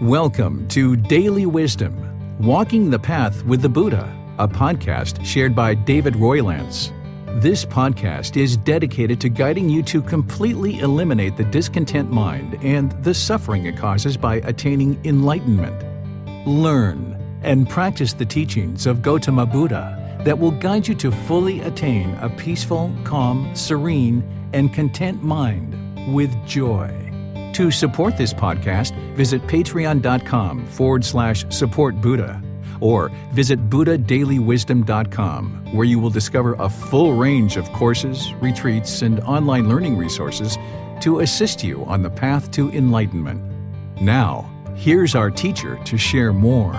Welcome to Daily Wisdom, Walking the Path with the Buddha, a podcast shared by David Roylance. This podcast is dedicated to guiding you to completely eliminate the discontent mind and the suffering it causes by attaining enlightenment. Learn and practice the teachings of Gotama Buddha that will guide you to fully attain a peaceful, calm, serene, and content mind with joy. To support this podcast, visit patreon.com/support Buddha or visit buddha-dailywisdom.com, where you will discover a full range of courses, retreats, and online learning resources to assist you on the path to enlightenment. Now, here's our teacher to share more.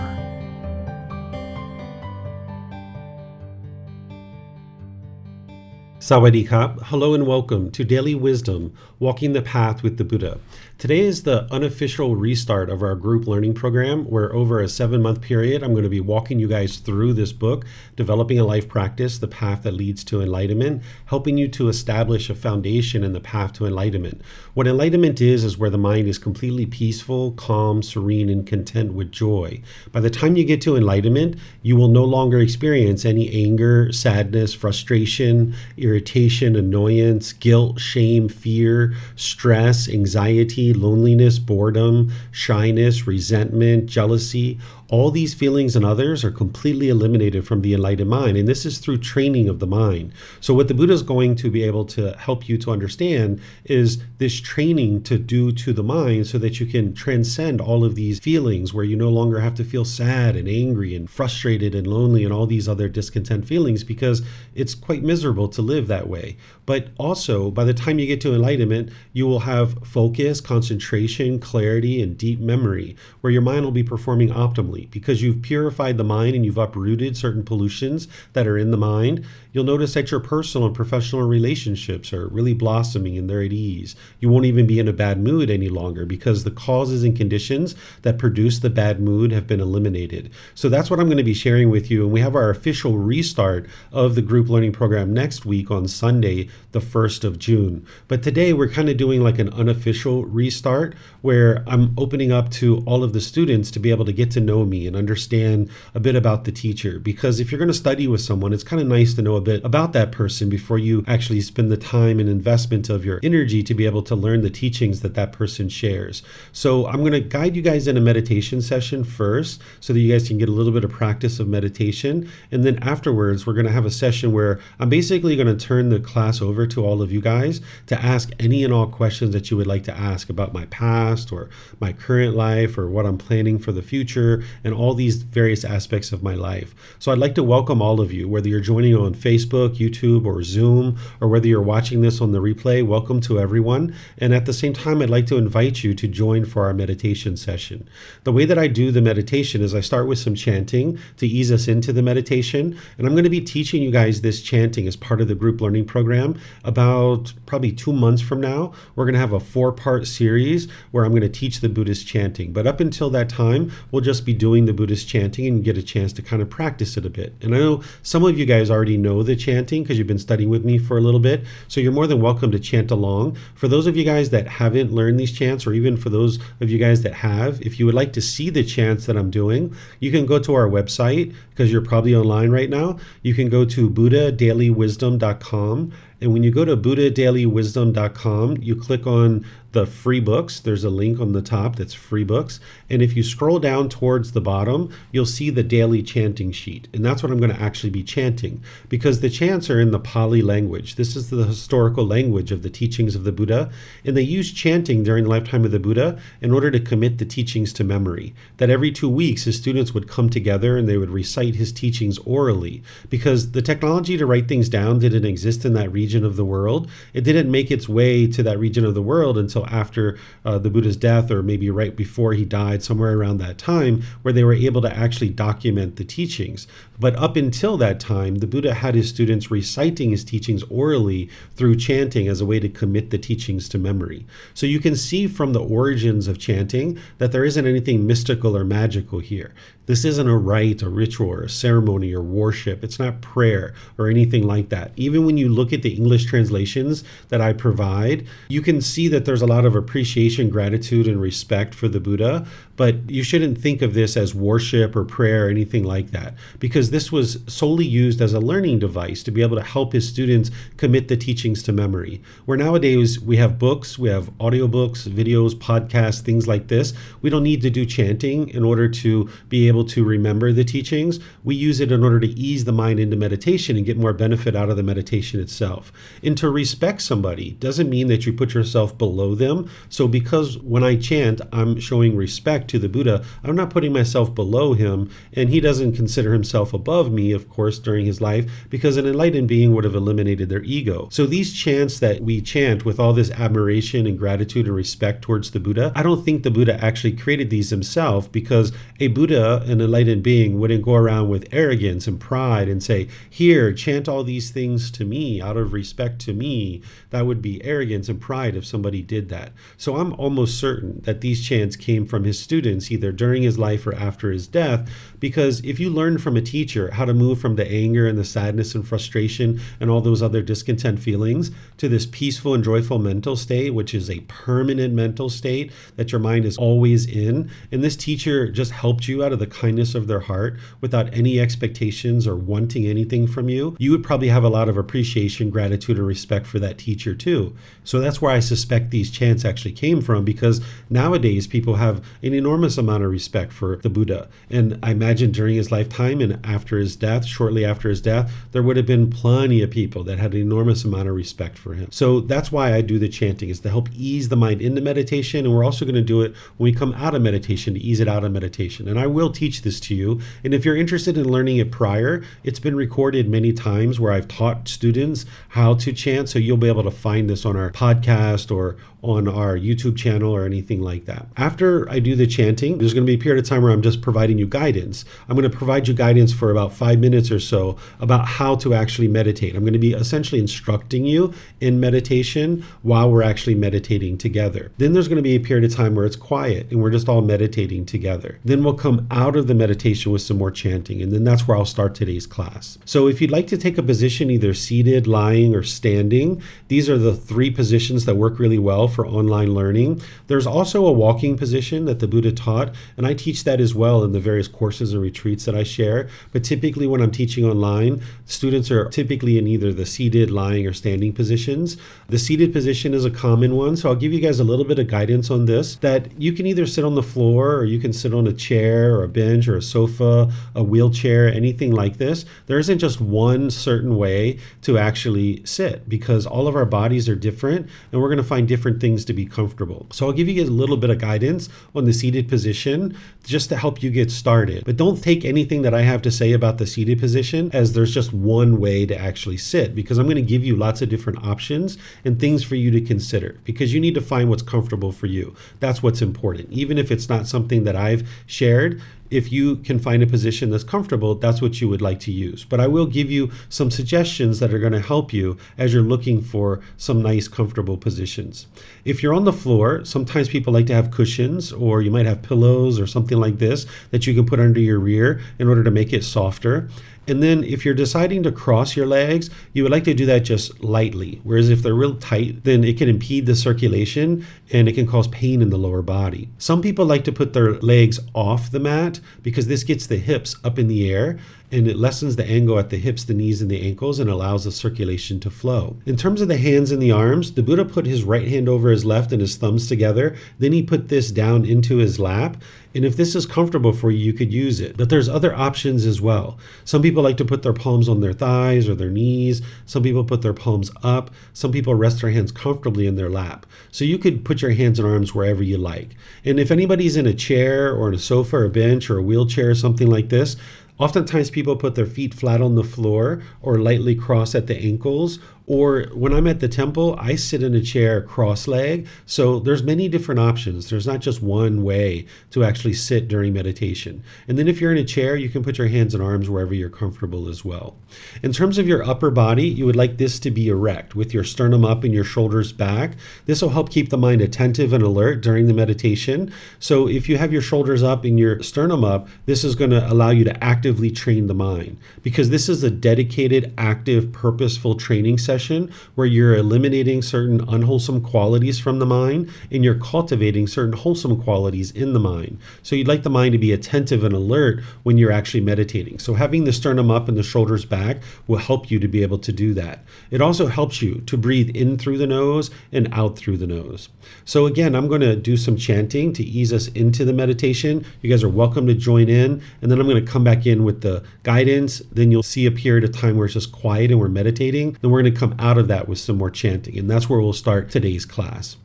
Sawadee Kap. Hello and welcome to Daily Wisdom, Walking the Path with the Buddha. Today is the unofficial restart of our group learning program, where over a 7-month period, I'm going to be walking you guys through this book, Developing a Life Practice, the Path That Leads to Enlightenment, helping you to establish a foundation in the path to enlightenment. What enlightenment is where the mind is completely peaceful, calm, serene, and content with joy. By the time you get to enlightenment, you will no longer experience any anger, sadness, frustration, irritation, annoyance, guilt, shame, fear, stress, anxiety, loneliness, boredom, shyness, resentment, jealousy. All these feelings and others are completely eliminated from the enlightened mind, and this is through training of the mind. So what the Buddha is going to be able to help you to understand is this training to do to the mind so that you can transcend all of these feelings where you no longer have to feel sad and angry and frustrated and lonely and all these other discontent feelings, because it's quite miserable to live that way. But also, by the time you get to enlightenment, you will have focus, concentration, clarity, and deep memory, where your mind will be performing optimally. Because you've purified the mind and you've uprooted certain pollutions that are in the mind, you'll notice that your personal and professional relationships are really blossoming and they're at ease. You won't even be in a bad mood any longer because the causes and conditions that produce the bad mood have been eliminated. So that's what I'm going to be sharing with you. And we have our official restart of the group learning program next week on Sunday, the 1st of June. But today we're kind of doing like an unofficial restart where I'm opening up to all of the students to be able to get to know me and understand a bit about the teacher. Because if you're going to study with someone, it's kind of nice to know a bit about that person before you actually spend the time and investment of your energy to be able to learn the teachings that that person shares. So I'm going to guide you guys in a meditation session first so that you guys can get a little bit of practice of meditation. And then afterwards, we're going to have a session where I'm basically going to turn the class over to all of you guys to ask any and all questions that you would like to ask about my past or my current life or what I'm planning for the future and all these various aspects of my life. So I'd like to welcome all of you, whether you're joining on Facebook, YouTube, or Zoom, or whether you're watching this on the replay. Welcome to everyone. And at the same time, I'd like to invite you to join for our meditation session. The way that I do the meditation is I start with some chanting to ease us into the meditation. And I'm going to be teaching you guys this chanting as part of the group learning program. About probably 2 months from now, we're going to have a 4-part series where I'm going to teach the Buddhist chanting. But up until that time, we'll just be doing the Buddhist chanting and get a chance to kind of practice it a bit. And I know some of you guys already know the chanting because you've been studying with me for a little bit, so you're more than welcome to chant along. For those of you guys that haven't learned these chants, or even for those of you guys that have, if you would like to see the chants that I'm doing, you can go to our website because you're probably online right now. You can go to buddha-dailywisdom.com. And when you go to buddha-dailywisdom.com, you click on the free books. There's a link on the top that's free books. And if you scroll down towards the bottom, you'll see the daily chanting sheet. And that's what I'm going to actually be chanting, because the chants are in the Pali language. This is the historical language of the teachings of the Buddha. And they used chanting during the lifetime of the Buddha in order to commit the teachings to memory. That every 2 weeks, his students would come together and they would recite his teachings orally, because the technology to write things down didn't exist in that region of the world. It didn't make its way to that region of the world until after the Buddha's death, or maybe right before he died, somewhere around that time, where they were able to actually document the teachings. But up until that time, the Buddha had his students reciting his teachings orally through chanting as a way to commit the teachings to memory. So you can see from the origins of chanting that there isn't anything mystical or magical here. This isn't a rite, a ritual, or a ceremony, or worship. It's not prayer or anything like that. Even when you look at the English translations that I provide, you can see that there's a lot of appreciation, gratitude, and respect for the Buddha, but you shouldn't think of this as worship or prayer or anything like that, because this was solely used as a learning device to be able to help his students commit the teachings to memory. Where nowadays we have books, we have audiobooks, videos, podcasts, things like this. We don't need to do chanting in order to be able to remember the teachings. We use it in order to ease the mind into meditation and get more benefit out of the meditation itself. And to respect somebody doesn't mean that you put yourself below them. So because when I chant, I'm showing respect to the Buddha, I'm not putting myself below him, and he doesn't consider himself above me, of course, during his life, because an enlightened being would have eliminated their ego. So these chants that we chant with all this admiration and gratitude and respect towards the Buddha, I don't think the Buddha actually created these himself, because a Buddha, an enlightened being, wouldn't go around with arrogance and pride and say, here, chant all these things to me out of respect to me. That would be arrogance and pride if somebody did that. So I'm almost certain that these chants came from his students, either during his life or after his death, because if you learn from a teacher how to move from the anger and the sadness and frustration and all those other discontent feelings to this peaceful and joyful mental state, which is a permanent mental state that your mind is always in, and this teacher just helped you out of the kindness of their heart without any expectations or wanting anything from you, you would probably have a lot of appreciation, gratitude, and respect for that teacher too. So that's where I suspect these chants actually came from, because nowadays people have an enormous amount of respect for the Buddha. And I imagine during his lifetime and after his death, shortly after his death, there would have been plenty of people that had an enormous amount of respect for him. So that's why I do the chanting, is to help ease the mind into meditation. And we're also going to do it when we come out of meditation, to ease it out of meditation. And I will teach this to you. And if you're interested in learning it prior, it's been recorded many times where I've taught students how to chant. So you'll be able to find this on our podcast or on our YouTube channel or anything like that. After I do the chanting, there's going to be a period of time where I'm just providing you guidance. I'm going to provide you guidance for about 5 minutes or so about how to actually meditate. I'm going to be essentially instructing you in meditation while we're actually meditating together. Then there's going to be a period of time where it's quiet and we're just all meditating together. Then we'll come out of the meditation with some more chanting, and then that's where I'll start today's class. So if you'd like to take a position, either seated, lying, or standing, these are the 3 positions that work really well for online learning. There's also a walking position that the Buddha taught, and I teach that as well in the various courses and retreats that I share. But typically when I'm teaching online, students are typically in either the seated, lying, or standing positions. The seated position is a common one, so I'll give you guys a little bit of guidance on this, that you can either sit on the floor, or you can sit on a chair or a bench or a sofa, a wheelchair, anything like this. There isn't just one certain way to actually sit, because all of our bodies are different and we're going to find different things to be comfortable. So I'll give you a little bit of guidance on the seated position just to help you get started. But don't take anything that I have to say about the seated position as there's just one way to actually sit, because I'm going to give you lots of different options and things for you to consider, because you need to find what's comfortable for you. That's what's important. Even if it's not something that I've shared, if you can find a position that's comfortable, that's what you would like to use. But I will give you some suggestions that are going to help you as you're looking for some nice, comfortable positions. If you're on the floor, sometimes people like to have cushions, or you might have pillows or something like this that you can put under your rear in order to make it softer. And then if you're deciding to cross your legs, you would like to do that just lightly. Whereas if they're real tight, then it can impede the circulation and it can cause pain in the lower body. Some people like to put their legs off the mat because this gets the hips up in the air, and it lessens the angle at the hips, the knees, and the ankles, and allows the circulation to flow. In terms of the hands and the arms, the Buddha put his right hand over his left and his thumbs together. Then he put this down into his lap. And if this is comfortable for you, you could use it. But there's other options as well. Some people like to put their palms on their thighs or their knees. Some people put their palms up. Some people rest their hands comfortably in their lap. So you could put your hands and arms wherever you like. And if anybody's in a chair or in a sofa or a bench or a wheelchair or something like this, oftentimes people put their feet flat on the floor or lightly cross at the ankles. Or when I'm at the temple, I sit in a chair cross-legged. So there's many different options. There's not just one way to actually sit during meditation. And then if you're in a chair, you can put your hands and arms wherever you're comfortable as well. In terms of your upper body, you would like this to be erect with your sternum up and your shoulders back. This will help keep the mind attentive and alert during the meditation. So if you have your shoulders up and your sternum up, this is going to allow you to actively train the mind, because this is a dedicated, active, purposeful training session session where you're eliminating certain unwholesome qualities from the mind and you're cultivating certain wholesome qualities in the mind. So you'd like the mind to be attentive and alert when you're actually meditating. So having the sternum up and the shoulders back will help you to be able to do that. It also helps you to breathe in through the nose and out through the nose. So again, I'm going to do some chanting to ease us into the meditation. You guys are welcome to join in, and then I'm going to come back in with the guidance. Then you'll see a period of time where it's just quiet and we're meditating. Then we're going to come out of that with some more chanting, and that's where we'll start today's class.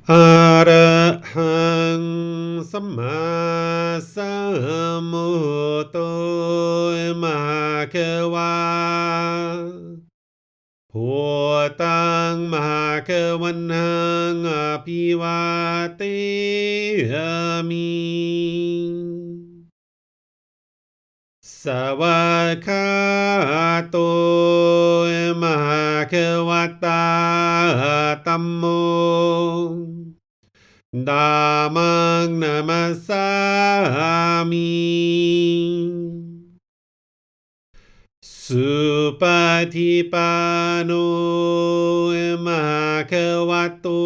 Arahang Samma Sambuddho Bhagava Bhutang Bhagavanang Apivateyami Savakato Bhagavata Tammo Dhammang Namasami Supatipano Bhagavato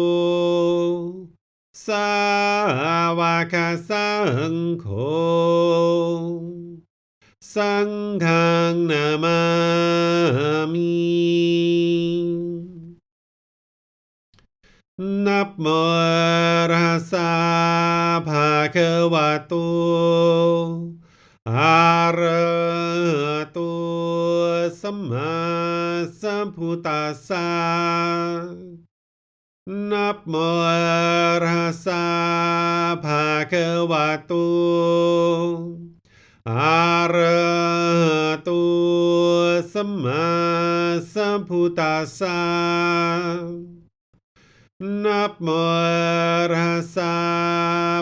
Sāvaka Sangho Sanghang Namami Namo Rasa Bhagavato Arahato Samma Sambuddhassa Namo Rasa Bhagavato Arahato Samma Sambuddhassa Namo Rasa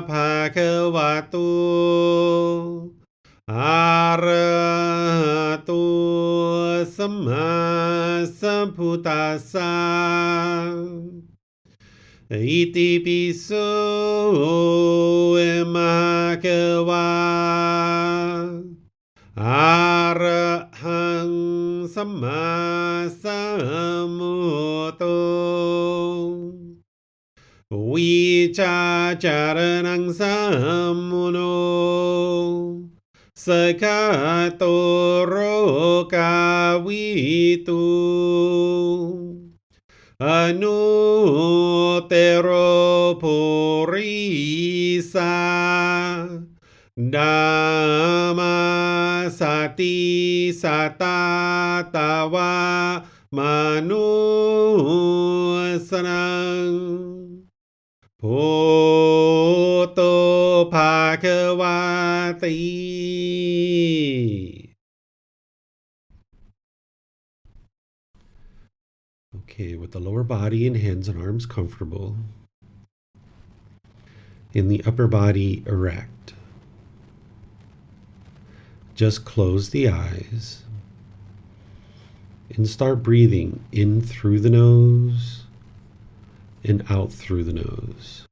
Bhagavato Arahato Samma Sambuddhassa Iti Piso Bhagava Arahang Samma Sambuddho Vicacaranang Sammuno Sakato Rokavitu Anutero Purisa Dhamma Sati Satatawa Manusanang Bhoto Bhagavati. Okay, with the lower body and hands and arms comfortable, in the upper body erect, just close the eyes and start breathing in through the nose and out through the nose.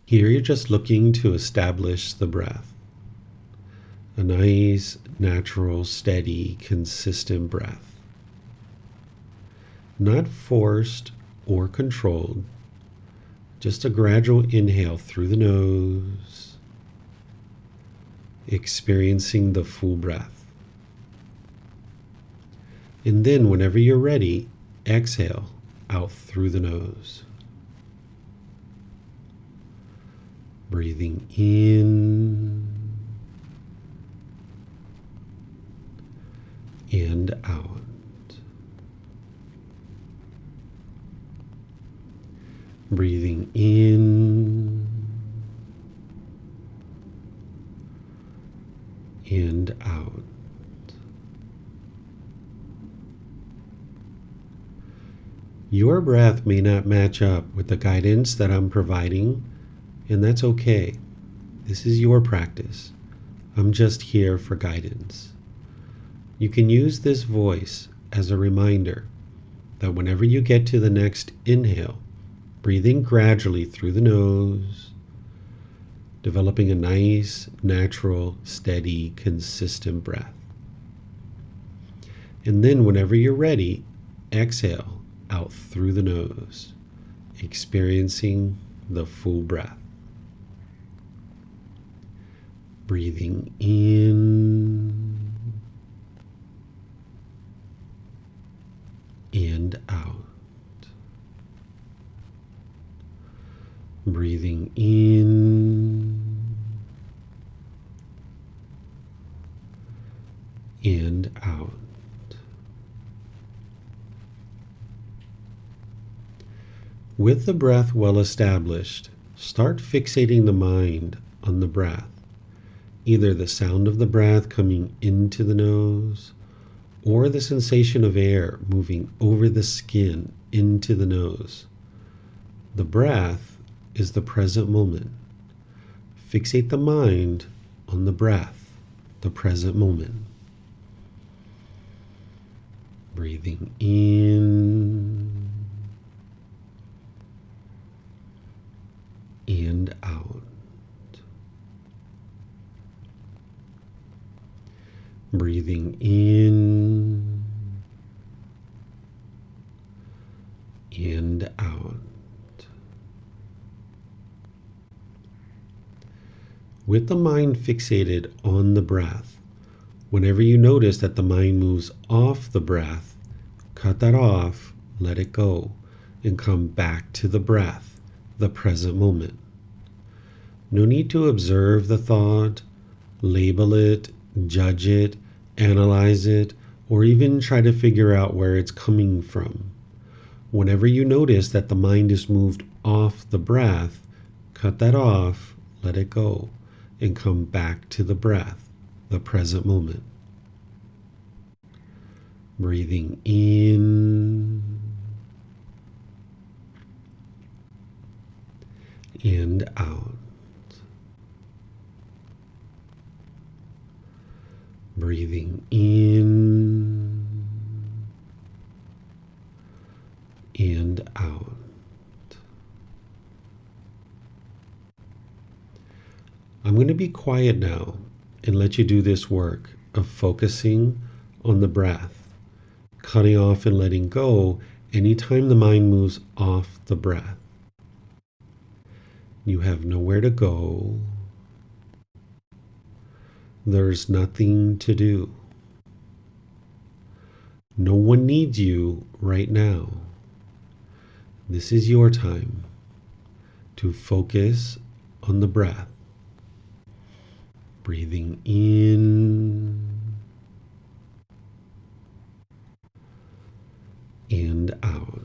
Here you're just looking to establish the breath. A nice, natural, steady, consistent breath. Not forced or controlled, just a gradual inhale through the nose, experiencing the full breath. And then whenever you're ready, exhale out through the nose. Breathing in and out. Breathing in and out. Your breath may not match up with the guidance that I'm providing, and that's okay. This is your practice. I'm just here for guidance. You can use this voice as a reminder that whenever you get to the next inhale, breathing gradually through the nose, developing a nice, natural, steady, consistent breath. And then whenever you're ready, exhale out through the nose, experiencing the full breath. Breathing in and out. Breathing in and out. With the breath well established, start fixating the mind on the breath, either the sound of the breath coming into the nose or the sensation of air moving over the skin into the nose. The breath is the present moment. Fixate the mind on the breath, the present moment. Breathing in and out. Breathing in and out. With the mind fixated on the breath, whenever you notice that the mind moves off the breath, cut that off, let it go, and come back to the breath, the present moment. No need to observe the thought, label it, judge it, analyze it, or even try to figure out where it's coming from. Whenever you notice that the mind is moved off the breath, cut that off, let it go, and come back to the breath, the present moment. Breathing in and out. Breathing in and out. I'm going to be quiet now and let you do this work of focusing on the breath, cutting off and letting go anytime the mind moves off the breath. You have nowhere to go. There's nothing to do. No one needs you right now. This is your time to focus on the breath. Breathing in and out.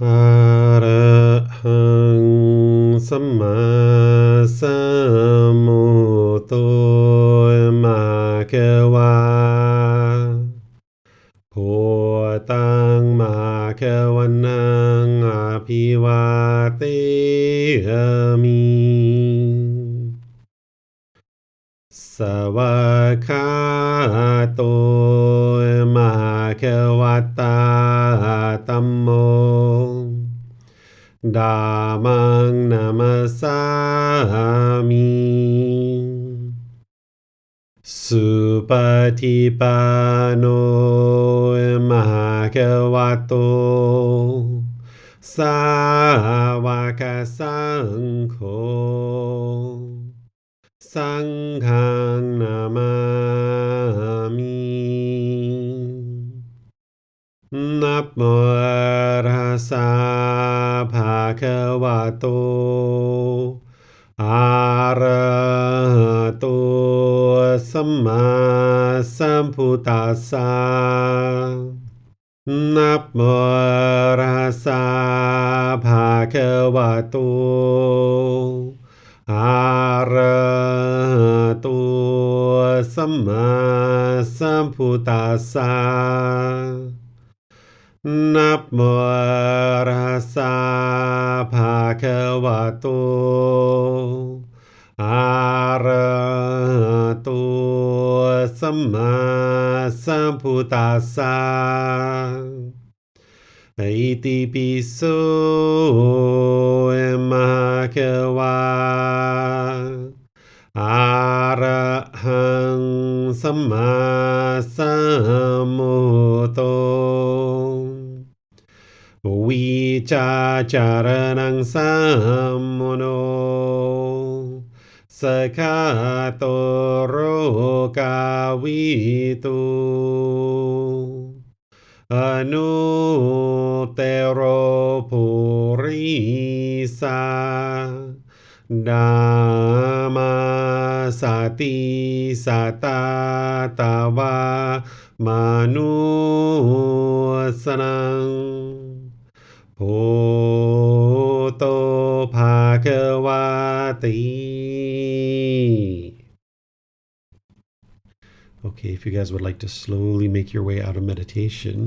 อะระหังสัมมาสัมพุทโธมะคะวาพุทธังมะคะวันนังอภิวาเทมิ สวากขาโตมะคะวะตาธัมโมธัมมังนามัสสามิสุปฏิปันโนมะคะวะโตสาวกสังโฆสังฆังนามามินะโมตัสสะภะคะวะโตอะระหะโตสัมมาสัมพุทธัสสะนะโมตัสสะภะคะวะโตอะระหะโตสัมมาสัมพุทธัสสะนะโมตัสสะภะคะวะโตอะระหะโตสัมมาสัมพุทธัสสะอิติปิโสมะคะวะอะระหังสัมมาสัมพุทโธวิชาจารณังสัมมโนสกขาโตโรกาวิตุอนุเตโรปุริสาดามาสติสัตตาตาวามนุสนังพุทโธภะคะวะติ Okay, if you guys would like to slowly make your way out of meditation,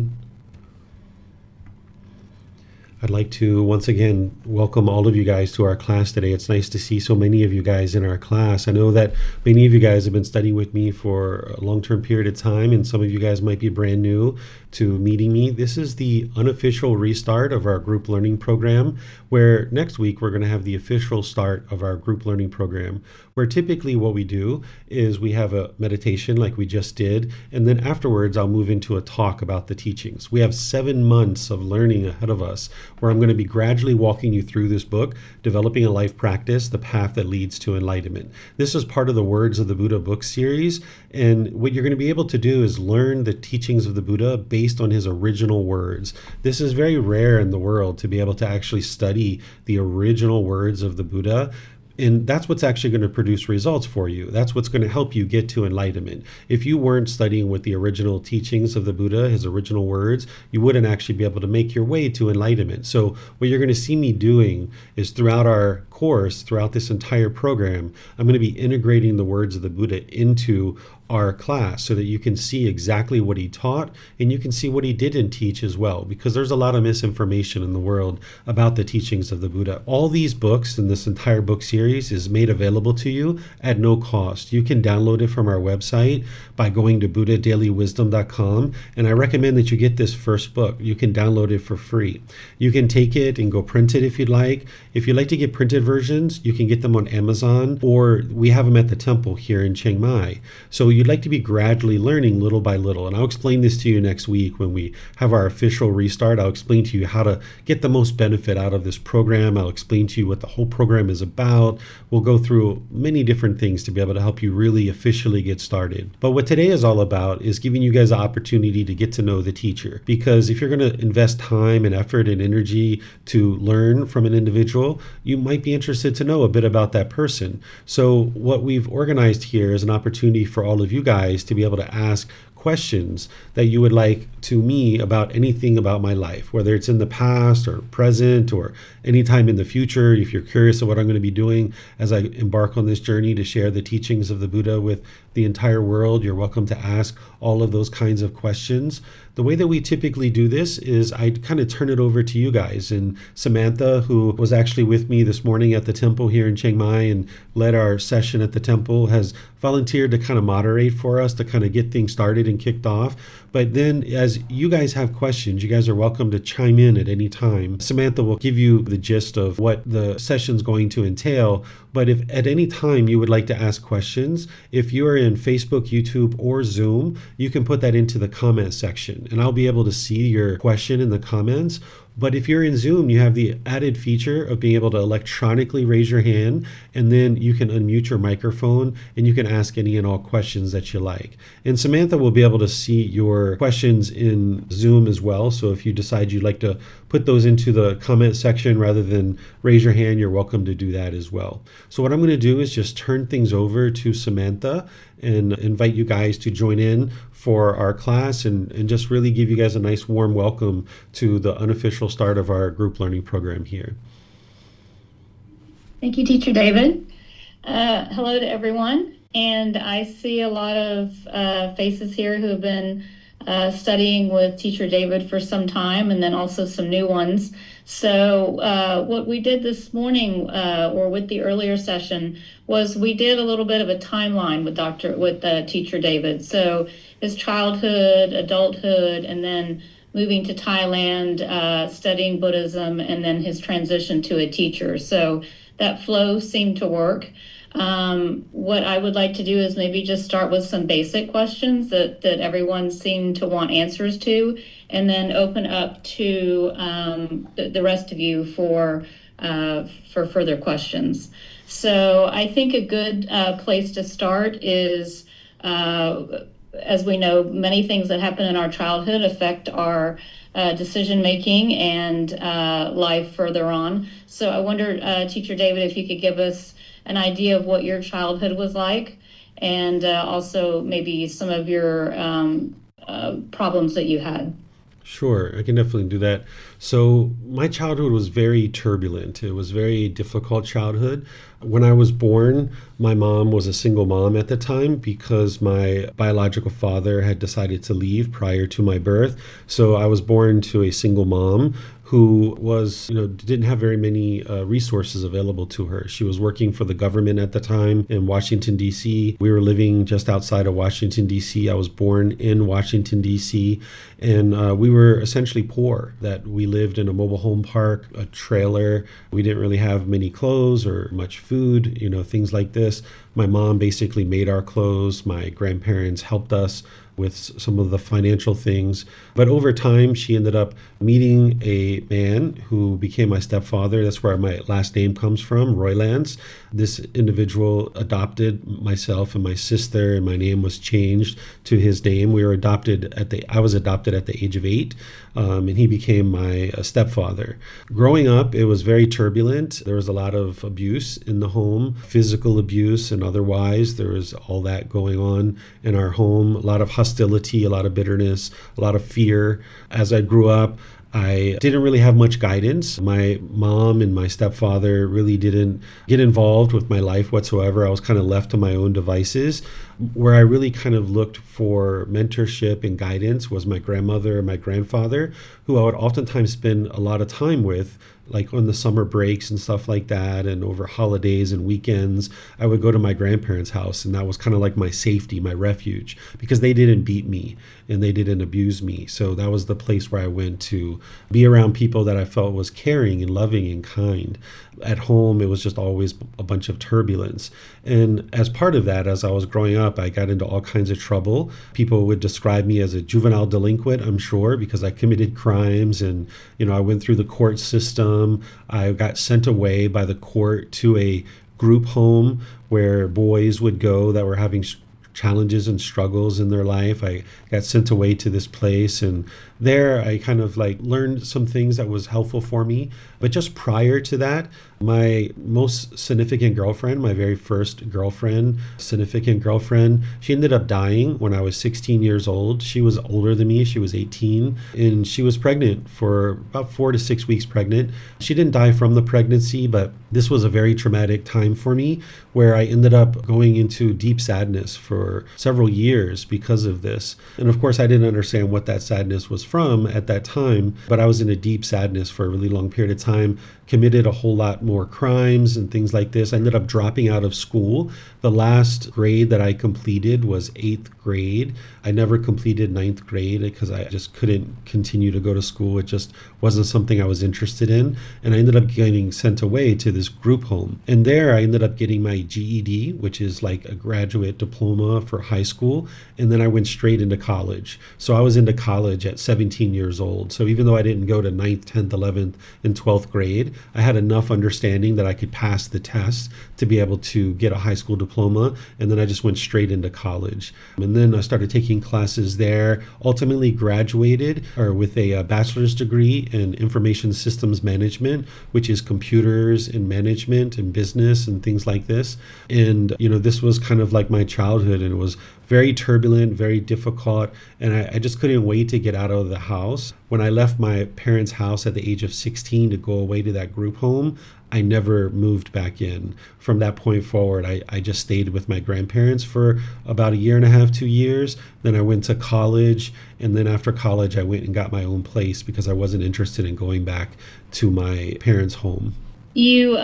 I'd like to once again welcome all of you guys to our class today. It's nice to see so many of you guys in our class. I know that many of you guys have been studying with me for a long-term period of time, and some of you guys might be brand new to meeting me. This is the unofficial restart of our group learning program, where next week we're going to have the official start of our group learning program, where typically what we do is we have a meditation like we just did, and then afterwards I'll move into a talk about the teachings. We have 7 months of learning ahead of us, where I'm going to be gradually walking you through this book, Developing a Life Practice, The Path That Leads to Enlightenment. This is part of the Words of the Buddha book series, and what you're going to be able to do is learn the teachings of the Buddha based on his original words. This is very rare in the world to be able to actually study the original words of the Buddha. And that's what's actually going to produce results for you. That's what's going to help you get to enlightenment. If you weren't studying with the original teachings of the Buddha, his original words, you wouldn't actually be able to make your way to enlightenment. So what you're going to see me doing is throughout our course, throughout this entire program, I'm going to be integrating the words of the Buddha into our class so that you can see exactly what he taught and you can see what he didn't teach as well, because there's a lot of misinformation in the world about the teachings of the Buddha. All these books and this entire book series is made available to you at no cost. You can download it from our website by going to buddha-dailywisdom.com, and I recommend that you get this first book. You can download it for free. You can take it and go print it if you'd like. If you'd like to get printed versions, you can get them on Amazon, or we have them at the temple here in Chiang Mai. So you'd like to be gradually learning little by little. And I'll explain this to you next week when we have our official restart. I'll explain to you how to get the most benefit out of this program. I'll explain to you what the whole program is about. We'll go through many different things to be able to help you really officially get started. But what today is all about is giving you guys the opportunity to get to know the teacher. Because if you're going to invest time and effort and energy to learn from an individual, you might be interested to know a bit about that person. So what we've organized here is an opportunity for all of you guys to be able to ask questions that you would like to me about anything about my life, whether it's in the past or present or anytime in the future. If you're curious of what I'm going to be doing as I embark on this journey to share the teachings of the Buddha with the entire world, you're welcome to ask all of those kinds of questions. The way that we typically do this is I kind of turn it over to you guys. And Samantha, who was actually with me this morning at the temple here in Chiang Mai and led our session at the temple, has volunteered to kind of moderate for us to kind of get things started and kicked off. But then as you guys have questions, you guys are welcome to chime in at any time. Samantha will give you the gist of what the session's going to entail. But if at any time you would like to ask questions, if you're in Facebook, YouTube, or Zoom, you can put that into the comment section and I'll be able to see your question in the comments. But if you're in Zoom, you have the added feature of being able to electronically raise your hand, and then you can unmute your microphone and you can ask any and all questions that you like. And Samantha will be able to see your questions in Zoom as well. So if you decide you'd like to put those into the comment section rather than raise your hand, you're welcome to do that as well. So what I'm going to do is just turn things over to Samantha and invite you guys to join in for our class and just really give you guys a nice warm welcome to the unofficial start of our group learning program here. Thank you, Teacher David. Hello to everyone. And I see a lot of faces here who have been studying with Teacher David for some time, and then also some new ones. So what we did this morning, or with the earlier session, was we did a little bit of a timeline with Teacher David. So his childhood, adulthood, and then moving to Thailand, studying Buddhism, and then his transition to a teacher. So that flow seemed to work. What I would like to do is maybe just start with some basic questions that everyone seemed to want answers to, and then open up to the rest of you for further questions. So I think a good place to start is, as we know, many things that happen in our childhood affect our decision making and life further on. So I wonder, Teacher David, if you could give us an idea of what your childhood was like, and also maybe some of your problems that you had. Sure, I can definitely do that. So my childhood was very turbulent. It was a very difficult childhood. When I was born, my mom was a single mom at the time because my biological father had decided to leave prior to my birth. So I was born to a single mom who was, didn't have very many resources available to her. She was working for the government at the time in Washington, D.C. We were living just outside of Washington, D.C. I was born in Washington, D.C. And we were essentially poor, that we lived in a mobile home park, a trailer. We didn't really have many clothes or much food, things like this. My mom basically made our clothes. My grandparents helped us with some of the financial things. But over time, she ended up meeting a man who became my stepfather. That's where my last name comes from, Roylance. This individual adopted myself and my sister, and my name was changed to his name. I was adopted at the age of 8, and he became my stepfather. Growing up, it was very turbulent. There was a lot of abuse in the home, physical abuse and otherwise. There was all that going on in our home, a lot of hostility, a lot of bitterness, a lot of fear. As I grew up, I didn't really have much guidance. My mom and my stepfather really didn't get involved with my life whatsoever. I was kind of left to my own devices. Where I really kind of looked for mentorship and guidance was my grandmother and my grandfather, who I would oftentimes spend a lot of time with, like on the summer breaks and stuff like that, and over holidays and weekends. I would go to my grandparents' house, and that was kind of like my safety, my refuge, because they didn't beat me and they didn't abuse me. So that was the place where I went to be around people that I felt was caring and loving and kind. At home, it was just always a bunch of turbulence. And as part of that, as I was growing up, I got into all kinds of trouble. People would describe me as a juvenile delinquent, I'm sure, because I committed crimes and, I went through the court system. I got sent away by the court to a group home where boys would go that were having challenges and struggles in their life. I got sent away to this place, and there I kind of like learned some things that was helpful for me. But just prior to that, my most significant girlfriend, my very first significant girlfriend, she ended up dying when I was 16 years old. She was older than me. She was 18, and she was pregnant for about 4 to 6 weeks pregnant. She didn't die from the pregnancy, but this was a very traumatic time for me where I ended up going into deep sadness for several years because of this. And of course, I didn't understand what that sadness was from at that time, but I was in a deep sadness for a really long period of time, committed a whole lot more crimes and things like this. I ended up dropping out of school. The last grade that I completed was 8th grade. I never completed 9th grade because I just couldn't continue to go to school. It just wasn't something I was interested in. And I ended up getting sent away to this group home. And there I ended up getting my GED, which is like a graduate diploma for high school. And then I went straight into college. So I was into college at 17 years old. So even though I didn't go to 9th, 10th, 11th, and 12th grade, I had enough understanding that I could pass the test to be able to get a high school diploma. And then I just went straight into college. And then I started taking classes there, ultimately graduated with a bachelor's degree in information systems management, which is computers and management and business and things like this. And, this was kind of like my childhood, and it was very turbulent, very difficult, and I just couldn't wait to get out of the house. When I left my parents' house at the age of 16 to go away to that group home, I never moved back in. From that point forward, I just stayed with my grandparents for about a year and a half, 2 years. Then I went to college, and then after college, I went and got my own place because I wasn't interested in going back to my parents' home. You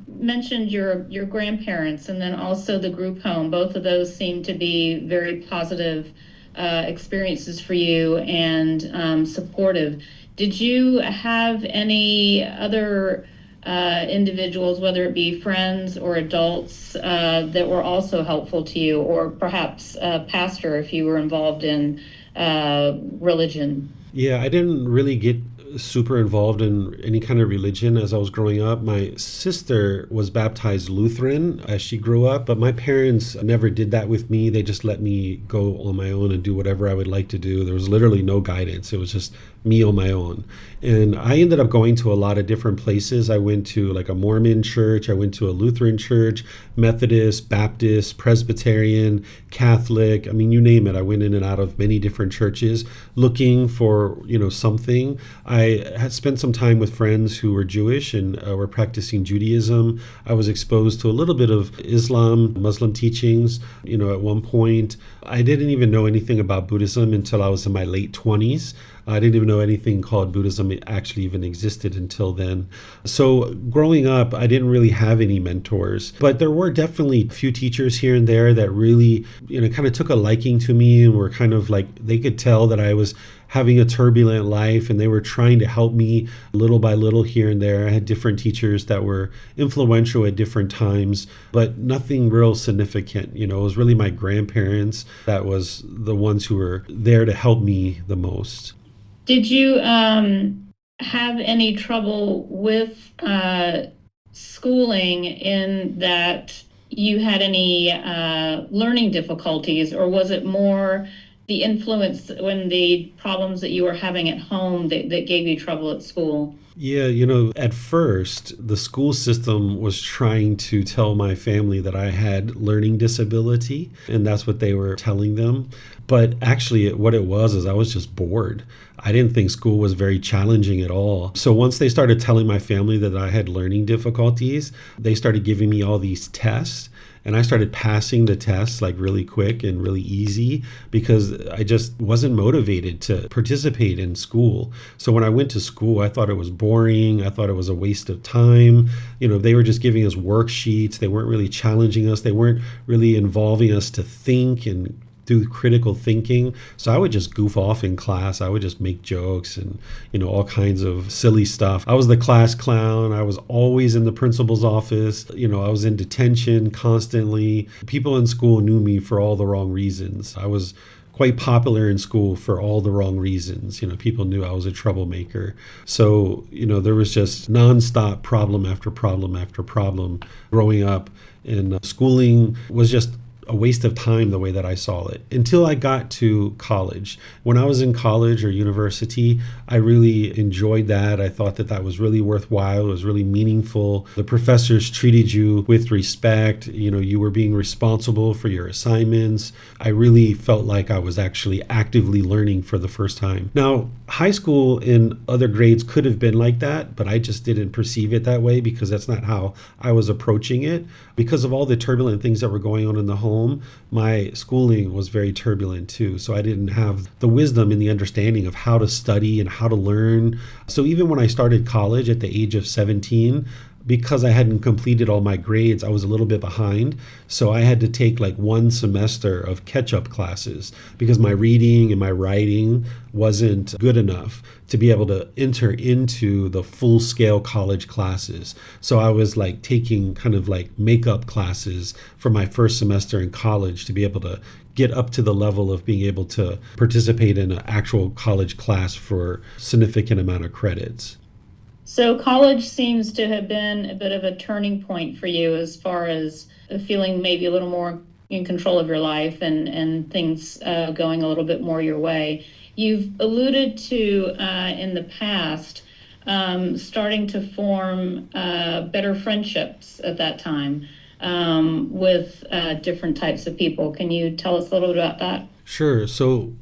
mentioned your grandparents and then also the group home. Both of those seem to be very positive experiences for you and supportive. Did you have any other individuals, whether it be friends or adults, that were also helpful to you, or perhaps a pastor if you were involved in religion? Yeah, I didn't really get super involved in any kind of religion as I was growing up. My sister was baptized Lutheran as she grew up, but my parents never did that with me. They just let me go on my own and do whatever I would like to do. There was literally no guidance. It was just me on my own. And I ended up going to a lot of different places. I went to like a Mormon church. I went to a Lutheran church, Methodist, Baptist, Presbyterian, Catholic. I mean, you name it. I went in and out of many different churches looking for, something. I had spent some time with friends who were Jewish and were practicing Judaism. I was exposed to a little bit of Islam, Muslim teachings, at one point. I didn't even know anything about Buddhism until I was in my late 20s. I didn't even know anything called Buddhism actually even existed until then. So growing up, I didn't really have any mentors, but there were definitely a few teachers here and there that really, kind of took a liking to me and were kind of like, they could tell that I was having a turbulent life and they were trying to help me little by little here and there. I had different teachers that were influential at different times, but nothing real significant. It was really my grandparents that was the ones who were there to help me the most. Did you have any trouble with schooling in that you had any learning difficulties, or was it more the influence when the problems that you were having at home that gave you trouble at school? Yeah, at first, the school system was trying to tell my family that I had learning disability, and that's what they were telling them. But actually, what it was is I was just bored. I didn't think school was very challenging at all. So once they started telling my family that I had learning difficulties, they started giving me all these tests. And I started passing the tests like really quick and really easy because I just wasn't motivated to participate in school. So when I went to school, I thought it was boring. I thought it was a waste of time. They were just giving us worksheets. They weren't really challenging us. They weren't really involving us to think and do critical thinking. So I would just goof off in class. I would just make jokes and, all kinds of silly stuff. I was the class clown. I was always in the principal's office. I was in detention constantly. People in school knew me for all the wrong reasons. I was quite popular in school for all the wrong reasons. People knew I was a troublemaker. So, there was just nonstop problem after problem after problem growing up. And schooling was just a waste of time the way that I saw it until I got to college. When I was in college or university, I really enjoyed that. I thought that that was really worthwhile. It was really meaningful. The professors treated you with respect. You were being responsible for your assignments. I really felt like I was actually actively learning for the first time. Now, high school in other grades could have been like that, but I just didn't perceive it that way because that's not how I was approaching it. Because of all the turbulent things that were going on in the home, my schooling was very turbulent too. So I didn't have the wisdom and the understanding of how to study and how to learn. So even when I started college at the age of 17, because I hadn't completed all my grades, I was a little bit behind. So I had to take like one semester of catch-up classes because my reading and my writing wasn't good enough to be able to enter into the full-scale college classes. So I was like taking kind of like makeup classes for my first semester in college to be able to get up to the level of being able to participate in an actual college class for a significant amount of credits. So college seems to have been a bit of a turning point for you as far as feeling maybe a little more in control of your life and things going a little bit more your way. You've alluded to in the past starting to form better friendships at that time with different types of people. Can you tell us a little bit about that? Sure. So,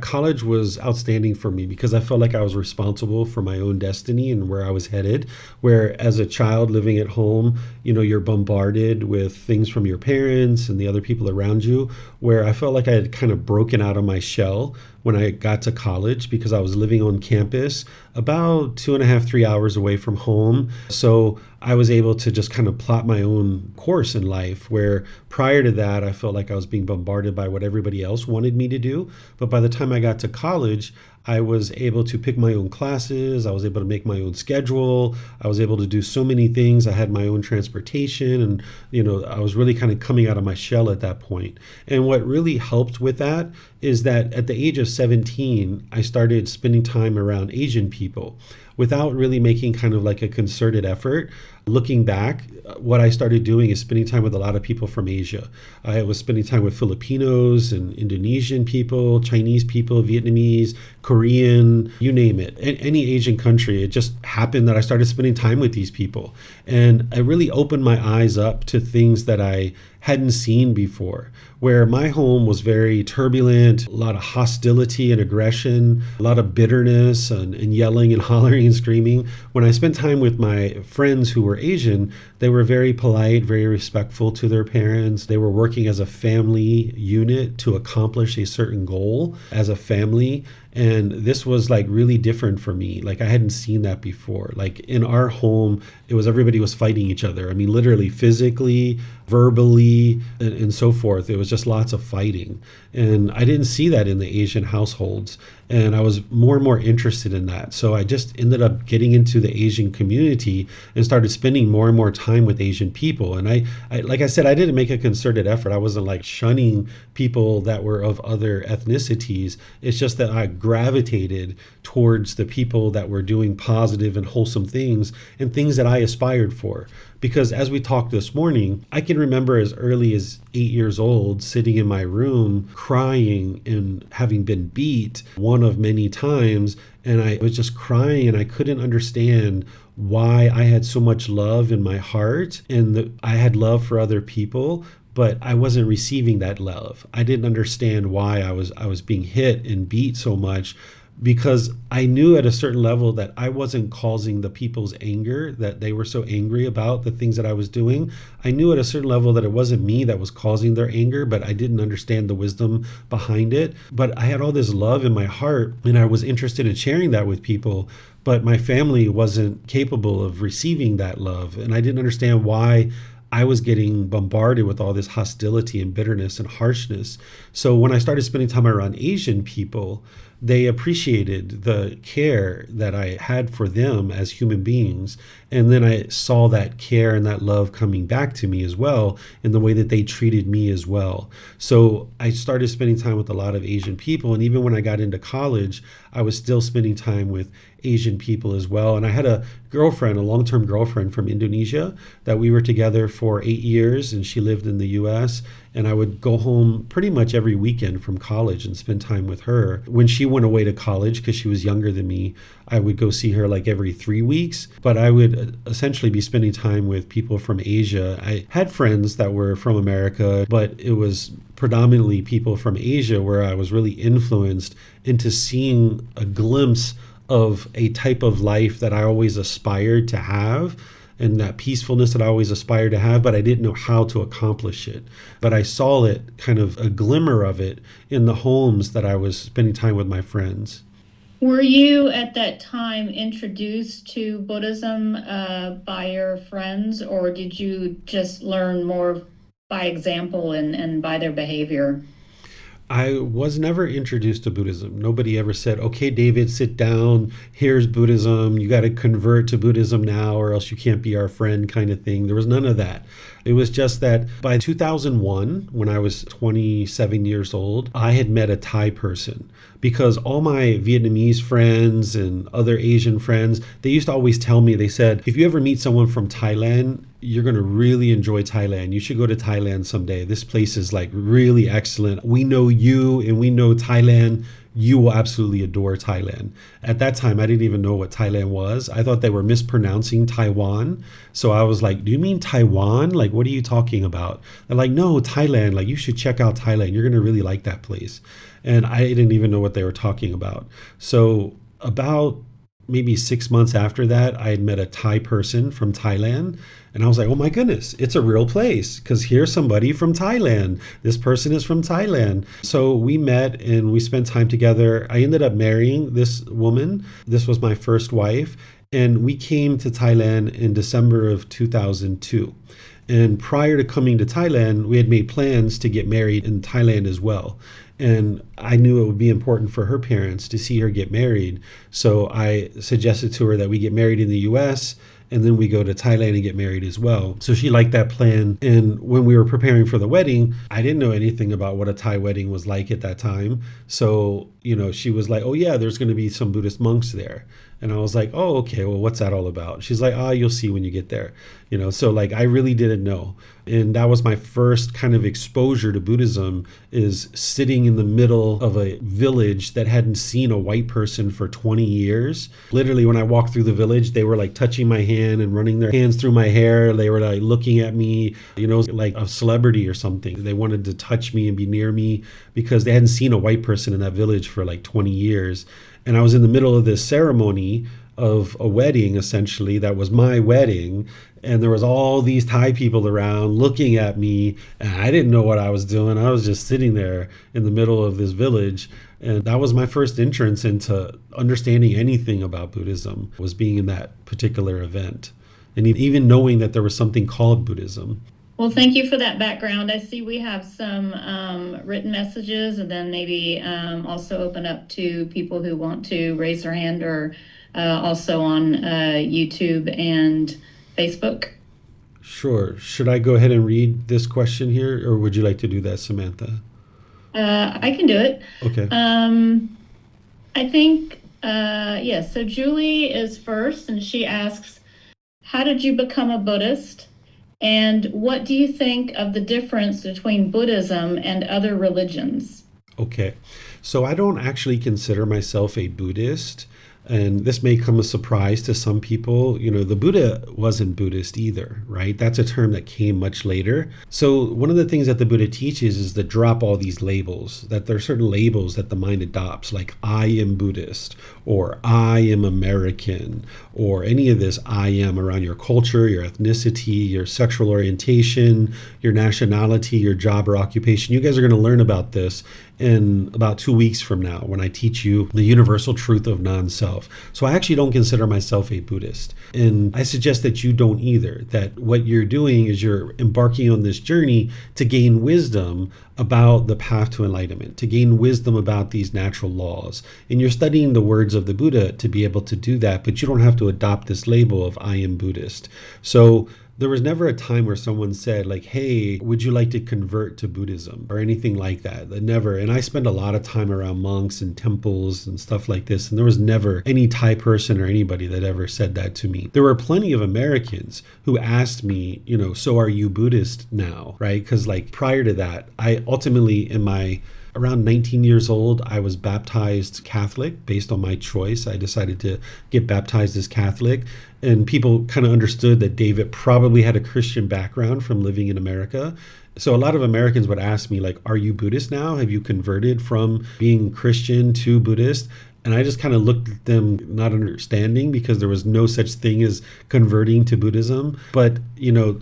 college was outstanding for me because I felt like I was responsible for my own destiny and where I was headed. Where as a child living at home, you're bombarded with things from your parents and the other people around you, where I felt like I had kind of broken out of my shell when I got to college because I was living on campus about 2.5, 3 hours away from home. So I was able to just kind of plot my own course in life, where prior to that, I felt like I was being bombarded by what everybody else wanted me to do. But by the time I got to college, I was able to pick my own classes. I was able to make my own schedule. I was able to do so many things. I had my own transportation, and I was really kind of coming out of my shell at that point. And what really helped with that is that at the age of 17, I started spending time around Asian people without really making kind of like a concerted effort. Looking back, what I started doing is spending time with a lot of people from Asia. I was spending time with Filipinos and Indonesian people, Chinese people, Vietnamese, Korean, you name it. Any Asian country, it just happened that I started spending time with these people. And it really opened my eyes up to things that I hadn't seen before, where my home was very turbulent, a lot of hostility and aggression, a lot of bitterness and yelling and hollering and screaming. When I spent time with my friends who were Asian, they were very polite, very respectful to their parents. They were working as a family unit to accomplish a certain goal as a family. And this was like really different for me. Like I hadn't seen that before. Like in our home, it was everybody was fighting each other. I mean, literally physically, verbally, and so forth. It was just lots of fighting. And I didn't see that in the Asian households. And I was more and more interested in that. So I just ended up getting into the Asian community and started spending more and more time with Asian people. And I like I said, I didn't make a concerted effort. I wasn't like shunning people that were of other ethnicities. It's just that I gravitated towards the people that were doing positive and wholesome things and things that I aspired for. Because as we talked this morning, I can remember as early as 8 years old sitting in my room crying and having been beat one of many times. And I was just crying and I couldn't understand why I had so much love in my heart and that I had love for other people, but I wasn't receiving that love. I didn't understand why I was being hit and beat so much, because I knew at a certain level that I wasn't causing the people's anger, that they were so angry about the things that I was doing. I knew at a certain level that it wasn't me that was causing their anger, but I didn't understand the wisdom behind it. But I had all this love in my heart and I was interested in sharing that with people, but my family wasn't capable of receiving that love. And I didn't understand why I was getting bombarded with all this hostility and bitterness and harshness. So when I started spending time around Asian people, they appreciated the care that I had for them as human beings. And then I saw that care and that love coming back to me as well in the way that they treated me as well. So I started spending time with a lot of Asian people. And even when I got into college, I was still spending time with Asian people as well. And I had a girlfriend, a long-term girlfriend from Indonesia that we were together for 8 years, and she lived in the US. And I would go home pretty much every weekend from college and spend time with her. When she went away to college, because she was younger than me, I would go see her like every 3 weeks. But I would essentially be spending time with people from Asia. I had friends that were from America, but it was predominantly people from Asia where I was really influenced into seeing a glimpse of a type of life that I always aspired to have, and that peacefulness that I always aspired to have, but I didn't know how to accomplish it. But I saw it, kind of a glimmer of it, in the homes that I was spending time with my friends. Were you at that time introduced to Buddhism by your friends, or did you just learn more by example and by their behavior? I was never introduced to Buddhism. Nobody ever said, okay, David, sit down. Here's Buddhism. You got to convert to Buddhism now or else you can't be our friend, kind of thing. There was none of that. It was just that by 2001, when I was 27 years old, I had met a Thai person, because all my Vietnamese friends and other Asian friends, they used to always tell me, they said, if you ever meet someone from Thailand, you're going to really enjoy Thailand. You should go to Thailand someday. This place is like really excellent. We know you and we know Thailand. You will absolutely adore Thailand. At that time, I didn't even know what Thailand was. I thought they were mispronouncing Taiwan. So I was like, do you mean Taiwan? Like, what are you talking about? They're like, no, Thailand. Like, you should check out Thailand. You're going to really like that place. And I didn't even know what they were talking about. So about maybe 6 months after that, I had met a Thai person from Thailand. And I was like, oh my goodness, it's a real place, because here's somebody from Thailand. This person is from Thailand. So we met and we spent time together. I ended up marrying this woman. This was my first wife. And we came to Thailand in December of 2002. And prior to coming to Thailand, we had made plans to get married in Thailand as well. And I knew it would be important for her parents to see her get married. So I suggested to her that we get married in the US, and then we go to Thailand and get married as well. So she liked that plan. And when we were preparing for the wedding, I didn't know anything about what a Thai wedding was like at that time. So, she was like, oh yeah, there's going to be some Buddhist monks there. And I was like, oh, okay, well, what's that all about? She's like, you'll see when you get there. So like, I really didn't know. And that was my first kind of exposure to Buddhism, is sitting in the middle of a village that hadn't seen a white person for 20 years. Literally, when I walked through the village, they were like touching my hand and running their hands through my hair. They were like looking at me, like a celebrity or something. They wanted to touch me and be near me because they hadn't seen a white person in that village for like 20 years. And I was in the middle of this ceremony of a wedding, essentially, that was my wedding. And there was all these Thai people around looking at me, and I didn't know what I was doing. I was just sitting there in the middle of this village. And that was my first entrance into understanding anything about Buddhism, was being in that particular event. And even knowing that there was something called Buddhism. Well, thank you for that background. I see we have some written messages, and then maybe also open up to people who want to raise their hand, or also on YouTube and Facebook. Sure. Should I go ahead and read this question here, or would you like to do that, Samantha? I can do it. Okay. I think, yes. So Julie is first, and she asks, how did you become a Buddhist? And what do you think of the difference between Buddhism and other religions? Okay. So I don't actually consider myself a Buddhist. And this may come as a surprise to some people. The Buddha wasn't Buddhist either, right? That's a term that came much later. So one of the things that the Buddha teaches is to drop all these labels, that there are certain labels that the mind adopts, like I am Buddhist, or I am American, or any of this I am around your culture, your ethnicity, your sexual orientation, your nationality, your job or occupation. You guys are going to learn about this in about 2 weeks from now, when I teach you the universal truth of non-self. So I actually don't consider myself a Buddhist. And I suggest that you don't either, that what you're doing is you're embarking on this journey to gain wisdom about the path to enlightenment, to gain wisdom about these natural laws. And you're studying the words of the Buddha to be able to do that, but you don't have to adopt this label of I am Buddhist. So There was never a time where someone said like, hey, would you like to convert to Buddhism or anything like that? Never. And I spend a lot of time around monks and temples and stuff like this. And there was never any Thai person or anybody that ever said that to me. There were plenty of Americans who asked me, so are you Buddhist now, right? Because like prior to that, I ultimately around 19 years old, I was baptized Catholic based on my choice. I decided to get baptized as Catholic. And people kind of understood that David probably had a Christian background from living in America. So a lot of Americans would ask me, like, are you Buddhist now? Have you converted from being Christian to Buddhist? And I just kind of looked at them not understanding, because there was no such thing as converting to Buddhism. But,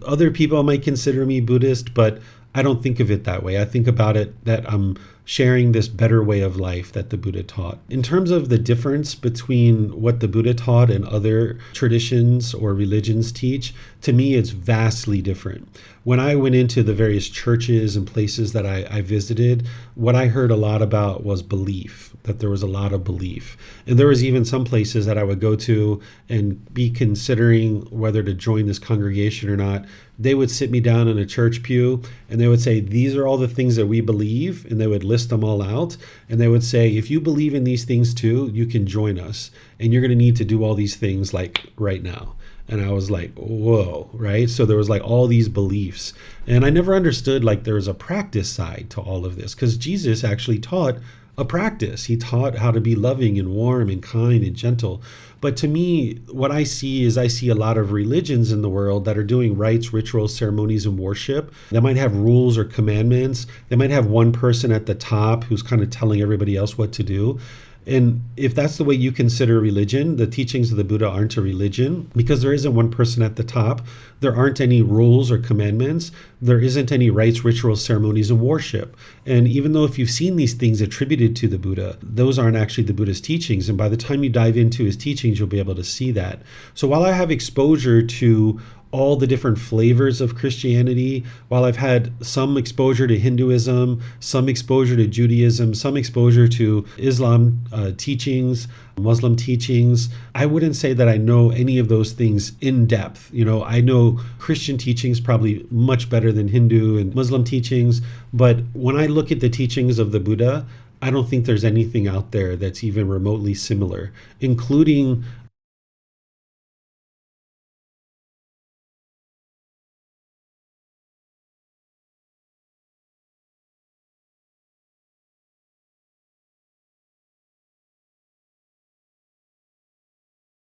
other people might consider me Buddhist, but I don't think of it that way. I think about it that I'm sharing this better way of life that the Buddha taught. In terms of the difference between what the Buddha taught and other traditions or religions teach, to me, it's vastly different. When I went into the various churches and places that I visited, what I heard a lot about was belief, that there was a lot of belief. And there was even some places that I would go to and be considering whether to join this congregation or not. They would sit me down in a church pew and they would say, these are all the things that we believe. And they would list them all out. And they would say, if you believe in these things too, you can join us. And you're going to need to do all these things like right now. And I was like, whoa, right? So there was like all these beliefs. And I never understood like there was a practice side to all of this, because Jesus actually taught a practice. He taught how to be loving and warm and kind and gentle. But to me, what I see is I see a lot of religions in the world that are doing rites, rituals, ceremonies, and worship. They might have rules or commandments. They might have one person at the top who's kind of telling everybody else what to do. And if that's the way you consider religion, the teachings of the Buddha aren't a religion, because there isn't one person at the top. There aren't any rules or commandments. There isn't any rites, rituals, ceremonies, and worship. And even though if you've seen these things attributed to the Buddha, those aren't actually the Buddha's teachings. And by the time you dive into his teachings, you'll be able to see that. So while I have exposure to all the different flavors of Christianity, while I've had some exposure to Hinduism, some exposure to Judaism, some exposure to Islam teachings, Muslim teachings, I wouldn't say that I know any of those things in depth. I know Christian teachings probably much better than Hindu and Muslim teachings, but when I look at the teachings of the Buddha, I don't think there's anything out there that's even remotely similar, including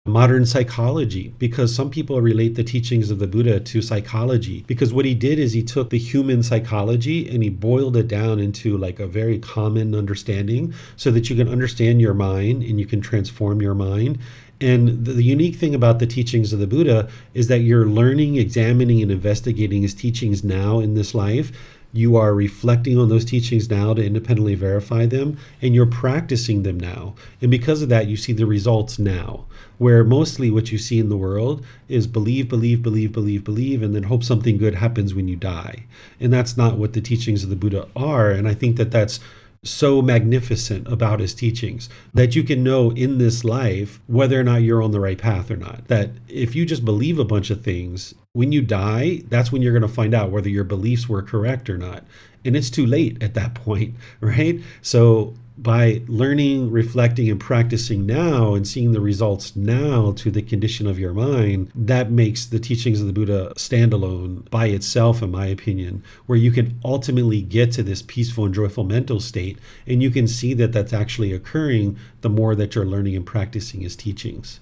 modern psychology, because some people relate the teachings of the Buddha to psychology, because what he did is he took the human psychology and he boiled it down into like a very common understanding so that you can understand your mind and you can transform your mind. And the unique thing about the teachings of the Buddha is that you're learning, examining, and investigating his teachings now in this life. You are reflecting on those teachings now to independently verify them, and you're practicing them now. And because of that, you see the results now, where mostly what you see in the world is believe, believe, believe, believe, believe, and then hope something good happens when you die. And that's not what the teachings of the Buddha are. And I think that that's so magnificent about his teachings, that you can know in this life whether or not you're on the right path or not. That if you just believe a bunch of things, when you die, that's when you're going to find out whether your beliefs were correct or not. And it's too late at that point, right? So by learning, reflecting, and practicing now and seeing the results now to the condition of your mind, that makes the teachings of the Buddha standalone by itself, in my opinion, where you can ultimately get to this peaceful and joyful mental state. And you can see that that's actually occurring the more that you're learning and practicing his teachings.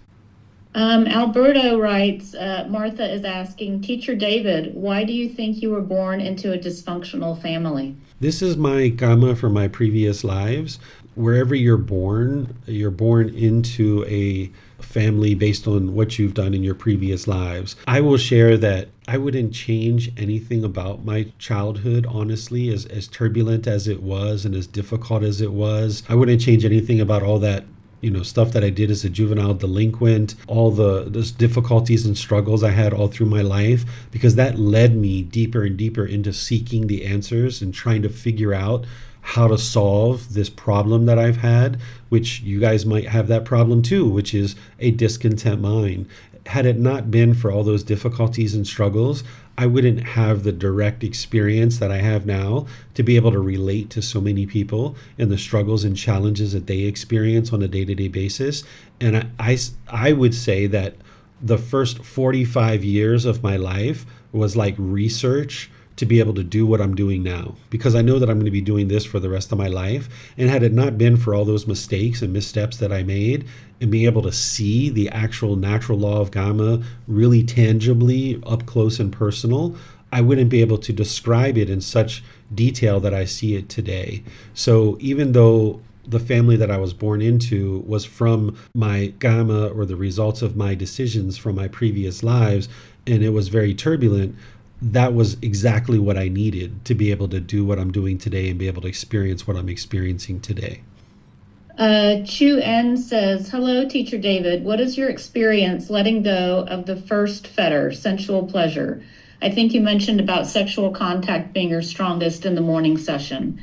Alberto writes, Martha is asking, Teacher David, why do you think you were born into a dysfunctional family? This is my karma from my previous lives. Wherever you're born into a family based on what you've done in your previous lives. I will share that I wouldn't change anything about my childhood, honestly, as turbulent as it was and as difficult as it was. I wouldn't change anything about all that stuff that I did as a juvenile delinquent, all those difficulties and struggles I had all through my life, because that led me deeper and deeper into seeking the answers and trying to figure out how to solve this problem that I've had, which you guys might have that problem too, which is a discontent mind. had it not been for all those difficulties and struggles, I wouldn't have the direct experience that I have now to be able to relate to so many people and the struggles and challenges that they experience on a day-to-day basis. And I would say that the first 45 years of my life was like research to be able to do what I'm doing now, because I know that I'm going to be doing this for the rest of my life. And had it not been for all those mistakes and missteps that I made, and being able to see the actual natural law of Dhamma really tangibly up close and personal, I wouldn't be able to describe it in such detail that I see it today. So even though the family that I was born into was from my Dhamma, or the results of my decisions from my previous lives, and it was very turbulent, that was exactly what I needed to be able to do what I'm doing today and be able to experience what I'm experiencing today. Chu N says, hello, Teacher David. What is your experience letting go of the first fetter, sensual pleasure? I think you mentioned about sexual contact being your strongest in the morning session.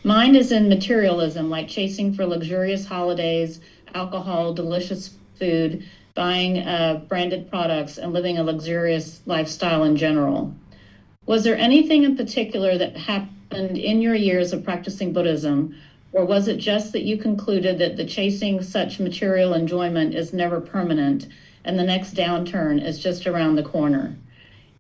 Mine is in materialism, like chasing for luxurious holidays, alcohol, delicious food, buying branded products, and living a luxurious lifestyle in general. Was there anything in particular that happened in your years of practicing Buddhism, or was it just that you concluded that the chasing such material enjoyment is never permanent and the next downturn is just around the corner?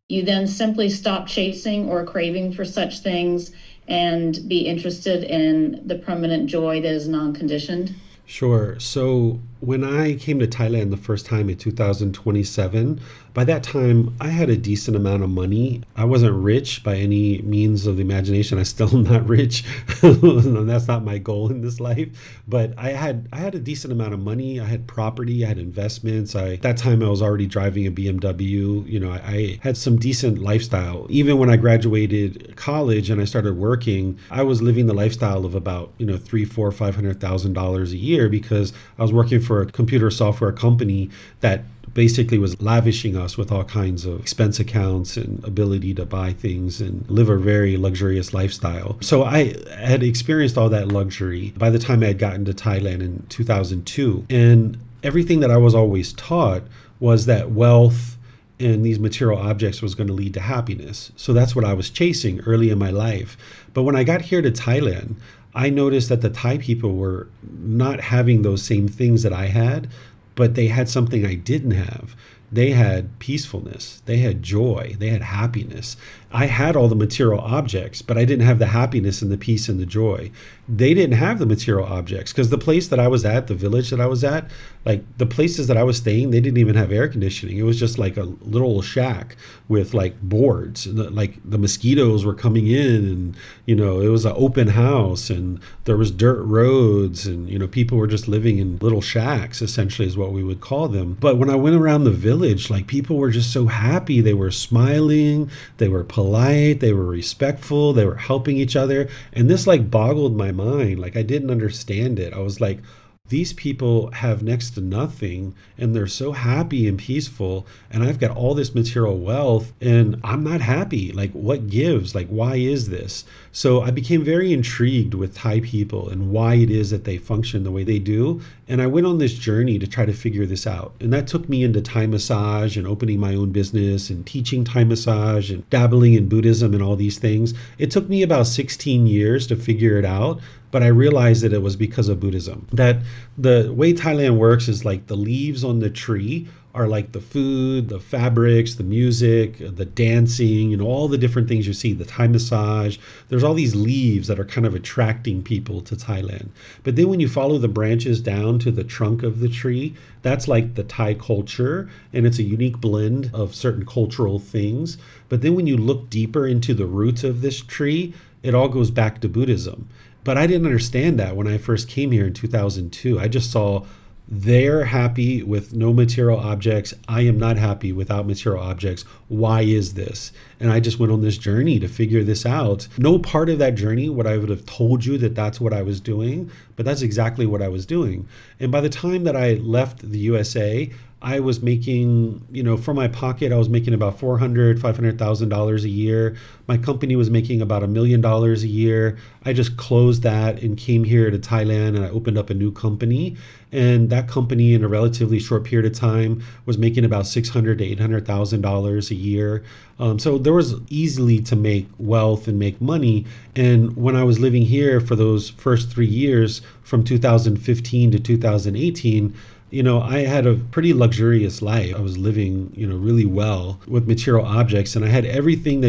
You then simply stop chasing or craving for such things and be interested in the permanent joy that is non-conditioned? Sure. So when I came to Thailand the first time in 2027, by that time I had a decent amount of money. I wasn't rich by any means of the imagination. I still am not rich. That's not my goal in this life. But I had a decent amount of money. I had property. I had investments. At that time I was already driving a BMW. I had some decent lifestyle. Even when I graduated college and I started working, I was living the lifestyle of about $300,000-$500,000 a year, because I was working for a computer software company that basically was lavishing us with all kinds of expense accounts and ability to buy things and live a very luxurious lifestyle. So I had experienced all that luxury by the time I had gotten to Thailand in 2002. And everything that I was always taught was that wealth and these material objects was going to lead to happiness. So that's what I was chasing early in my life. But when I got here to Thailand, I noticed that the Thai people were not having those same things that I had, but they had something I didn't have. They had peacefulness, they had joy, they had happiness. I had all the material objects, but I didn't have the happiness and the peace and the joy. They didn't have the material objects, because the place that I was at, the village that I was at, like the places that I was staying, they didn't even have air conditioning. It was just like a little shack with like boards. Like the mosquitoes were coming in, and it was an open house, and there was dirt roads, and people were just living in little shacks, essentially is what we would call them. But when I went around the village, like people were just so happy. They were smiling, they were polite, they were respectful, they were helping each other. And this like boggled my mind. Like I didn't understand it. I was like, these people have next to nothing and they're so happy and peaceful, and I've got all this material wealth and I'm not happy. Like what gives? Like why is this? So I became very intrigued with Thai people and why it is that they function the way they do. And I went on this journey to try to figure this out. And that took me into Thai massage and opening my own business and teaching Thai massage and dabbling in Buddhism and all these things. It took me about 16 years to figure it out. But I realized that it was because of Buddhism. That the way Thailand works is like the leaves on the tree are like the food, the fabrics, the music, the dancing, all the different things you see, the Thai massage. There's all these leaves that are kind of attracting people to Thailand. But then when you follow the branches down to the trunk of the tree, that's like the Thai culture, and it's a unique blend of certain cultural things. But then when you look deeper into the roots of this tree, it all goes back to Buddhism. But I didn't understand that when I first came here in 2002. I just saw they're happy with no material objects. I am not happy without material objects. Why is this? And I just went on this journey to figure this out. No part of that journey would I would have told you that that's what I was doing, but that's exactly what I was doing. And by the time that I left the USA, I was making, from my pocket, I was making about $500,000 a year. My company was making about $1 million a year. I just closed that and came here to Thailand, and I opened up a new company. And that company, in a relatively short period of time, was making about $600,000 to $800,000 a year. So there was easily to make wealth and make money. And when I was living here for those first 3 years, from 2015 to 2018, I had a pretty luxurious life. I was living, really well with material objects, and I had everything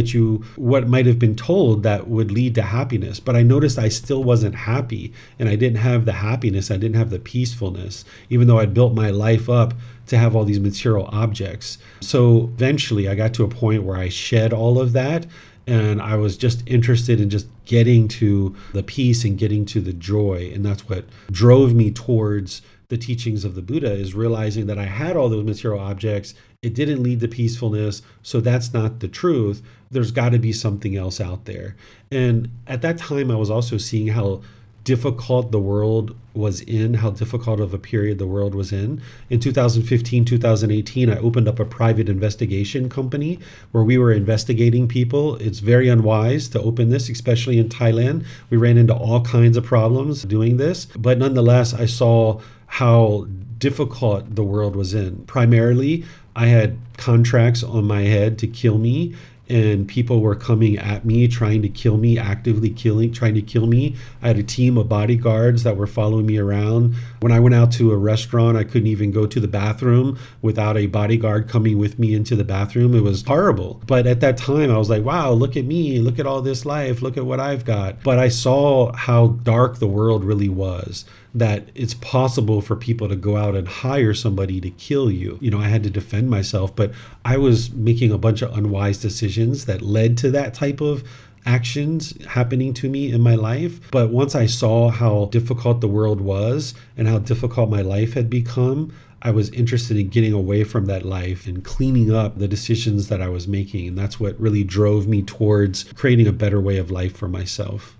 what might have been told that would lead to happiness. But I noticed I still wasn't happy, and I didn't have the happiness. I didn't have the peacefulness, even though I'd built my life up to have all these material objects. So eventually I got to a point where I shed all of that, and I was just interested in just getting to the peace and getting to the joy. And that's what drove me towards the teachings of the Buddha, is realizing that I had all those material objects. It didn't lead to peacefulness. So that's not the truth. There's got to be something else out there. And at that time, I was also seeing how difficult the world was in, how difficult of a period the world was in. In 2015, 2018, I opened up a private investigation company where we were investigating people. It's very unwise to open this, especially in Thailand. We ran into all kinds of problems doing this. But nonetheless, I saw how difficult the world was in. Primarily, I had contracts on my head to kill me, and people were coming at me, trying to kill me, actively trying to kill me. I had a team of bodyguards that were following me around. When I went out to a restaurant, I couldn't even go to the bathroom without a bodyguard coming with me into the bathroom. It was horrible. But at that time, I was like, wow, look at me, look at all this life, look at what I've got. But I saw how dark the world really was, that it's possible for people to go out and hire somebody to kill you. I had to defend myself, but I was making a bunch of unwise decisions that led to that type of actions happening to me in my life. But once I saw how difficult the world was and how difficult my life had become, I was interested in getting away from that life and cleaning up the decisions that I was making. And that's what really drove me towards creating a better way of life for myself.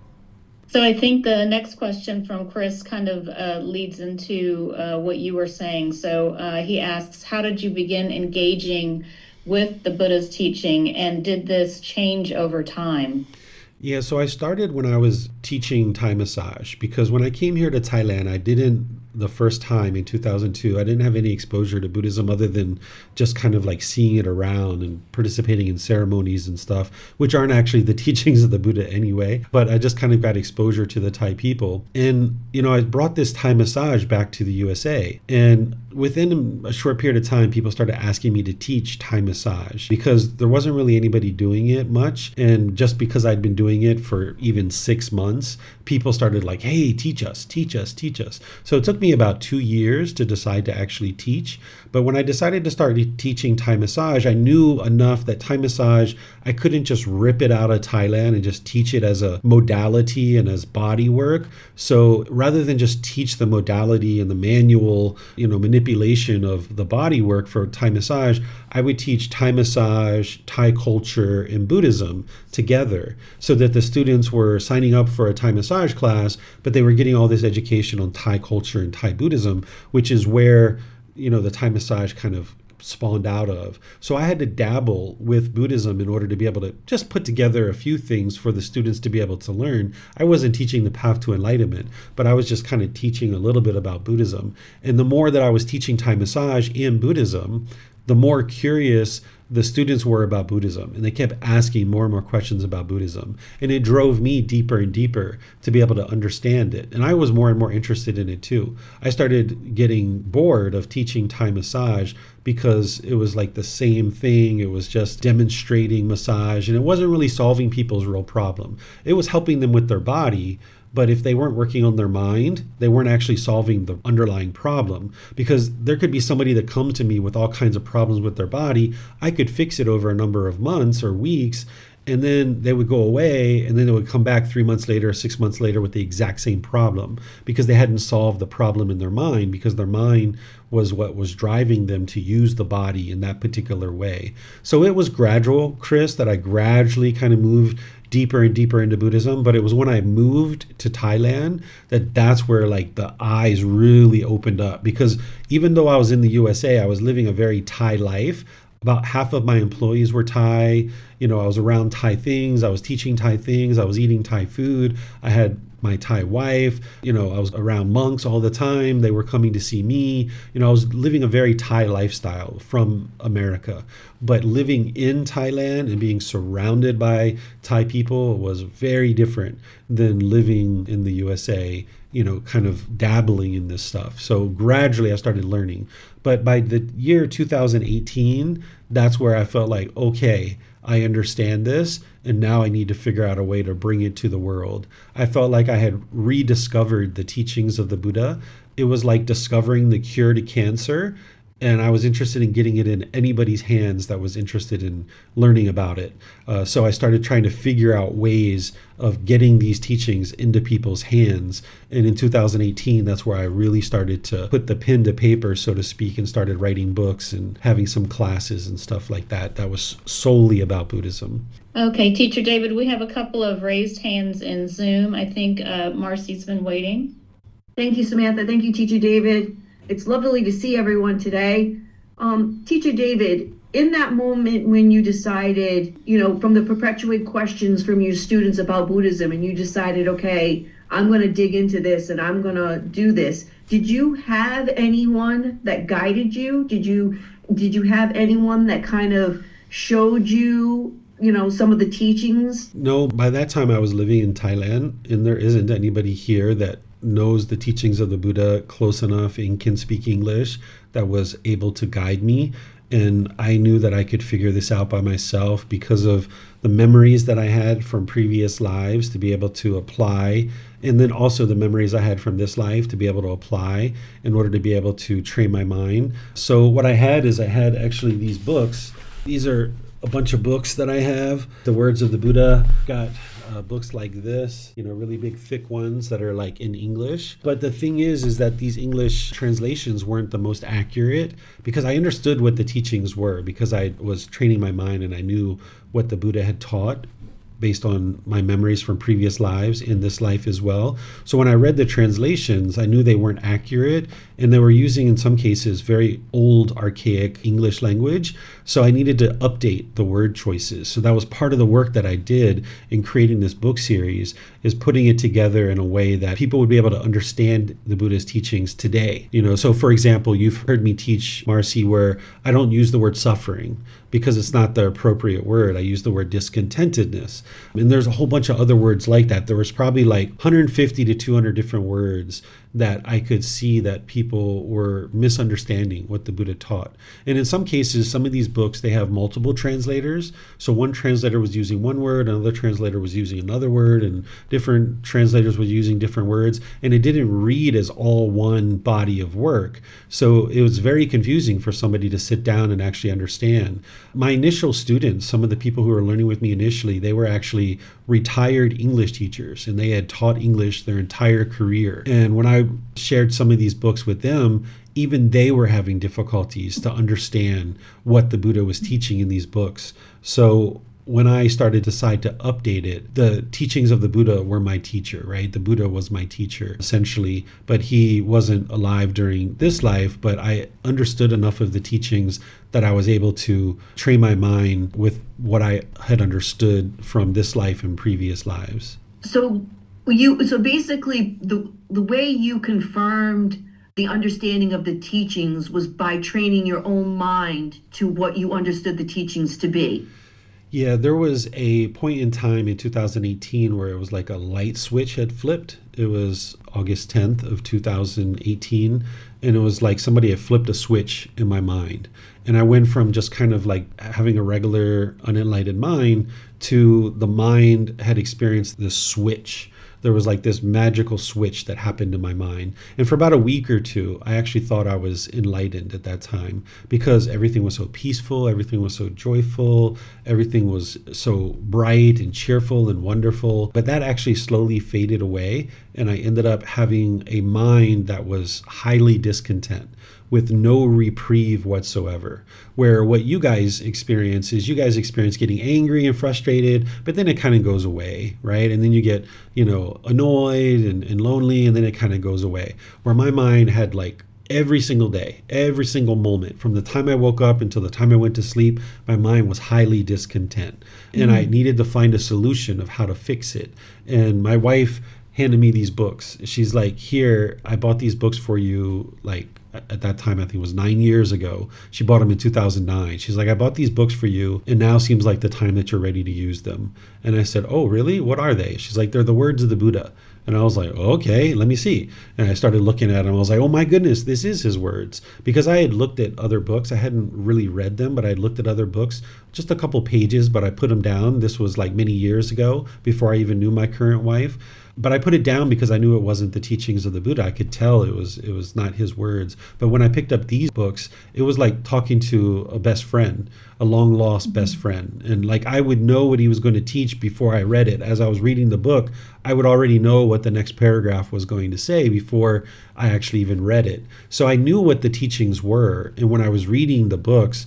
So I think the next question from Chris kind of leads into what you were saying. So he asks, how did you begin engaging with the Buddha's teaching, and did this change over time? Yeah, so I started when I was teaching Thai massage, because when I came here to Thailand, the first time in 2002, I didn't have any exposure to Buddhism other than just kind of like seeing it around and participating in ceremonies and stuff, which aren't actually the teachings of the Buddha anyway. But I just kind of got exposure to the Thai people. And, I brought this Thai massage back to the USA. And within a short period of time, people started asking me to teach Thai massage because there wasn't really anybody doing it much. And just because I'd been doing it for even 6 months, people started like, hey, teach us. So it took me about 2 years to decide to actually teach. But when I decided to start teaching Thai massage, I knew enough that Thai massage, I couldn't just rip it out of Thailand and just teach it as a modality and as body work. So rather than just teach the modality and the manual, manipulation of the body work for Thai massage, I would teach Thai massage, Thai culture, and Buddhism together, so that the students were signing up for a Thai massage class, but they were getting all this education on Thai culture and Thai Buddhism, which is where, the Thai massage kind of spawned out of. So I had to dabble with Buddhism in order to be able to just put together a few things for the students to be able to learn. I wasn't teaching the path to enlightenment, but I was just kind of teaching a little bit about Buddhism. And the more that I was teaching Thai massage and Buddhism, the more curious the students were about Buddhism, and they kept asking more and more questions about Buddhism. And it drove me deeper and deeper to be able to understand it. And I was more and more interested in it too. I started getting bored of teaching Thai massage because it was like the same thing. It was just demonstrating massage, and it wasn't really solving people's real problem. It was helping them with their body, but if they weren't working on their mind, they weren't actually solving the underlying problem. Because there could be somebody that comes to me with all kinds of problems with their body. I could fix it over a number of months or weeks, and then they would go away, and then they would come back 3 months later, 6 months later with the exact same problem because they hadn't solved the problem in their mind, because their mind was what was driving them to use the body in that particular way. So it was gradual, Chris, that I gradually kind of moved deeper and deeper into Buddhism. But it was when I moved to Thailand that's where like the eyes really opened up, because even though I was in the USA, I was living a very Thai life. About half of my employees were Thai. I was around Thai things. I was teaching Thai things. I was eating Thai food. I had my Thai wife. I was around monks all the time. They were coming to see me. I was living a very Thai lifestyle from America. But living in Thailand and being surrounded by Thai people was very different than living in the USA, kind of dabbling in this stuff. So gradually I started learning. But by the year 2018, that's where I felt like, okay, I understand this, and now I need to figure out a way to bring it to the world. I felt like I had rediscovered the teachings of the Buddha. It was like discovering the cure to cancer, and I was interested in getting it in anybody's hands that was interested in learning about it. So I started trying to figure out ways of getting these teachings into people's hands. And in 2018, that's where I really started to put the pen to paper, so to speak, and started writing books and having some classes and stuff like that. That was solely about Buddhism. Okay, Teacher David, we have a couple of raised hands in Zoom. I think Marcy's been waiting. Thank you, Samantha. Thank you, Teacher David. It's lovely to see everyone today. Teacher David, in that moment when you decided, from the perpetuated questions from your students about Buddhism, and you decided, okay, I'm going to dig into this and I'm going to do this, did you have anyone that guided you? Did you have anyone that kind of showed you, some of the teachings? No, by that time I was living in Thailand, and there isn't anybody here that knows the teachings of the Buddha close enough and can speak English that was able to guide me. And I knew that I could figure this out by myself because of the memories that I had from previous lives to be able to apply, and then also the memories I had from this life to be able to apply in order to be able to train my mind. So what I had actually these books. These are a bunch of books that I have. The Words of the Buddha. Got books like this, really big thick ones that are like in English. But the thing is that these English translations weren't the most accurate, because I understood what the teachings were, because I was training my mind and I knew what the Buddha had taught based on my memories from previous lives in this life as well. So when I read the translations, I knew they weren't accurate, and they were using, in some cases, very old, archaic English language. So I needed to update the word choices. So that was part of the work that I did in creating this book series, is putting it together in a way that people would be able to understand the Buddha's teachings today. So for example, you've heard me teach, Marcy, where I don't use the word suffering because it's not the appropriate word. I use the word discontentedness. And there's a whole bunch of other words like that. There was probably like 150 to 200 different words that I could see that people were misunderstanding what the Buddha taught. And in some cases, some of these books, they have multiple translators. So one translator was using one word, another translator was using another word, and different translators were using different words. And it didn't read as all one body of work. So it was very confusing for somebody to sit down and actually understand. My initial students, some of the people who were learning with me initially, they were actually retired English teachers, and they had taught English their entire career. And when I shared some of these books with them, even they were having difficulties to understand what the Buddha was teaching in these books. So when I started to decide to update it, the teachings of the Buddha were my teacher, right? The Buddha was my teacher, essentially, but he wasn't alive during this life, but I understood enough of the teachings that I was able to train my mind with what I had understood from this life and previous lives. So basically the way you confirmed the understanding of the teachings was by training your own mind to what you understood the teachings to be. Yeah, there was a point in time in 2018 where it was like a light switch had flipped. It was August 10th of 2018, and it was like somebody had flipped a switch in my mind. And I went from just kind of like having a regular unenlightened mind to the mind had experienced this switch. there was like this magical switch that happened in my mind. And for about a week or two, I actually thought I was enlightened at that time because everything was so peaceful, everything was so joyful, everything was so bright and cheerful and wonderful. But that actually slowly faded away, and I ended up having a mind that was highly discontent, with no reprieve whatsoever. Where what you guys experience is you guys experience getting angry and frustrated, but then it kind of goes away, right? And then you get, annoyed and lonely, and then it kind of goes away. Where my mind had like every single day, every single moment, from the time I woke up until the time I went to sleep, my mind was highly discontent. And I needed to find a solution of how to fix it. And my wife handed me these books. She's like, here, I bought these books for you, like at that time, I think it was 9 years ago. She bought them in 2009. She's like, I bought these books for you, and now seems like the time that you're ready to use them. And I said, oh, really? What are they? She's like, they're the words of the Buddha. And I was like, okay, let me see. And I started looking at them. I was like, oh my goodness, this is his words. Because I had looked at other books. I hadn't really read them, but I had looked at other books, just a couple pages, but I put them down. This was like many years ago, before I even knew my current wife. But I put it down because I knew it wasn't the teachings of the Buddha. I could tell it was not his words. But when I picked up these books, it was like talking to a best friend, a long lost best friend. And like I would know what he was going to teach before I read it. As I was reading the book, I would already know what the next paragraph was going to say before I actually even read it. So I knew what the teachings were. And when I was reading the books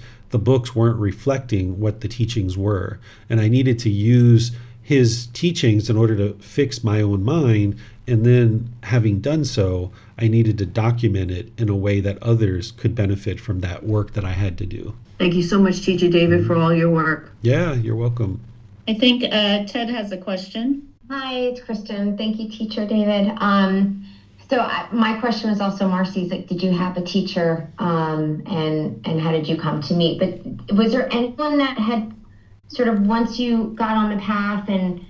weren't reflecting what the teachings were. And I needed to use his teachings in order to fix my own mind. And then having done so, I needed to document it in a way that others could benefit from that work that I had to do. Thank you so much, Teacher David, for all your work. Yeah, you're welcome. I think Ted has a question. Hi, it's Kristen. Thank you, Teacher David. My question was also Marcy's, like, did you have a teacher, and how did you come to meet? But was there anyone that had sort of, once you got on the path and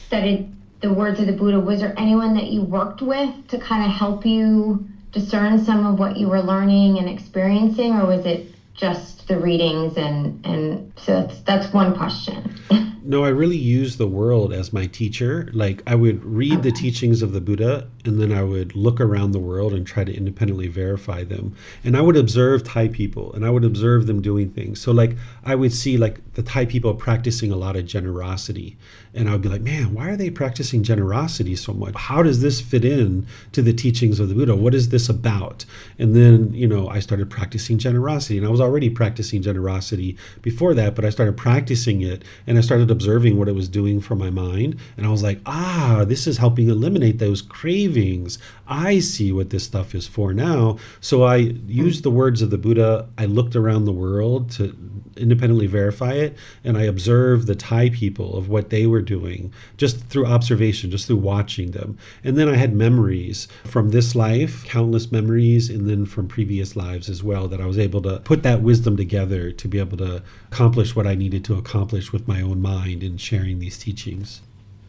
studied the words of the Buddha, was there anyone that you worked with to kind of help you discern some of what you were learning and experiencing, or was it just the readings? And so that's one question. No, I really used the world as my teacher. Like I would read the teachings of the Buddha, and then I would look around the world and try to independently verify them. And I would observe Thai people, and I would observe them doing things. So like I would see like the Thai people practicing a lot of generosity. And I would be like, man, why are they practicing generosity so much? How does this fit in to the teachings of the Buddha? What is this about? And then, I started practicing generosity. And I was already practicing generosity before that, but I started practicing it, and I started observing what it was doing for my mind. And I was like, this is helping eliminate those cravings. I see what this stuff is for now. So I used the words of the Buddha. I looked around the world to independently verify it, and I observed the Thai people of what they were doing just through observation, just through watching them. And then I had memories from this life, countless memories, and then from previous lives as well, that I was able to put that wisdom together to be able to accomplish what I needed to accomplish with my own mind in sharing these teachings.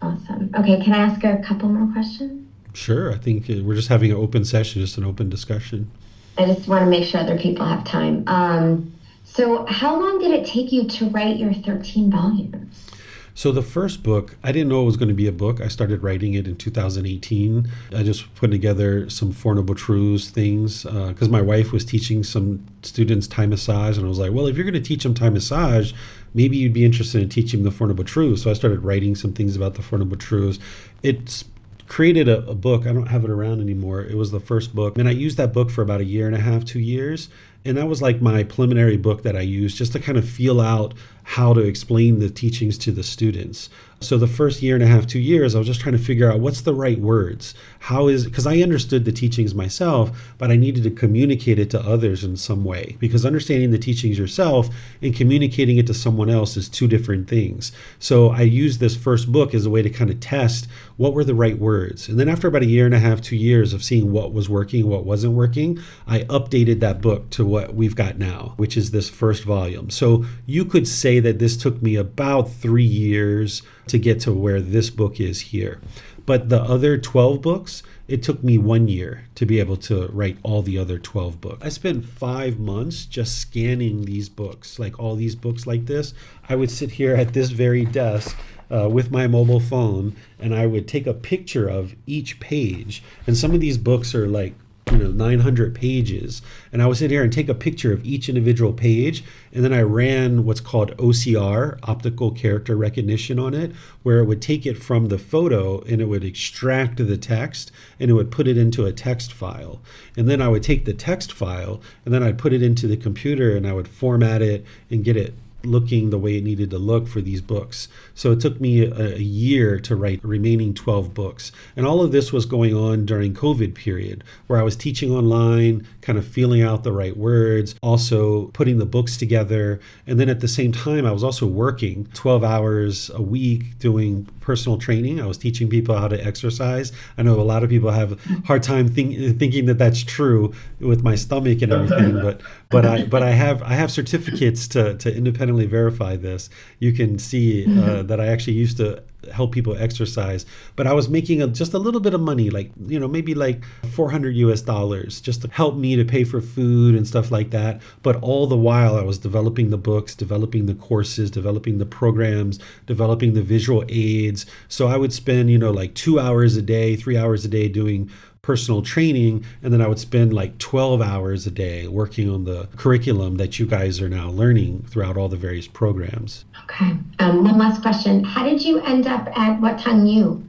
Awesome. Okay, can I ask a couple more questions? Sure. I think we're just having an open session, just an open discussion. I just want to make sure other people have time. So how long did it take you to write your 13 volumes? So the first book, I didn't know it was going to be a book. I started writing it in 2018. I just put together some Four Noble Truths things because my wife was teaching some students Thai massage. And I was like, well, if you're going to teach them Thai massage, maybe you'd be interested in teaching the Four Noble Truths. So I started writing some things about the Four Noble Truths. It's created a book. I don't have it around anymore. It was the first book. And I used that book for about 1.5 years, 2 years. And that was like my preliminary book that I used just to kind of feel out how to explain the teachings to the students. So the first 1.5 years, 2 years, I was just trying to figure out what's the right words. Because I understood the teachings myself, but I needed to communicate it to others in some way. Because understanding the teachings yourself and communicating it to someone else is two different things. So I used this first book as a way to kind of test what were the right words. And then after about 1.5 years, 2 years of seeing what was working, what wasn't working, I updated that book to what we've got now, which is this first volume. So you could say that this took me about 3 years to get to where this book is here. But the other 12 books, it took me 1 year to be able to write all the other 12 books. I spent 5 months just scanning these books, like all these books like this. I would sit here at this very desk with my mobile phone, and I would take a picture of each page. And some of these books are like 900 pages, and I would sit here and take a picture of each individual page, and then I ran what's called OCR, optical character recognition, on it, where it would take it from the photo and it would extract the text and it would put it into a text file. And then I would take the text file and then I'd put it into the computer and I would format it and get it looking the way it needed to look for these books. So it took me a year to write the remaining 12 books. And all of this was going on during COVID period, where I was teaching online, kind of feeling out the right words, also putting the books together. And then at the same time, I was also working 12 hours a week doing personal training. I was teaching people how to exercise. I know a lot of people have a hard time thinking that that's true with my stomach and everything, but I have certificates to independently verify this. You can see that I actually used to help people exercise, but I was making just a little bit of money, like maybe like $400 just to help me to pay for food and stuff like that. But all the while I was developing the books, developing the courses, developing the programs, developing the visual aids. So I would spend like 2 hours a day, 3 hours a day doing personal training, and then I would spend like 12 hours a day working on the curriculum that you guys are now learning throughout all the various programs. Okay. One last question. How did you end up at Wat Tang Yu?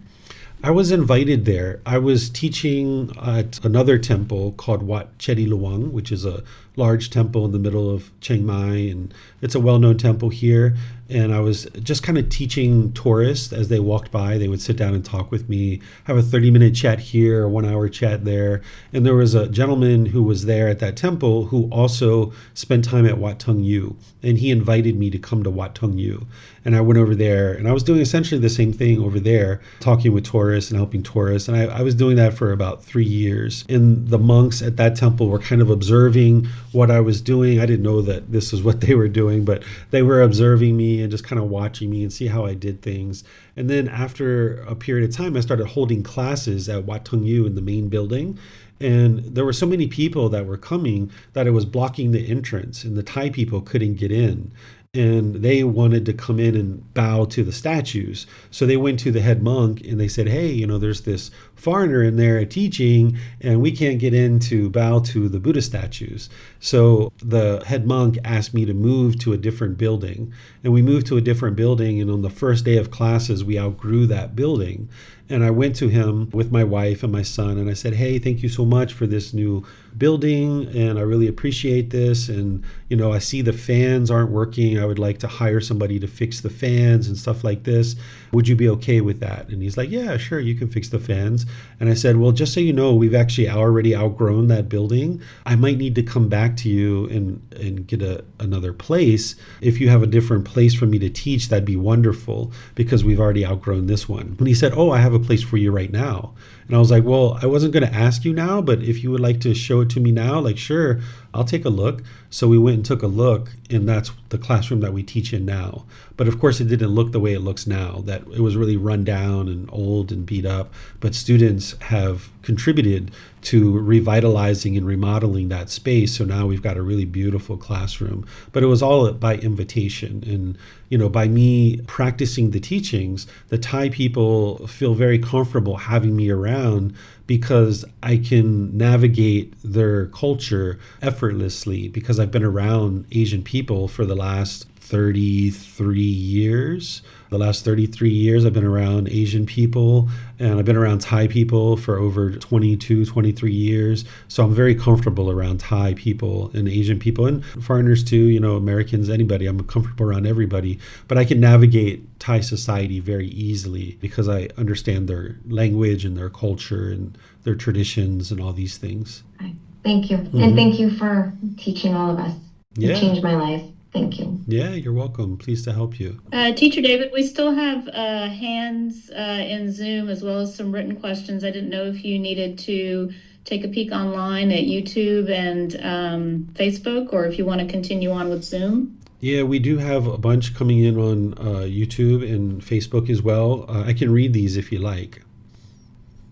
I was invited there. I was teaching at another temple called Wat Chedi Luang, which is a large temple in the middle of Chiang Mai, and it's a well-known temple here. And I was just kind of teaching tourists as they walked by. They would sit down and talk with me, have a 30-minute chat here, a 1-hour chat there. And there was a gentleman who was there at that temple who also spent time at Wat Tang Yu, and he invited me to come to Wat Tang Yu. And I went over there, and I was doing essentially the same thing over there, talking with tourists and helping tourists. And I was doing that for about 3 years. And the monks at that temple were kind of observing what I was doing. I didn't know that this is what they were doing, but they were observing me and just kind of watching me and see how I did things. And then after a period of time, I started holding classes at Wat Tang Yu in the main building. And there were so many people that were coming that it was blocking the entrance, and the Thai people couldn't get in. And they wanted to come in and bow to the statues. So they went to the head monk and they said, hey, there's this foreigner in there teaching and we can't get in to bow to the Buddha statues. So the head monk asked me to move to a different building. And we moved to a different building, and on the first day of classes, we outgrew that building. And I went to him with my wife and my son, and I said, hey, thank you so much for this new building, and I really appreciate this. And, I see the fans aren't working. I would like to hire somebody to fix the fans and stuff like this. Would you be okay with that? And he's like, yeah, sure, you can fix the fans. And I said, well, just so you know, we've actually already outgrown that building. I might need to come back to you and get another place. If you have a different place for me to teach, that'd be wonderful, because we've already outgrown this one. And he said, oh, I have a place for you right now. And I was like, well, I wasn't going to ask you now, but if you would like to show it to me now, like, sure, I'll take a look. So we went and took a look, and that's the classroom that we teach in now. But of course, it didn't look the way it looks now, that it was really run down and old and beat up. But students have contributed to revitalizing and remodeling that space. So now we've got a really beautiful classroom. But it was all by invitation. And, by me practicing the teachings, the Thai people feel very comfortable having me around, because I can navigate their culture effortlessly, because I've been around Asian people for the last 33 years. The last 33 years I've been around Asian people, and I've been around Thai people for over 22, 23 years. So I'm very comfortable around Thai people and Asian people, and foreigners too, Americans, anybody. I'm comfortable around everybody, but I can navigate Thai society very easily because I understand their language and their culture and their traditions and all these things. Thank you. Mm-hmm. And thank you for teaching all of us. You changed my life. Thank you. Yeah, you're welcome. Pleased to help you. Teacher David, we still have hands in Zoom, as well as some written questions. I didn't know if you needed to take a peek online at YouTube and Facebook, or if you want to continue on with Zoom. Yeah, we do have a bunch coming in on YouTube and Facebook as well. I can read these if you like.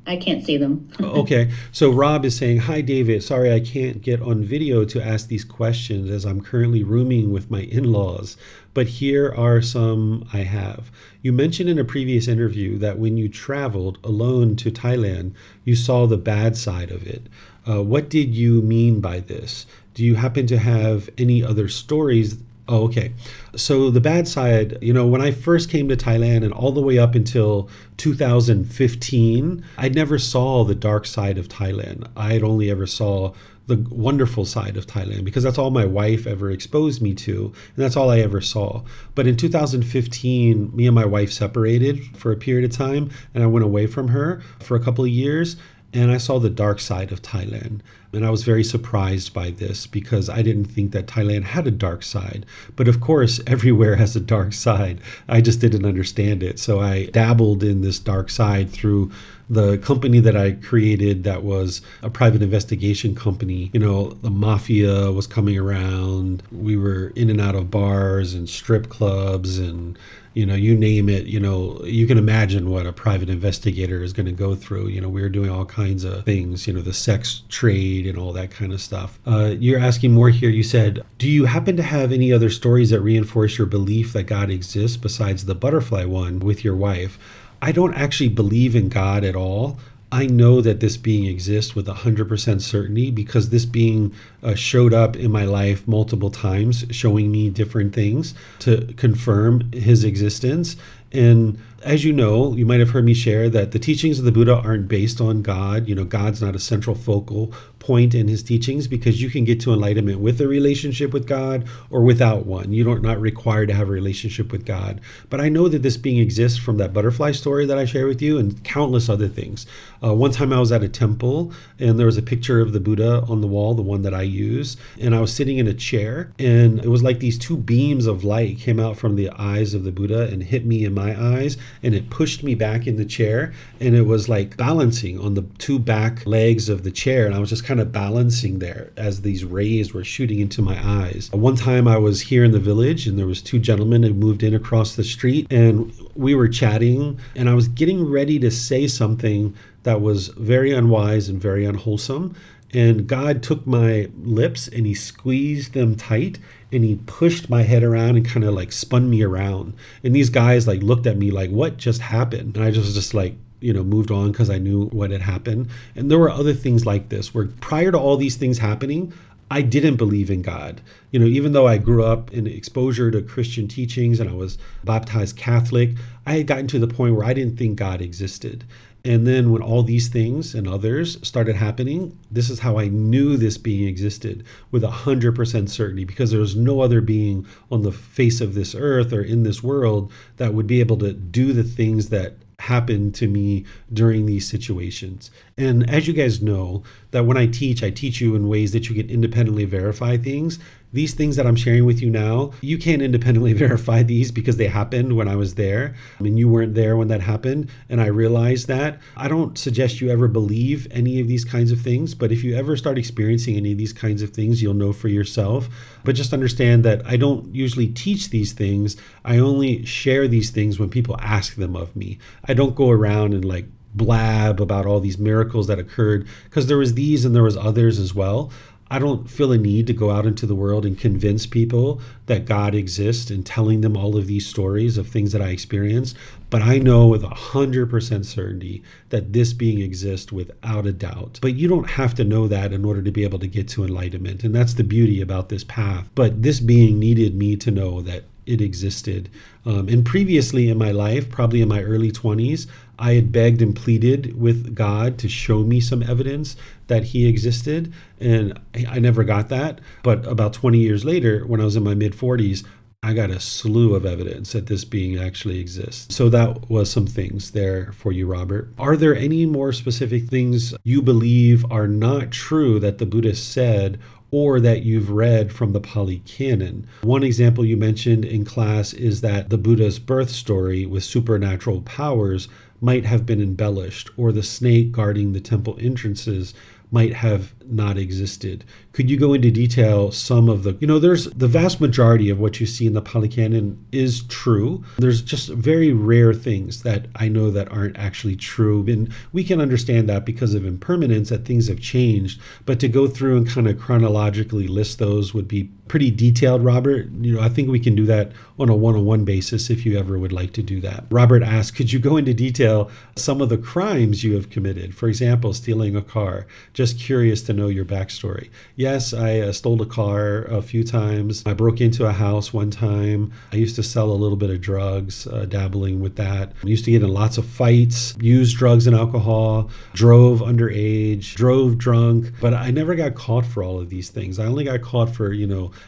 I can't see them. Okay. So Rob is saying, "Hi, David. Sorry I can't get on video to ask these questions as I'm currently rooming with my in-laws. But here are some I have. You mentioned in a previous interview that when you traveled alone to Thailand, you saw the bad side of it. What did you mean by this? Do you happen to have any other stories?" Oh, okay. So the bad side, when I first came to Thailand and all the way up until 2015, I never saw the dark side of Thailand. I had only ever saw the wonderful side of Thailand because that's all my wife ever exposed me to, and that's all I ever saw. But in 2015, me and my wife separated for a period of time, and I went away from her for a couple of years, and I saw the dark side of Thailand. And I was very surprised by this because I didn't think that Thailand had a dark side. But of course, everywhere has a dark side. I just didn't understand it. So I dabbled in this dark side through the company that I created that was a private investigation company. The mafia was coming around. We were in and out of bars and strip clubs and you name it, you can imagine what a private investigator is going to go through. We were doing all kinds of things, the sex trade and all that kind of stuff. You're asking more here. You said, do you happen to have any other stories that reinforce your belief that God exists besides the butterfly one with your wife? I don't actually believe in God at all. I know that this being exists with 100% certainty because this being showed up in my life multiple times, showing me different things to confirm his existence. And as you know, you might have heard me share that the teachings of the Buddha aren't based on God. God's not a central focal point in his teachings because you can get to enlightenment with a relationship with God or without one. You're not required to have a relationship with God. But I know that this being exists from that butterfly story that I share with you and countless other things. One time I was at a temple and there was a picture of the Buddha on the wall, the one that I use, and I was sitting in a chair and it was like these two beams of light came out from the eyes of the Buddha and hit me in my eyes, and it pushed me back in the chair, and it was like balancing on the two back legs of the chair, and I was just kind of balancing there as these rays were shooting into my eyes. One time I was here in the village and there was two gentlemen who moved in across the street, and we were chatting, and I was getting ready to say something that was very unwise and very unwholesome, and God took my lips and he squeezed them tight and he pushed my head around and kind of like spun me around. And these guys like looked at me like, what just happened? And I just like, moved on because I knew what had happened. And there were other things like this where prior to all these things happening, I didn't believe in God. Even though I grew up in exposure to Christian teachings and I was baptized Catholic, I had gotten to the point where I didn't think God existed. And then when all these things and others started happening, this is how I knew this being existed with 100% certainty, because there was no other being on the face of this earth or in this world that would be able to do the things that happened to me during these situations. And as you guys know, that when I teach you in ways that you can independently verify things. These things that I'm sharing with you now, you can't independently verify these because they happened when I was there. I mean, you weren't there when that happened, and I realized that. I don't suggest you ever believe any of these kinds of things, but if you ever start experiencing any of these kinds of things, you'll know for yourself. But just understand that I don't usually teach these things. I only share these things when people ask them of me. I don't go around and like blab about all these miracles that occurred, because there was these and there was others as well. I don't feel a need to go out into the world and convince people that God exists and telling them all of these stories of things that I experienced. But I know with 100% certainty that this being exists without a doubt. But you don't have to know that in order to be able to get to enlightenment. And that's the beauty about this path. But this being needed me to know that it existed. And previously in my life, probably in my early 20s, I had begged and pleaded with God to show me some evidence that he existed, and I never got that. But about 20 years later, when I was in my mid-40s, I got a slew of evidence that this being actually exists. So that was some things there for you, Robert. Are there any more specific things you believe are not true that the Buddha said, or that you've read from the Pali Canon? One example you mentioned in class is that the Buddha's birth story with supernatural powers might have been embellished, or the snake guarding the temple entrances might have not existed. Could you go into detail some of the, there's the vast majority of what you see in the Pali Canon is true. There's just very rare things that I know that aren't actually true. And we can understand that because of impermanence, that things have changed. But to go through and kind of chronologically list those would be pretty detailed, Robert. I think we can do that on a one-on-one basis if you ever would like to do that. Robert asked, could you go into detail some of the crimes you have committed? For example, stealing a car. Just curious to know your backstory. Yes, I stole a car a few times. I broke into a house one time. I used to sell a little bit of drugs, dabbling with that. I used to get in lots of fights, used drugs and alcohol, drove underage, drove drunk, but I never got caught for all of these things. I only got caught for,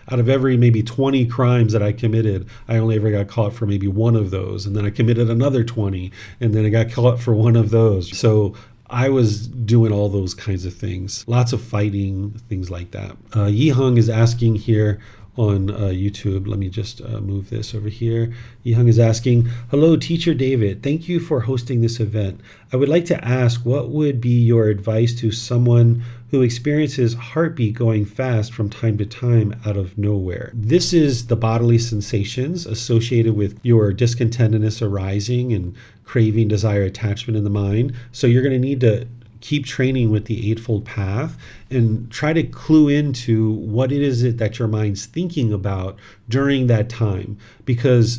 out of every maybe 20 crimes that I committed, I only ever got caught for maybe one of those. And then I committed another 20, and then I got caught for one of those. So I was doing all those kinds of things, lots of fighting, things like that. Yi Hung is asking here on YouTube. Let me just move this over here. Yi Hung is asking, hello, Teacher David. Thank you for hosting this event. I would like to ask, what would be your advice to someone who experiences heartbeat going fast from time to time out of nowhere? This is the bodily sensations associated with your discontentedness arising and craving, desire, attachment in the mind. So you're going to need to keep training with the Eightfold Path and try to clue into what it is that your mind's thinking about during that time,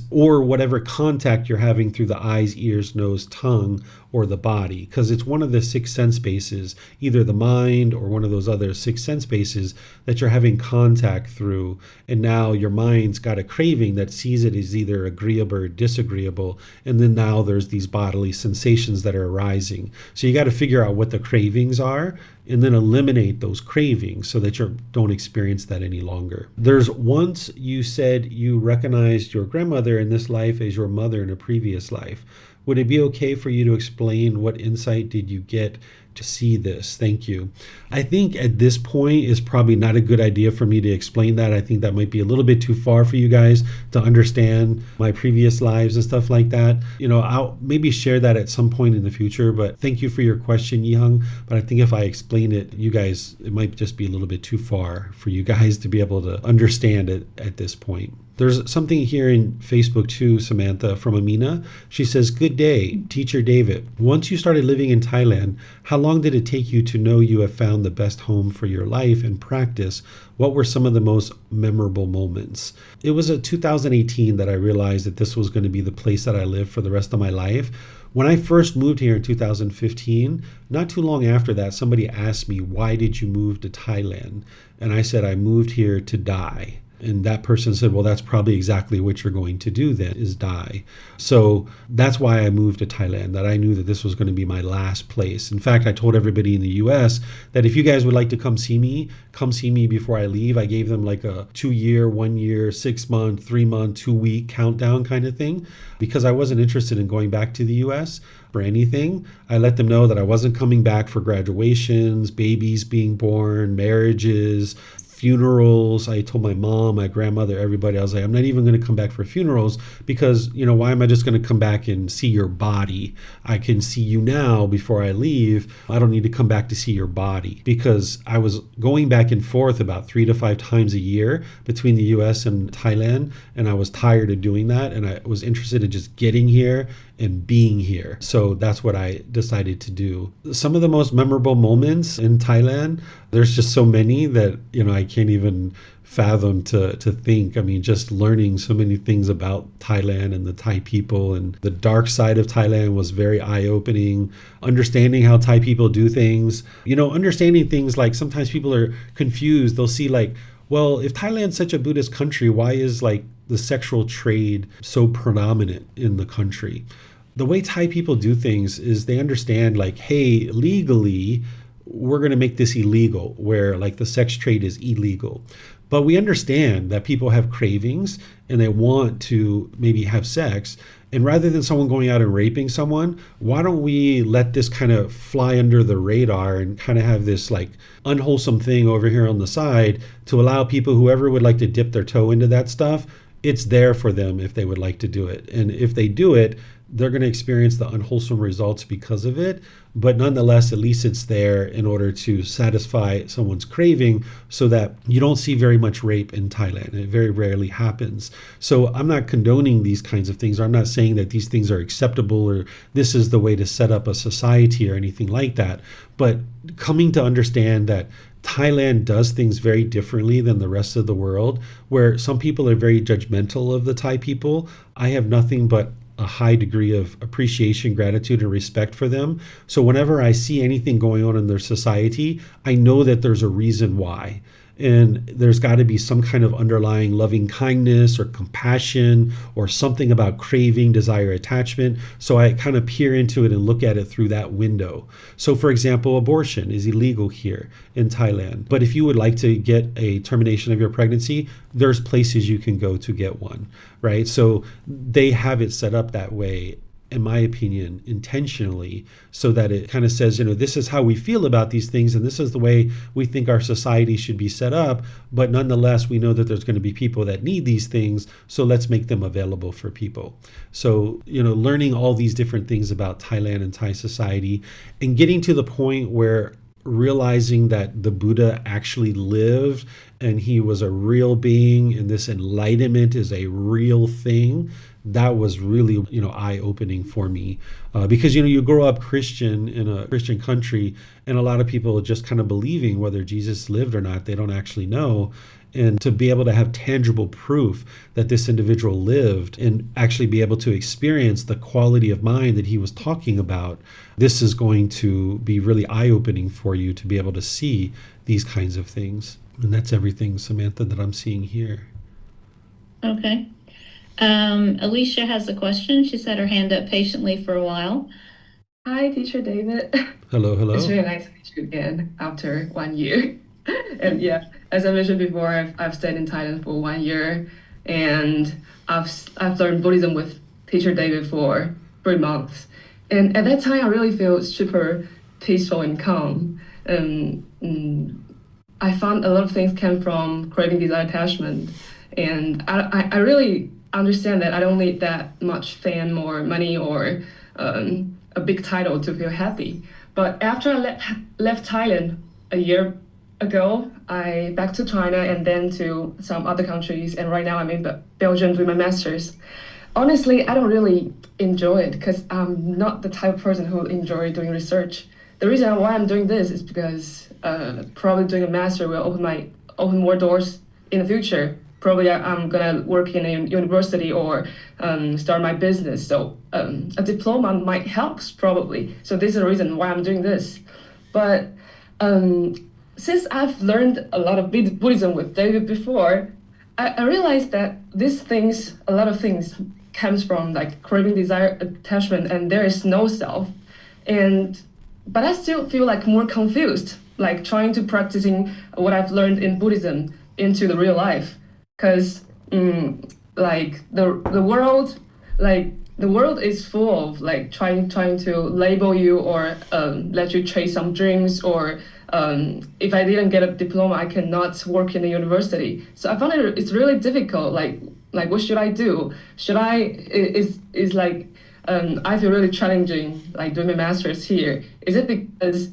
or whatever contact you're having through the eyes, ears, nose, tongue, or the body, because it's one of the six sense bases, either the mind or one of those other six sense bases that you're having contact through. And now your mind's got a craving that sees it as either agreeable or disagreeable. And then now there's these bodily sensations that are arising. So you got to figure out what the cravings are and then eliminate those cravings so that you don't experience that any longer. There's once you said you recognized your grandmother in this life as your mother in a previous life. Would it be okay for you to explain what insight did you get to see this? Thank you. I think at this point is probably not a good idea for me to explain that. I think that might be a little bit too far for you guys to understand my previous lives and stuff like that. I'll maybe share that at some point in the future, but thank you for your question, Yi-Hung. But I think if I explain it, it might just be a little bit too far for you guys to be able to understand it at this point. There's something here in Facebook too, Samantha, from Amina. She says, good day, Teacher David. Once you started living in Thailand, how long did it take you to know you have found the best home for your life and practice? What were some of the most memorable moments? It was 2018 that I realized that this was going to be the place that I live for the rest of my life. When I first moved here in 2015, not too long after that, somebody asked me, why did you move to Thailand? And I said, I moved here to die. And that person said, well, that's probably exactly what you're going to do then, is die. So that's why I moved to Thailand, that I knew that this was going to be my last place. In fact, I told everybody in the US that if you guys would like to come see me before I leave. I gave them like a 2-year, 1 year, 6 month, 3 month, 2 week countdown kind of thing, because I wasn't interested in going back to the US for anything. I let them know that I wasn't coming back for graduations, babies being born, marriages, funerals. I told my mom, my grandmother, everybody, I was like, I'm not even going to come back for funerals because, why am I just going to come back and see your body? I can see you now before I leave. I don't need to come back to see your body, because I was going back and forth about 3 to 5 times a year between the US and Thailand. And I was tired of doing that. And I was interested in just getting here and being here. So that's what I decided to do. Some of the most memorable moments in Thailand, there's just so many that, I can't even fathom to think. I mean, just learning so many things about Thailand and the Thai people, and the dark side of Thailand was very eye-opening. Understanding how Thai people do things, understanding things like sometimes people are confused. They'll see like, well, if Thailand's such a Buddhist country, why is like the sexual trade so predominant in the country? The way Thai people do things is they understand like, hey, legally, we're going to make this illegal, where like the sex trade is illegal. But we understand that people have cravings and they want to maybe have sex. And rather than someone going out and raping someone, why don't we let this kind of fly under the radar and kind of have this like unwholesome thing over here on the side to allow people, whoever would like to dip their toe into that stuff, it's there for them if they would like to do it. And if they do it, they're going to experience the unwholesome results because of it. but nonetheless, at least it's there in order to satisfy someone's craving, so that you don't see very much rape in Thailand. It very rarely happens. So I'm not condoning these kinds of things. I'm not saying that these things are acceptable or this is the way to set up a society or anything like that. But coming to understand that Thailand does things very differently than the rest of the world, where some people are very judgmental of the Thai people. I have nothing but a high degree of appreciation, gratitude, and respect for them. So whenever I see anything going on in their society, I know that there's a reason why. And there's got to be some kind of underlying loving kindness or compassion or something about craving, desire, attachment. So I kind of peer into it and look at it through that window. So for example, abortion is illegal here in Thailand. But if you would like to get a termination of your pregnancy, there's places you can go to get one, right? So they have it set up that way, in my opinion, intentionally, so that it kind of says, this is how we feel about these things, and this is the way we think our society should be set up. But nonetheless, we know that there's going to be people that need these things, so let's make them available for people. So, learning all these different things about Thailand and Thai society, and getting to the point where realizing that the Buddha actually lived and he was a real being, and this enlightenment is a real thing. That was really, eye-opening for me, because, you grow up Christian in a Christian country, and a lot of people are just kind of believing whether Jesus lived or not. They don't actually know. And to be able to have tangible proof that this individual lived and actually be able to experience the quality of mind that he was talking about, this is going to be really eye-opening for you to be able to see these kinds of things. And that's everything, Samantha, that I'm seeing here. Okay. Alicia has a question. She's had her hand up patiently for a while. Hi, Teacher David. Hello. It's really nice to meet you again after 1 year. And yeah, as I mentioned before, I've stayed in Thailand for 1 year, and I've learned Buddhism with Teacher David for 3 months. And at that time, I really feel super peaceful and calm. I found a lot of things came from craving, desire, attachment. And I really understand that I don't need that much fame or money or a big title to feel happy. But after I left Thailand a year ago, I back to China and then to some other countries. And right now I'm in Belgium doing my master's. Honestly, I don't really enjoy it because I'm not the type of person who enjoy doing research. The reason why I'm doing this is because probably doing a master will open more doors in the future. Probably I'm gonna work in a university or start my business. So a diploma might help probably. So this is the reason why I'm doing this. But since I've learned a lot of Buddhism with David before, I realized that a lot of things comes from like craving, desire, attachment, and there is no self. But I still feel like more confused, like trying to practicing what I've learned in Buddhism into the real life. Because like the world is full of like trying to label you or let you chase some dreams, or if I didn't get a diploma, I cannot work in a university. So I found it's really difficult. Like what should I do? I feel really challenging like doing my master's here. Is it because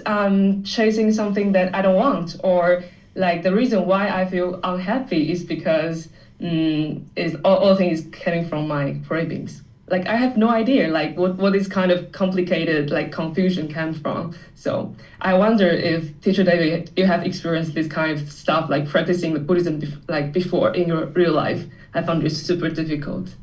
I'm chasing something that I don't want, or like the reason why I feel unhappy is because is all things coming from my cravings? Like I have no idea like what this kind of complicated like confusion comes from. So I wonder if Teacher David, you have experienced this kind of stuff, like practicing the Buddhism before in your real life. I found it super difficult.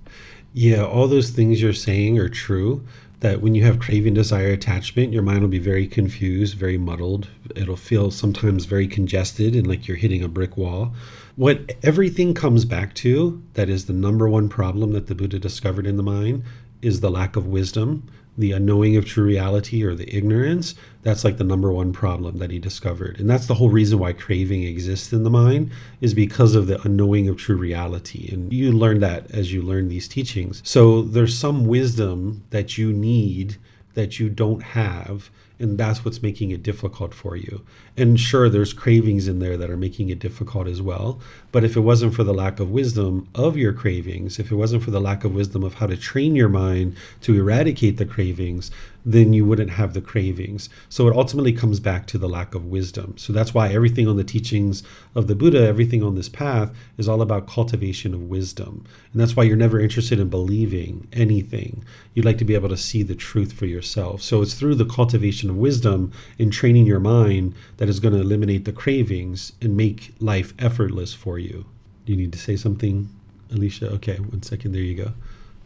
Yeah, all those things you're saying are true. That when you have craving, desire, attachment, your mind will be very confused, very muddled. It'll feel sometimes very congested and like you're hitting a brick wall. What everything comes back to, that is the number one problem that the Buddha discovered in the mind, is the lack of wisdom, the unknowing of true reality, or the ignorance. That's like the number one problem that he discovered. And that's the whole reason why craving exists in the mind, is because of the unknowing of true reality. And you learn that as you learn these teachings. So there's some wisdom that you need that you don't have. and that's what's making it difficult for you. And sure, there's cravings in there that are making it difficult as well. But if it wasn't for the lack of wisdom of your cravings, if it wasn't for the lack of wisdom of how to train your mind to eradicate the cravings, then you wouldn't have the cravings. So it ultimately comes back to the lack of wisdom. So that's why everything on the teachings of the Buddha, everything on this path is all about cultivation of wisdom. And that's why you're never interested in believing anything. You'd like to be able to see the truth for yourself. So it's through the cultivation of wisdom and training your mind that is going to eliminate the cravings and make life effortless for you. Do you need to say something, Alicia? Okay, 1 second. There you go.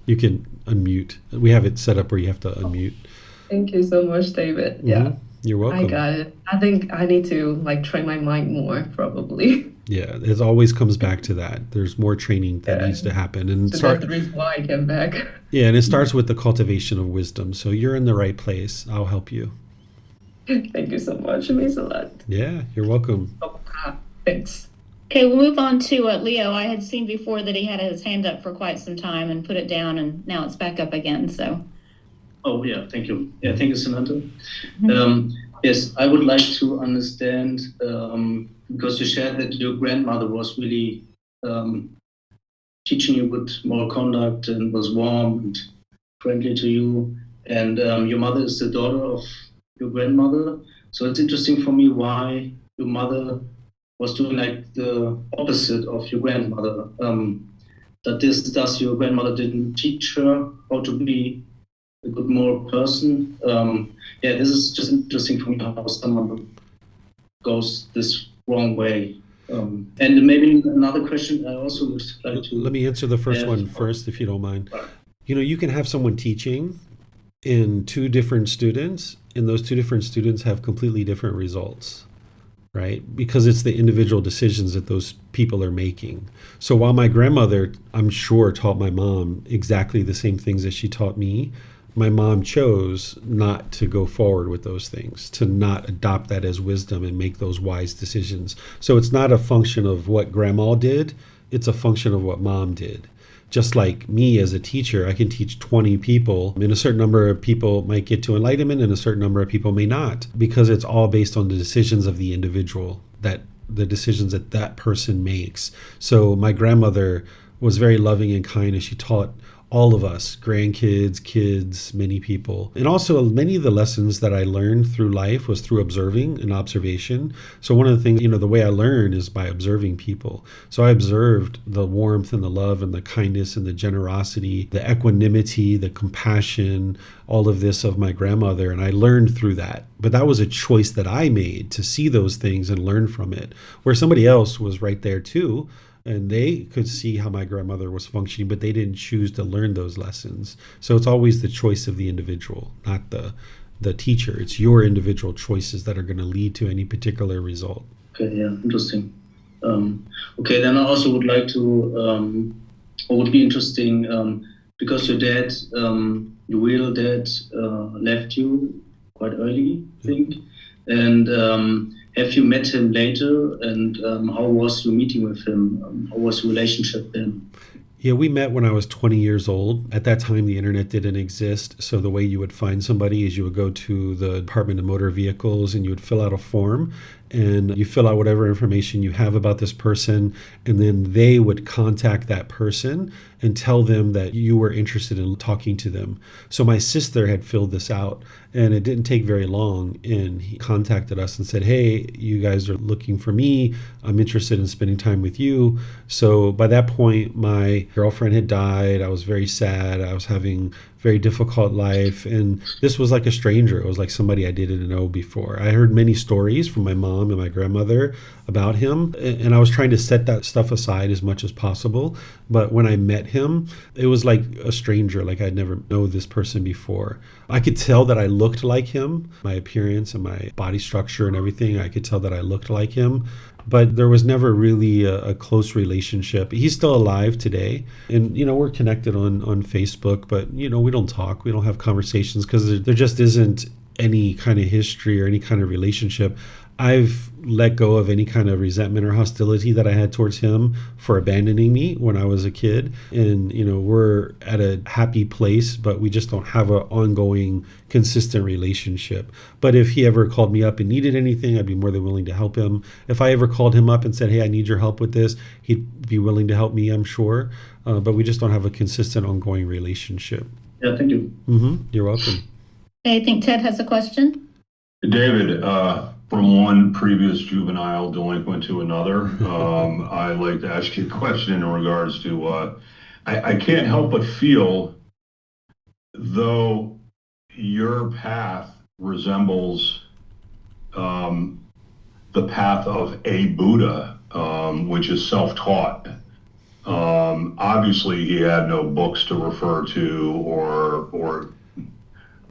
You can unmute. We have it set up where you have to unmute. Thank you so much, David. Yeah, You're welcome. I got it. I think I need to train my mind more, probably. Yeah, it always comes back to that. There's more training that needs to happen. And So that's the reason why I came back. yeah, and it starts with the cultivation of wisdom. So you're in the right place. I'll help you. Thank you so much. It means a lot. Yeah, you're welcome. Thanks. Okay, we'll move on to Leo. I had seen before that he had his hand up for quite some time and put it down, and now it's back up again. So. Oh, yeah, thank you. Yeah, thank you, Samantha. Yes, I would like to understand, because you shared that your grandmother was really teaching you good moral conduct and was warm and friendly to you. And your mother is the daughter of your grandmother. So it's interesting for me why your mother was doing like the opposite of your grandmother. Does your grandmother didn't teach her how to be a good moral person? Yeah, this is just interesting for me how someone goes this wrong way. And maybe another question I also would like to... Let me answer the first one first, if you don't mind. You know, you can have someone teaching in 2 different students, and those 2 different students have completely different results, right? Because it's the individual decisions that those people are making. So while my grandmother, I'm sure, taught my mom exactly the same things that she taught me, my mom chose not to go forward with those things, to not adopt that as wisdom and make those wise decisions. So it's not a function of what grandma did, it's a function of what mom did. Just like me as a teacher, I can teach 20 people, and a certain number of people might get to enlightenment and a certain number of people may not, because it's all based on the decisions of the individual, that the decisions that that person makes. So my grandmother was very loving and kind, and she taught all of us, grandkids, kids, many people. And also many of the lessons that I learned through life was through observing and observation. So one of the things, the way I learn is by observing people. So I observed the warmth and the love and the kindness and the generosity, the equanimity, the compassion, all of this of my grandmother. And I learned through that. But that was a choice that I made to see those things and learn from it, where somebody else was right there too. And they could see how my grandmother was functioning, but they didn't choose to learn those lessons. So it's always the choice of the individual, not the teacher. It's your individual choices that are going to lead to any particular result. Okay, yeah, interesting. Okay, then I also would like to, or would be interesting, because your dad, your real dad, left you quite early, I think. And have you met him later, and how was your meeting with him? How was your relationship then? Yeah, we met when I was 20 years old. At that time, the internet didn't exist. So the way you would find somebody is you would go to the Department of Motor Vehicles and you would fill out a form, and you fill out whatever information you have about this person, and then they would contact that person and tell them that you were interested in talking to them. So my sister had filled this out, and it didn't take very long, and he contacted us and said, hey, you guys are looking for me. I'm interested in spending time with you. So by that point, my girlfriend had died. I was very sad. I was having very difficult life, and this was like a stranger. It was like somebody I didn't know before. I heard many stories from my mom and my grandmother about him, and I was trying to set that stuff aside as much as possible. But when I met him, it was like a stranger, like I'd never known this person before. I could tell that I looked like him, my appearance and my body structure and everything. I could tell that I looked like him, but there was never really a close relationship. He's still alive today, and we're connected on Facebook, but we don't talk, we don't have conversations, because there just isn't any kind of history or any kind of relationship. I've let go of any kind of resentment or hostility that I had towards him for abandoning me when I was a kid. And, we're at a happy place, but we just don't have an ongoing, consistent relationship. But if he ever called me up and needed anything, I'd be more than willing to help him. If I ever called him up and said, hey, I need your help with this, he'd be willing to help me, I'm sure. But we just don't have a consistent, ongoing relationship. Yeah, thank you. You're welcome. I think Ted has a question. David, from one previous juvenile delinquent to another, I'd like to ask you a question in regards to, I can't help but feel, though your path resembles the path of a Buddha, which is self-taught. Obviously, he had no books to refer to or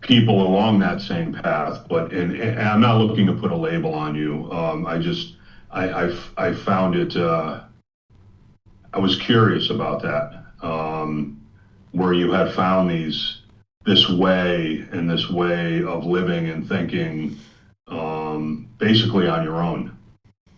people along that same path, but and I'm not looking to put a label on you. I found it. I was curious about that, where you had found this way of living and thinking, basically on your own.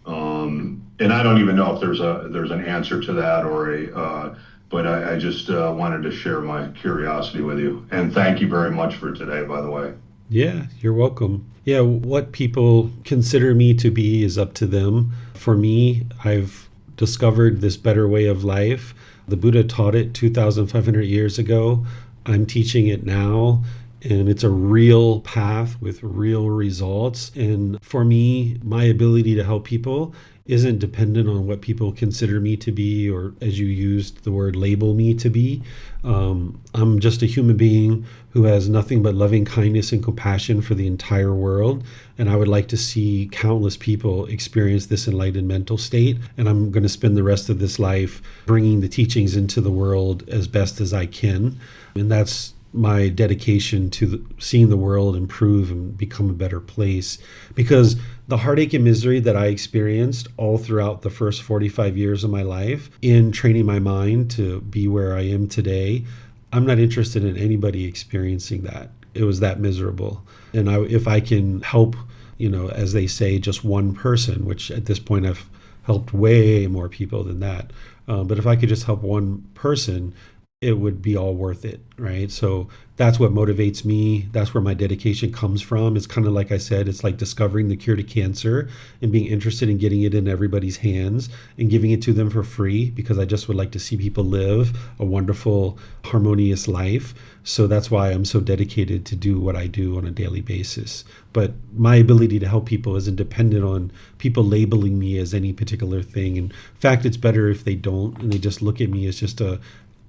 And I don't even know if there's an answer to that but I just wanted to share my curiosity with you. And thank you very much for today, by the way. Yeah, you're welcome. Yeah, what people consider me to be is up to them. For me, I've discovered this better way of life. The Buddha taught it 2,500 years ago. I'm teaching it now. And it's a real path with real results. And for me, my ability to help people isn't dependent on what people consider me to be, or as you used the word, label me to be. I'm just a human being who has nothing but loving kindness and compassion for the entire world. And I would like to see countless people experience this enlightened mental state. And I'm going to spend the rest of this life bringing the teachings into the world as best as I can. And that's my dedication to seeing the world improve and become a better place. Because the heartache and misery that I experienced all throughout the first 45 years of my life in training my mind to be where I am today, I'm not interested in anybody experiencing that. It was that miserable. And if I can help, as they say, just one person, which at this point I've helped way more people than that. But if I could just help one person, it would be all worth it, right? So that's what motivates me. That's where my dedication comes from. It's kind of like I said, it's like discovering the cure to cancer and being interested in getting it in everybody's hands and giving it to them for free, because I just would like to see people live a wonderful, harmonious life. So that's why I'm so dedicated to do what I do on a daily basis. But my ability to help people isn't dependent on people labeling me as any particular thing. In fact, it's better if they don't, and they just look at me as just a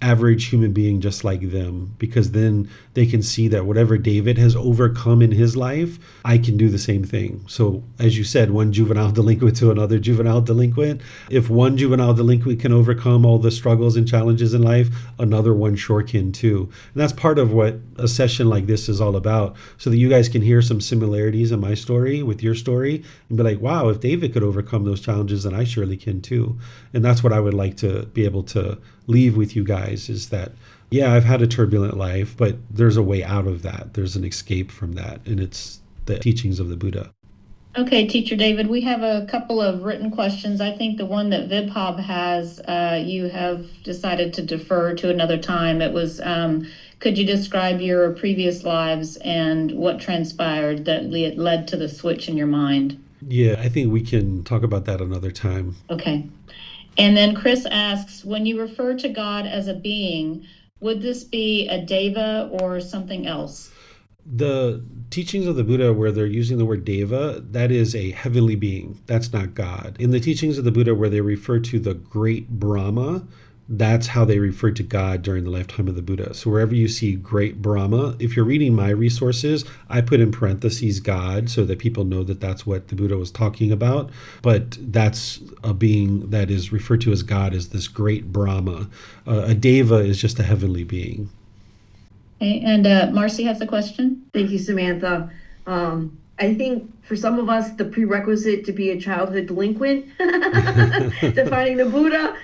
average human being just like them, because then they can see that whatever David has overcome in his life, I can do the same thing. So as you said, one juvenile delinquent to another juvenile delinquent, if one juvenile delinquent can overcome all the struggles and challenges in life, another one sure can too. And that's part of what a session like this is all about, so that you guys can hear some similarities in my story with your story and be like, wow, if David could overcome those challenges, then I surely can too. And that's what I would like to be able to leave with you guys, is that, yeah, I've had a turbulent life, but there's a way out of that. There's an escape from that, and it's the teachings of the Buddha. Okay, Teacher David, we have a couple of written questions. I think the one that Vibhab has, you have decided to defer to another time. It was, could you describe your previous lives and what transpired that led to the switch in your mind? Yeah, I think we can talk about that another time. Okay. And then Chris asks, when you refer to God as a being, would this be a deva or something else? The teachings of the Buddha, where they're using the word deva, that is a heavenly being. That's not God. In the teachings of the Buddha, where they refer to the great Brahma, that's how they refer to God during the lifetime of the Buddha. So wherever you see great Brahma, if you're reading my resources, I put in parentheses God so that people know that that's what the Buddha was talking about. But that's a being that is referred to as God, as this great Brahma. A deva is just a heavenly being. Okay, and Marcy has a question. Thank you, Samantha. I think for some of us, the prerequisite to be a childhood delinquent, defining the Buddha,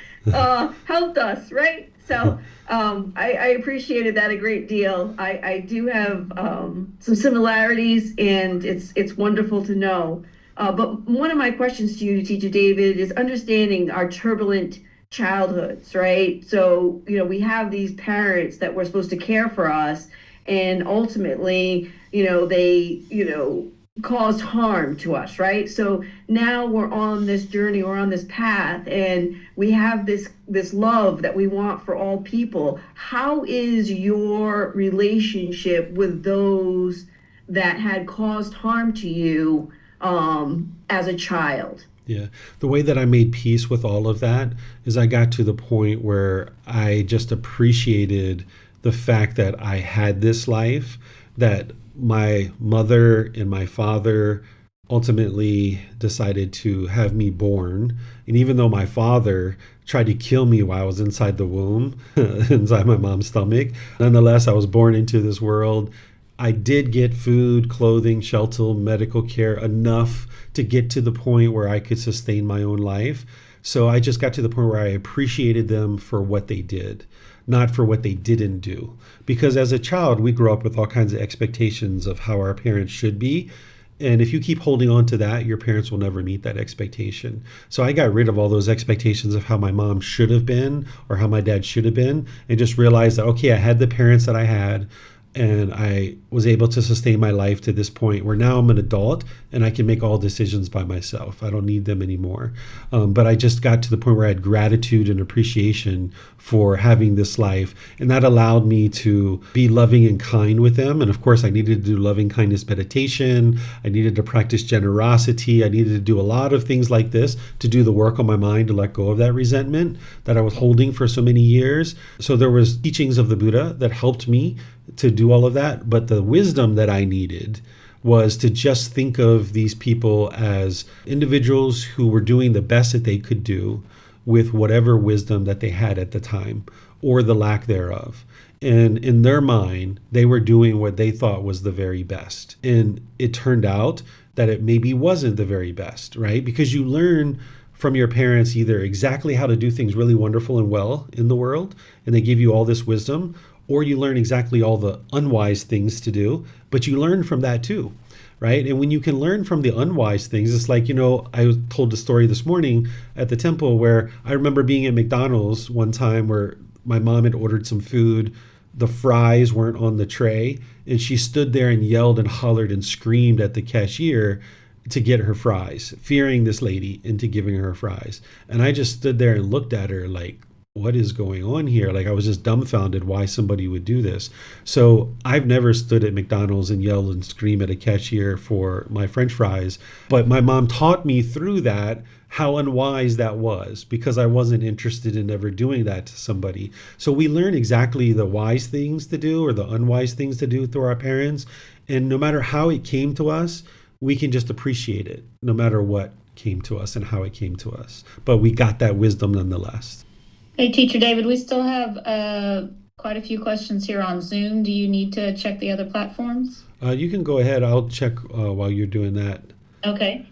helped us, right? So I appreciated that a great deal. I do have some similarities, and it's wonderful to know. But one of my questions to you, Teacher David, is understanding our turbulent childhoods, right? So, we have these parents that were supposed to care for us, and ultimately, they, caused harm to us, right? So now we're on this journey, we're on this path, and we have this love that we want for all people. How is your relationship with those that had caused harm to you as a child? Yeah. The way that I made peace with all of that is I got to the point where I just appreciated the fact that I had this life, that my mother and my father ultimately decided to have me born. And even though my father tried to kill me while I was inside the womb, inside my mom's stomach, nonetheless, I was born into this world. I did get food, clothing, shelter, medical care, enough to get to the point where I could sustain my own life. So I just got to the point where I appreciated them for what they did, not for what they didn't do. Because as a child, we grow up with all kinds of expectations of how our parents should be. And if you keep holding on to that, your parents will never meet that expectation. So I got rid of all those expectations of how my mom should have been or how my dad should have been, and just realized that, okay, I had the parents that I had, and I was able to sustain my life to this point where now I'm an adult and I can make all decisions by myself. I don't need them anymore. But I just got to the point where I had gratitude and appreciation for having this life. And that allowed me to be loving and kind with them. And of course, I needed to do loving kindness meditation. I needed to practice generosity. I needed to do a lot of things like this to do the work on my mind to let go of that resentment that I was holding for so many years. So there was teachings of the Buddha that helped me to do all of that. But the wisdom that I needed was to just think of these people as individuals who were doing the best that they could do with whatever wisdom that they had at the time, or the lack thereof. And in their mind, they were doing what they thought was the very best. And it turned out that it maybe wasn't the very best, right? Because you learn from your parents either exactly how to do things really wonderful and well in the world, and they give you all this wisdom, or you learn exactly all the unwise things to do, but you learn from that too, right? And when you can learn from the unwise things, it's like, I told a story this morning at the temple where I remember being at McDonald's one time where my mom had ordered some food. The fries weren't on the tray, and she stood there and yelled and hollered and screamed at the cashier to get her fries, fearing this lady into giving her fries. And I just stood there and looked at her like, what is going on here? Like, I was just dumbfounded why somebody would do this. So I've never stood at McDonald's and yelled and screamed at a cashier for my French fries. But my mom taught me through that how unwise that was, because I wasn't interested in ever doing that to somebody. So we learn exactly the wise things to do or the unwise things to do through our parents. And no matter how it came to us, we can just appreciate it, no matter what came to us and how it came to us. But we got that wisdom nonetheless. Hey, Teacher David, we still have quite a few questions here on Zoom. Do you need to check the other platforms? You can go ahead. I'll check while you're doing that. Okay.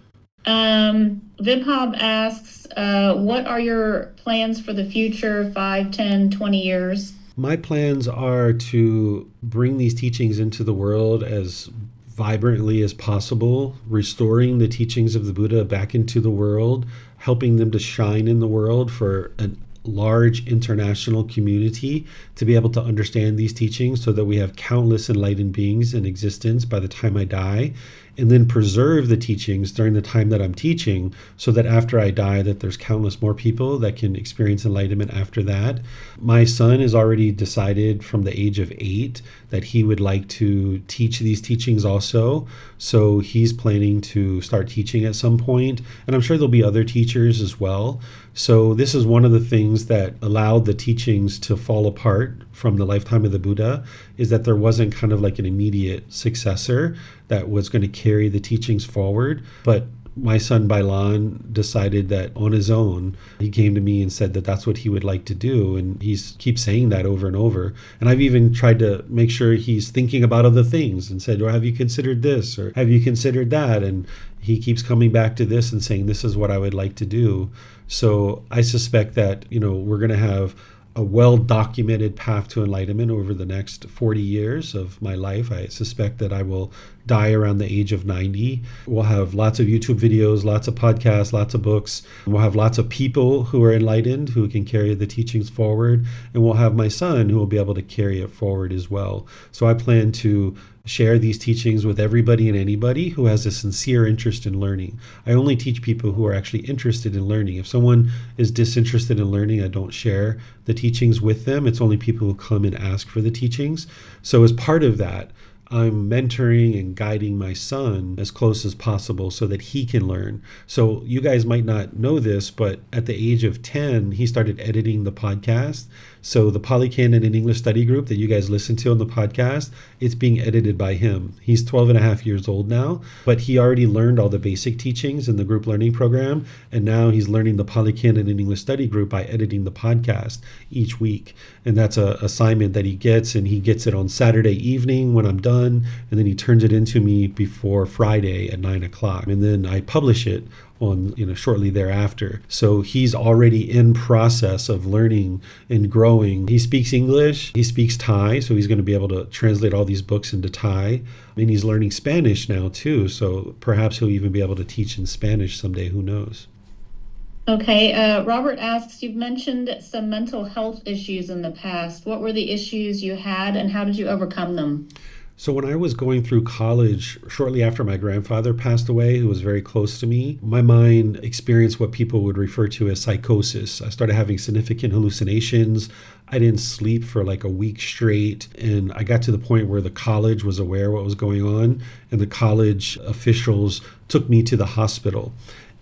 Vibhob asks, what are your plans for the future, 5, 10, 20 years? My plans are to bring these teachings into the world as vibrantly as possible, restoring the teachings of the Buddha back into the world, helping them to shine in the world for a large international community to be able to understand these teachings so that we have countless enlightened beings in existence by the time I die, and then preserve the teachings during the time that I'm teaching so that after I die that there's countless more people that can experience enlightenment after that. My son has already decided from the age of 8 that he would like to teach these teachings also. So he's planning to start teaching at some point, and I'm sure there'll be other teachers as well. So this is one of the things that allowed the teachings to fall apart from the lifetime of the Buddha, is that there wasn't kind of like an immediate successor that was going to carry the teachings forward. But my son Bailan decided that on his own, he came to me and said that that's what he would like to do. And he keeps saying that over and over. And I've even tried to make sure he's thinking about other things and said, well, have you considered this? Or have you considered that? And he keeps coming back to this and saying, this is what I would like to do. So I suspect that, we're going to have a well-documented path to enlightenment over the next 40 years of my life. I suspect that I will die around the age of 90. We'll have lots of YouTube videos, lots of podcasts, lots of books. We'll have lots of people who are enlightened who can carry the teachings forward. And we'll have my son who will be able to carry it forward as well. So I plan to share these teachings with everybody and anybody who has a sincere interest in learning. I only teach people who are actually interested in learning. If someone is disinterested in learning, I don't share the teachings with them. It's only people who come and ask for the teachings. So as part of that, I'm mentoring and guiding my son as close as possible so that he can learn. So you guys might not know this, but at the age of 10, he started editing the podcast. So the Polycanon and English study group that you guys listen to on the podcast, it's being edited by him. He's 12 and a half years old now, but he already learned all the basic teachings in the group learning program. And now he's learning the Polycanon and English study group by editing the podcast each week. And that's an assignment that he gets, and he gets it on Saturday evening when I'm done. And then he turns it into me before Friday at 9 o'clock. And then I publish it on, shortly thereafter. So he's already in process of learning and growing. He speaks English, he speaks Thai, so he's going to be able to translate all these books into Thai. And he's learning Spanish now too, so perhaps he'll even be able to teach in Spanish someday, who knows. Okay, Robert asks, you've mentioned some mental health issues in the past. What were the issues you had and how did you overcome them? So when I was going through college, shortly after my grandfather passed away, who was very close to me, my mind experienced what people would refer to as psychosis. I started having significant hallucinations. I didn't sleep for like a week straight. And I got to the point where the college was aware what was going on. And the college officials took me to the hospital.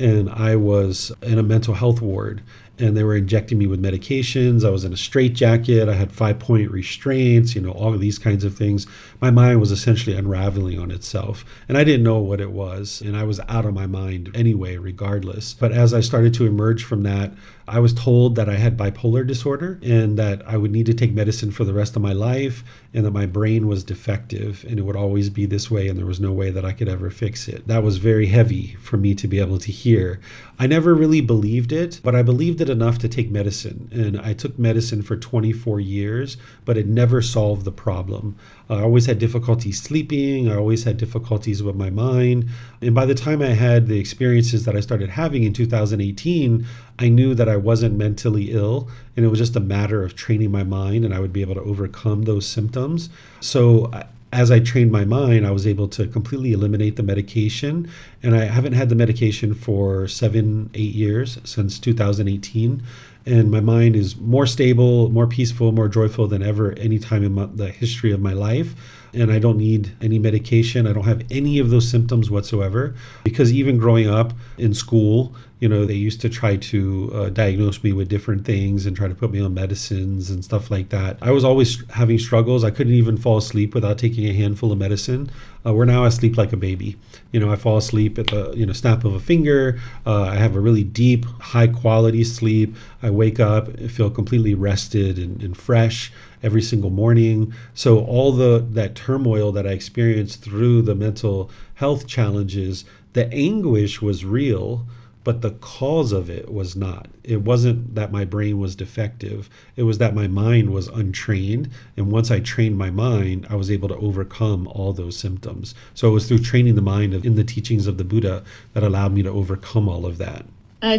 And I was in a mental health ward. And they were injecting me with medications. I was in a straitjacket. I had 5-point restraints, all of these kinds of things. My mind was essentially unraveling on itself. And I didn't know what it was. And I was out of my mind anyway, regardless. But as I started to emerge from that, I was told that I had bipolar disorder and that I would need to take medicine for the rest of my life and that my brain was defective and it would always be this way and there was no way that I could ever fix it. That was very heavy for me to be able to hear. I never really believed it, but I believed it enough to take medicine. And I took medicine for 24 years, but it never solved the problem. I always had difficulty sleeping. I always had difficulties with my mind. And by the time I had the experiences that I started having in 2018, I knew that I wasn't mentally ill and it was just a matter of training my mind and I would be able to overcome those symptoms. So as I trained my mind, I was able to completely eliminate the medication. And I haven't had the medication for 7-8 years, since 2018. And my mind is more stable, more peaceful, more joyful than ever any time in the history of my life. And I don't need any medication. I don't have any of those symptoms whatsoever. Because even growing up in school, they used to try to diagnose me with different things and try to put me on medicines and stuff like that. I was always having struggles. I couldn't even fall asleep without taking a handful of medicine. Where now I sleep like a baby. I fall asleep at the snap of a finger. I have a really deep, high quality sleep. I wake up, I feel completely rested and fresh every single morning. So all that turmoil that I experienced through the mental health challenges, the anguish was real, but the cause of it was not. It wasn't that my brain was defective. It was that my mind was untrained. And once I trained my mind, I was able to overcome all those symptoms. So it was through training the mind in the teachings of the Buddha that allowed me to overcome all of that.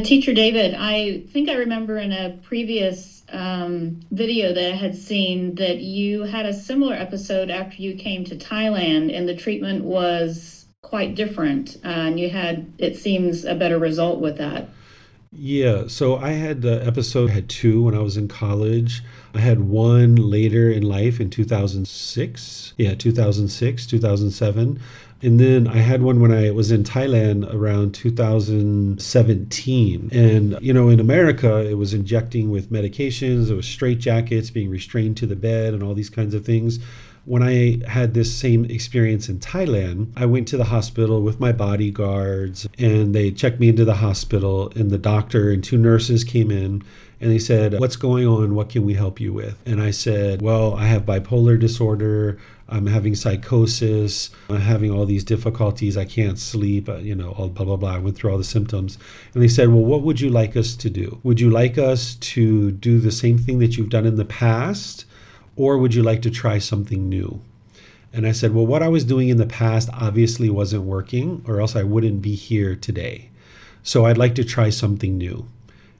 Teacher David, I think I remember in a previous video that I had seen that you had a similar episode after you came to Thailand and the treatment was quite different, and you had, it seems, a better result with that. Yeah, so I had I had 2 when I was in college. I had one later in life in 2006. 2007. And then I had one when I was in Thailand around 2017. And, in America, it was injecting with medications, it was straitjackets, being restrained to the bed and all these kinds of things. When I had this same experience in Thailand, I went to the hospital with my bodyguards and they checked me into the hospital and the doctor and 2 nurses came in And they said, what's going on? What can we help you with? And I said, well, I have bipolar disorder. I'm having psychosis. I'm having all these difficulties. I can't sleep, all blah, blah, blah. I went through all the symptoms. And they said, well, what would you like us to do? Would you like us to do the same thing that you've done in the past? Or would you like to try something new? And I said, well, what I was doing in the past obviously wasn't working, or else I wouldn't be here today. So I'd like to try something new.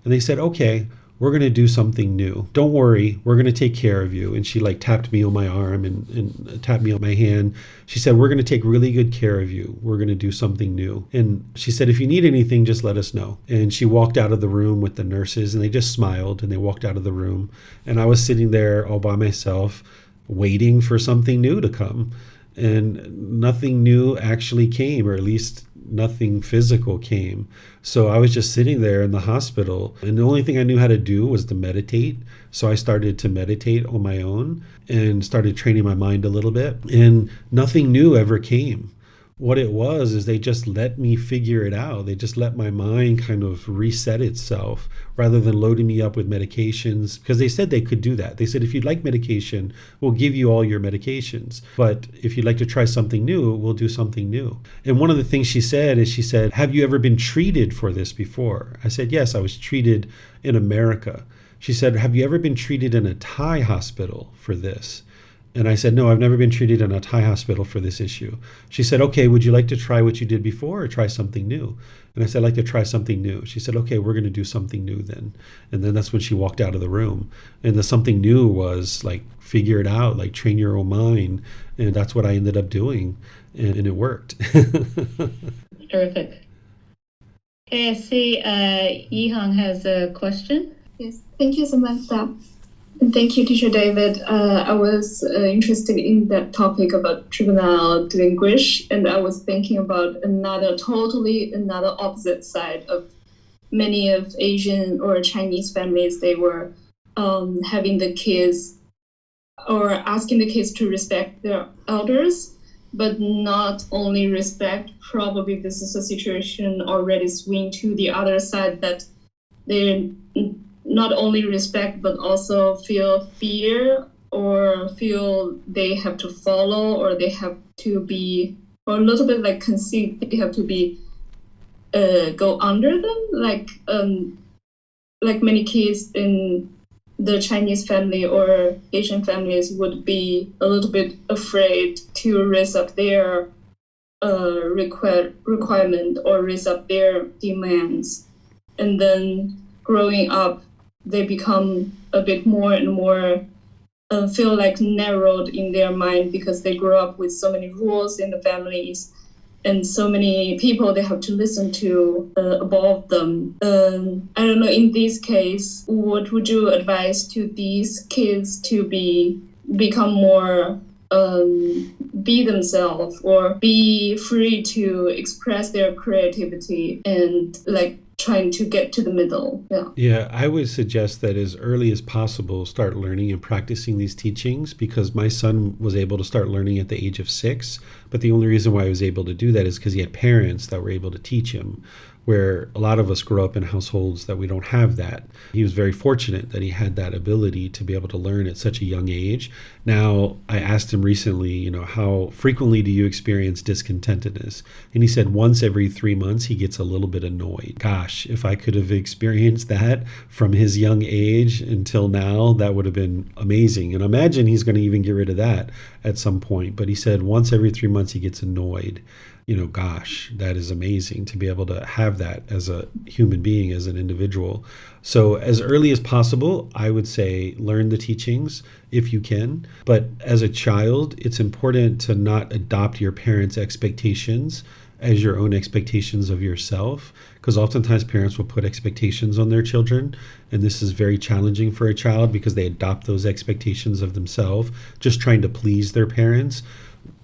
And they said, okay, we're going to do something new. Don't worry, we're going to take care of you. And she tapped me on my arm and tapped me on my hand. She said, we're going to take really good care of you. We're going to do something new. And she said, if you need anything, just let us know. And she walked out of the room with the nurses, and they just smiled and they walked out of the room. And I was sitting there all by myself, waiting for something new to come. And nothing new actually came, or at least nothing physical came. So I was just sitting there in the hospital, and the only thing I knew how to do was to meditate. So I started to meditate on my own and started training my mind a little bit, and nothing new ever came. What it was is they just let me figure it out. They just let my mind kind of reset itself rather than loading me up with medications, because they said they could do that. They said, if you'd like medication, we'll give you all your medications. But if you'd like to try something new, we'll do something new. And one of the things she said is, she said, have you ever been treated for this before? I said, yes, I was treated in America. She said, have you ever been treated in a Thai hospital for this? And I said, no, I've never been treated in a Thai hospital for this issue. She said, okay, would you like to try what you did before or try something new? And I said, I'd like to try something new. She said, okay, we're going to do something new then. And then that's when she walked out of the room. And the something new was figure it out, train your own mind. And that's what I ended up doing. And it worked. Terrific. Okay, I see Yihang has a question. Yes, thank you, Samantha. And thank you, Teacher David. I was interested in that topic about juvenile delinquency, and I was thinking about another opposite side of many of Asian or Chinese families. They were having the kids or asking the kids to respect their elders, but not only respect. Probably this is a situation already swing to the other side, that they not only respect, but also feel fear or feel they have to follow, or they have to be, or a little bit conceit, they have to be, go under them, like many kids in the Chinese family or Asian families would be a little bit afraid to raise up their requirement or raise up their demands. And then growing up, they become a bit more and more feel narrowed in their mind, because they grew up with so many rules in the families and so many people they have to listen to above them. I don't know, in this case, what would you advise to these kids to become more be themselves, or be free to express their creativity and trying to get to the middle? Yeah, I would suggest that as early as possible, start learning and practicing these teachings, because my son was able to start learning at the age of 6. But the only reason why he was able to do that is because he had parents that were able to teach him, where a lot of us grow up in households that we don't have that. He was very fortunate that he had that ability to be able to learn at such a young age. Now, I asked him recently, how frequently do you experience discontentedness? And he said once every 3 months he gets a little bit annoyed. Gosh, if I could have experienced that from his young age until now, that would have been amazing. And imagine he's going to even get rid of that at some point. But he said once every 3 months he gets annoyed. Gosh, that is amazing to be able to have that as a human being, as an individual. So as early as possible, I would say learn the teachings if you can. But as a child, it's important to not adopt your parents' expectations as your own expectations of yourself, because oftentimes parents will put expectations on their children, and this is very challenging for a child because they adopt those expectations of themselves, just trying to please their parents.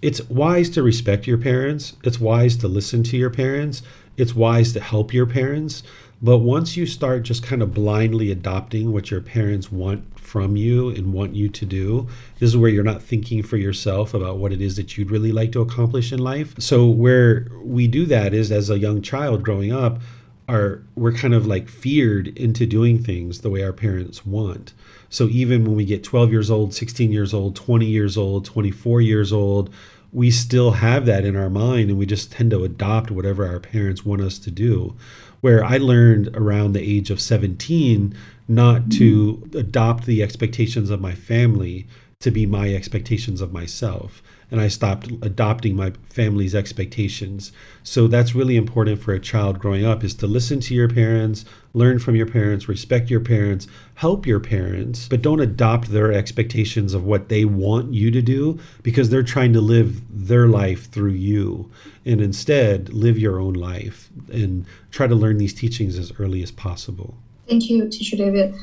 It's wise to respect your parents. It's wise to listen to your parents. It's wise to help your parents. But once you start just kind of blindly adopting what your parents want from you and want you to do, this is where you're not thinking for yourself about what it is that you'd really like to accomplish in life. So where we do that is, as a young child growing up, we're kind of like feared into doing things the way our parents want. So even when we get 12 years old, 16 years old, 20 years old, 24 years old, we still have that in our mind, and we just tend to adopt whatever our parents want us to do. Where I learned around the age of 17 not to adopt the expectations of my family to be my expectations of myself. And I stopped adopting my family's expectations. So that's really important for a child growing up, is to listen to your parents, learn from your parents, respect your parents, help your parents, but don't adopt their expectations of what they want you to do, because they're trying to live their life through you. And instead, live your own life and try to learn these teachings as early as possible. Thank you, Teacher David.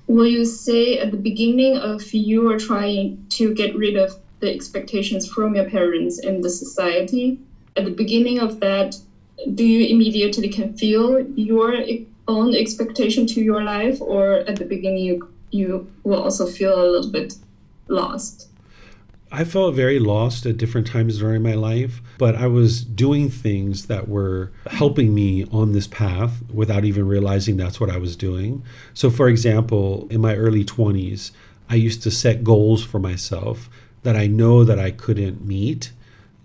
Will you say at the beginning of you are trying to get rid of the expectations from your parents and the society, at the beginning of that, do you immediately can feel your own expectation to your life, or at the beginning you will also feel a little bit lost? I felt very lost at different times during my life, but I was doing things that were helping me on this path without even realizing that's what I was doing. So for example, in my early 20s, I used to set goals for myself that I know that I couldn't meet,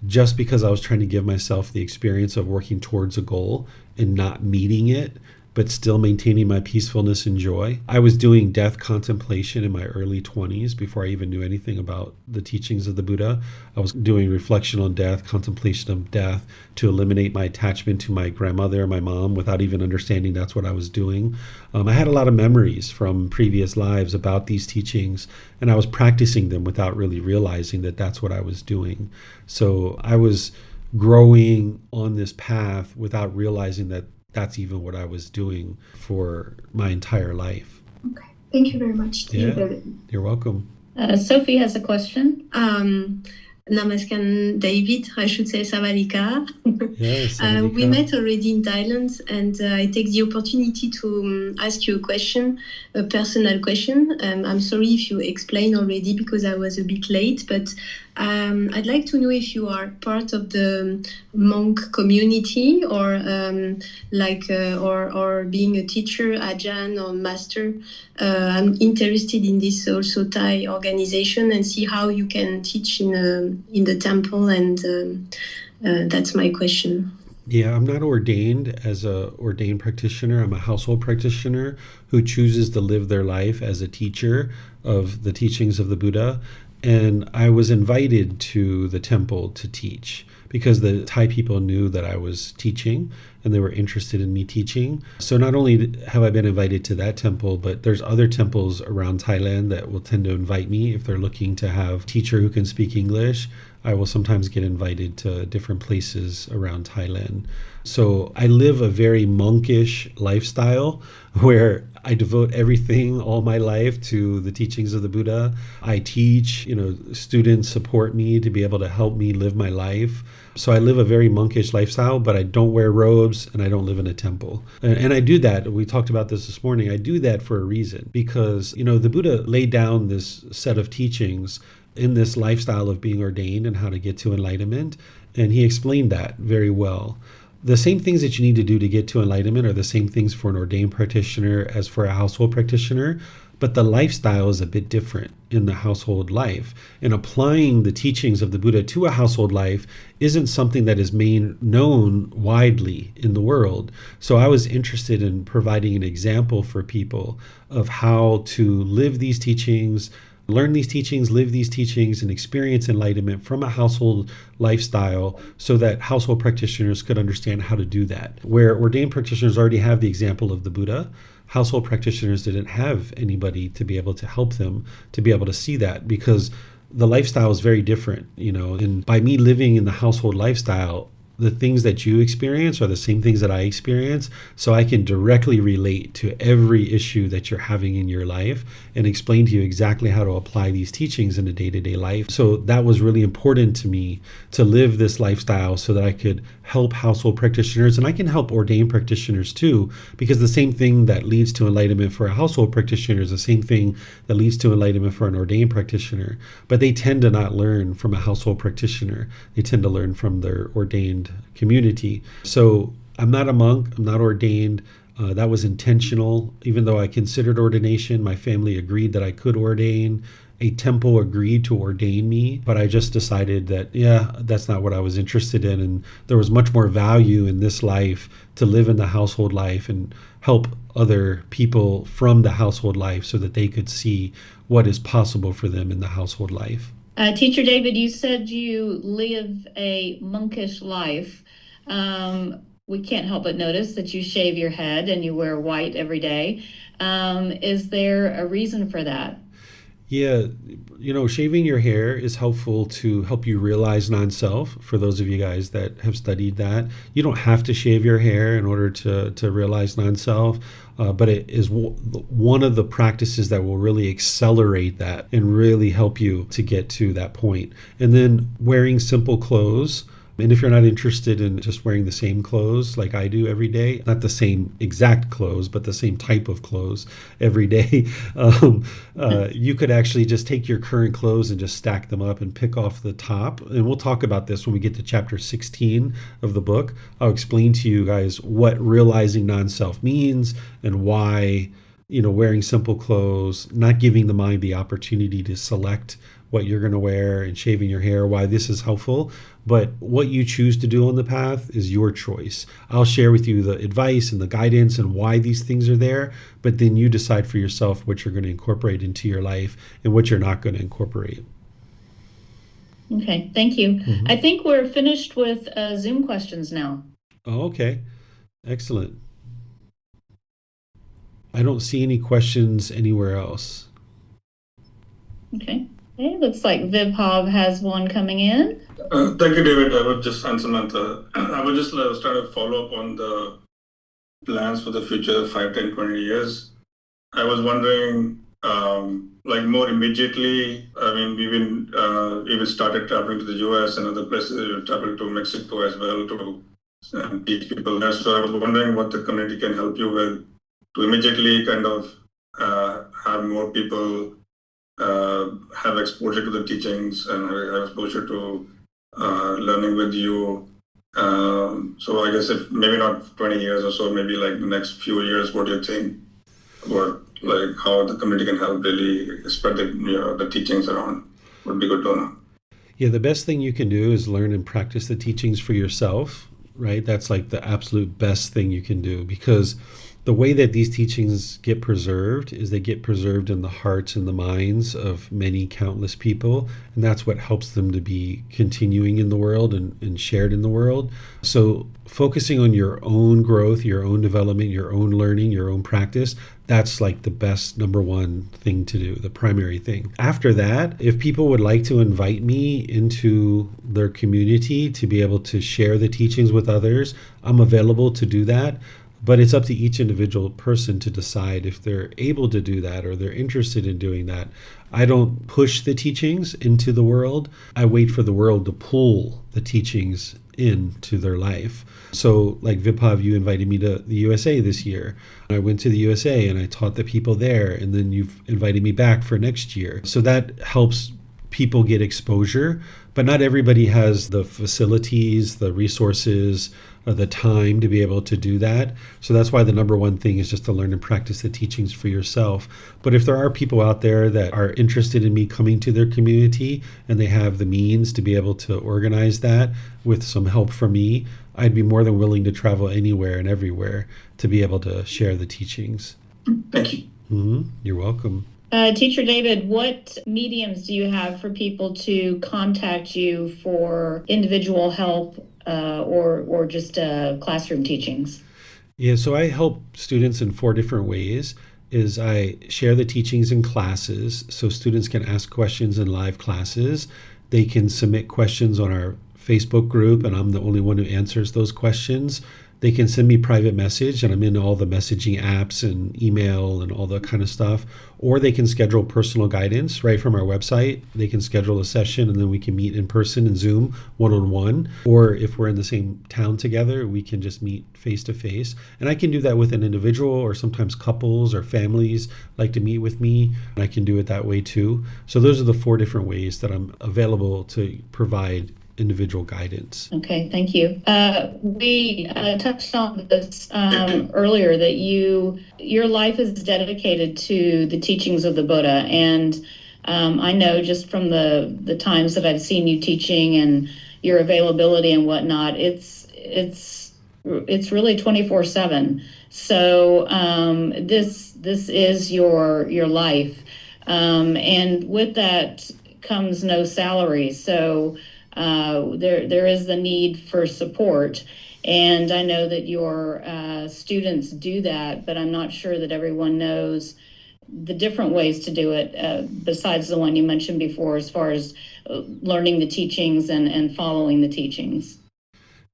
just because I was trying to give myself the experience of working towards a goal and not meeting it, but still maintaining my peacefulness and joy. I was doing death contemplation in my early 20s before I even knew anything about the teachings of the Buddha. I was doing reflection on death, contemplation of death, to eliminate my attachment to my grandmother and my mom without even understanding that's what I was doing. I had a lot of memories from previous lives about these teachings, and I was practicing them without really realizing that that's what I was doing. So I was growing on this path without realizing that that's even what I was doing for my entire life. Okay, thank you very much. Yeah, you're welcome. Sophie has a question. Namaskar, David. I should say Savalika. Yes, we met already in Thailand, and I take the opportunity to ask you a question, a personal question. I'm sorry if you explained already because I was a bit late, but I'd like to know if you are part of the monk community, or or being a teacher, Ajahn or master. I'm interested in this also Thai organization, and see how you can teach in the temple, and that's my question. Yeah, I'm not ordained as a ordained practitioner. I'm a household practitioner who chooses to live their life as a teacher of the teachings of the Buddha. And I was invited to the temple to teach because the Thai people knew that I was teaching and they were interested in me teaching. So not only have I been invited to that temple, but there's other temples around Thailand that will tend to invite me if they're looking to have a teacher who can speak English. I will sometimes get invited to different places around Thailand. So I live a very monkish lifestyle where I devote everything all my life to the teachings of the Buddha. I teach, students support me to be able to help me live my life. So I live a very monkish lifestyle, but I don't wear robes and I don't live in a temple. And I do that. We talked about this morning. I do that for a reason because, the Buddha laid down this set of teachings in this lifestyle of being ordained and how to get to enlightenment. And he explained that very well. The same things that you need to do to get to enlightenment are the same things for an ordained practitioner as for a household practitioner, but the lifestyle is a bit different in the household life. And applying the teachings of the Buddha to a household life isn't something that is known widely in the world. So I was interested in providing an example for people of how to live these teachings, learn these teachings, live these teachings, and experience enlightenment from a household lifestyle so that household practitioners could understand how to do that. Where ordained practitioners already have the example of the Buddha, household practitioners didn't have anybody to be able to help them to be able to see that because the lifestyle is very different, and by me living in the household lifestyle, the things that you experience are the same things that I experience, so I can directly relate to every issue that you're having in your life and explain to you exactly how to apply these teachings in a day-to-day life. So that was really important to me to live this lifestyle so that I could help household practitioners, and I can help ordained practitioners too, because the same thing that leads to enlightenment for a household practitioner is the same thing that leads to enlightenment for an ordained practitioner. But they tend to not learn from a household practitioner. They tend to learn from their ordained community. So I'm not a monk. I'm not ordained. That was intentional. Even though I considered ordination, my family agreed that I could ordain. A temple agreed to ordain me, but I just decided that, yeah, that's not what I was interested in. And there was much more value in this life to live in the household life and help other people from the household life so that they could see what is possible for them in the household life. Teacher David, you said you live a monkish life. We can't help but notice that you shave your head and you wear white every day. Is there a reason for that? Yeah, shaving your hair is helpful to help you realize non-self. For those of you guys that have studied that, you don't have to shave your hair in order to realize non-self, but it is one of the practices that will really accelerate that and really help you to get to that point. And then wearing simple clothes. And if you're not interested in just wearing the same clothes like I do every day, not the same exact clothes, but the same type of clothes every day, you could actually just take your current clothes and just stack them up and pick off the top. And we'll talk about this when we get to chapter 16 of the book. I'll explain to you guys what realizing non-self means and why, wearing simple clothes, not giving the mind the opportunity to select what you're going to wear, and shaving your hair, why this is helpful. But what you choose to do on the path is your choice. I'll share with you the advice and the guidance and why these things are there, but then you decide for yourself what you're going to incorporate into your life and what you're not going to incorporate. Okay, thank you. Mm-hmm. I think we're finished with Zoom questions now. Oh, okay. Excellent. I don't see any questions anywhere else. Okay, looks like Vibhav has one coming in. Thank you, David. I would just, and Samantha, I would just try to follow up on the plans for the future 5, 10, 20 years. I was wondering, more immediately, we even started traveling to the US and other places. We traveled to Mexico as well to teach people there. So I was wondering what the community can help you with to immediately kind of have more people have exposure to the teachings and have exposure to learning with you. So I guess if maybe not 20 years or so, maybe like the next few years, what do you think about how the community can help really spread the teachings around? Would be good to know. Yeah, the best thing you can do is learn and practice the teachings for yourself, right? That's like the absolute best thing you can do, because the way that these teachings get preserved is they get preserved in the hearts and the minds of many countless people. And that's what helps them to be continuing in the world and shared in the world. So focusing on your own growth, your own development, your own learning, your own practice, that's like the best number one thing to do, the primary thing. After that, if people would like to invite me into their community to be able to share the teachings with others, I'm available to do that. But it's up to each individual person to decide if they're able to do that or they're interested in doing that. I don't push the teachings into the world. I wait for the world to pull the teachings into their life. So like Vibhav, you invited me to the USA this year. I went to the USA and I taught the people there, and then you've invited me back for next year. So that helps people get exposure, but not everybody has the facilities, the resources, or the time to be able to do that. So that's why the number one thing is just to learn and practice the teachings for yourself. But if there are people out there that are interested in me coming to their community and they have the means to be able to organize that with some help from me, I'd be more than willing to travel anywhere and everywhere to be able to share the teachings. Thank you. Mm-hmm. You're welcome. Teacher David, what mediums do you have for people to contact you for individual help or just classroom teachings? Yeah, so I help students in 4 different ways. Is I share the teachings in classes, so students can ask questions in live classes. They can submit questions on our Facebook group, and I'm the only one who answers those questions. They can send me private message, and I'm in all the messaging apps and email and all that kind of stuff. Or they can schedule personal guidance right from our website. They can schedule a session, and then we can meet in person in Zoom one-on-one. Or if we're in the same town together, we can just meet face-to-face. And I can do that with an individual, or sometimes couples or families like to meet with me, and I can do it that way too. So those are the 4 different ways that I'm available to provide individual guidance. Okay, thank you. We touched on this earlier, that your life is dedicated to the teachings of the Buddha, and I know just from the times that I've seen you teaching and your availability and whatnot, it's really 24/7. So this is your life, and with that comes no salary. So there is the need for support. And I know that your students do that, but I'm not sure that everyone knows the different ways to do it, besides the one you mentioned before, as far as learning the teachings and following the teachings.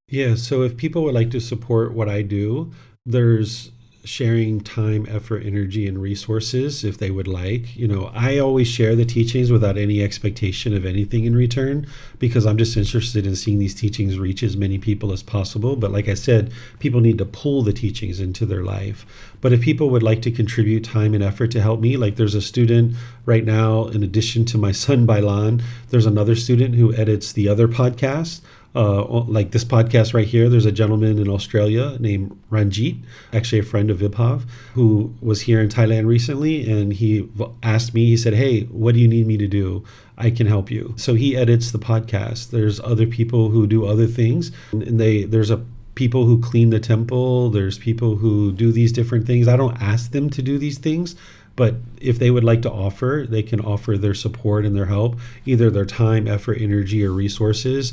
Yeah, so if people would like to support what I do, there's sharing time, effort, energy, and resources if they would like. I always share the teachings without any expectation of anything in return, because I'm just interested in seeing these teachings reach as many people as possible. But like I said, people need to pull the teachings into their life. But if people would like to contribute time and effort to help me, like there's a student right now, in addition to my son Bailan, there's another student who edits the other podcast. Like this podcast right here, there's a gentleman in Australia named Ranjit, actually a friend of Vibhav, who was here in Thailand recently, and he asked me, he said, "Hey, what do you need me to do? I can help you." So he edits the podcast. There's other people who do other things, and there's people who clean the temple. There's people who do these different things. I don't ask them to do these things, but if they would like to offer, they can offer their support and their help, either their time, effort, energy, or resources.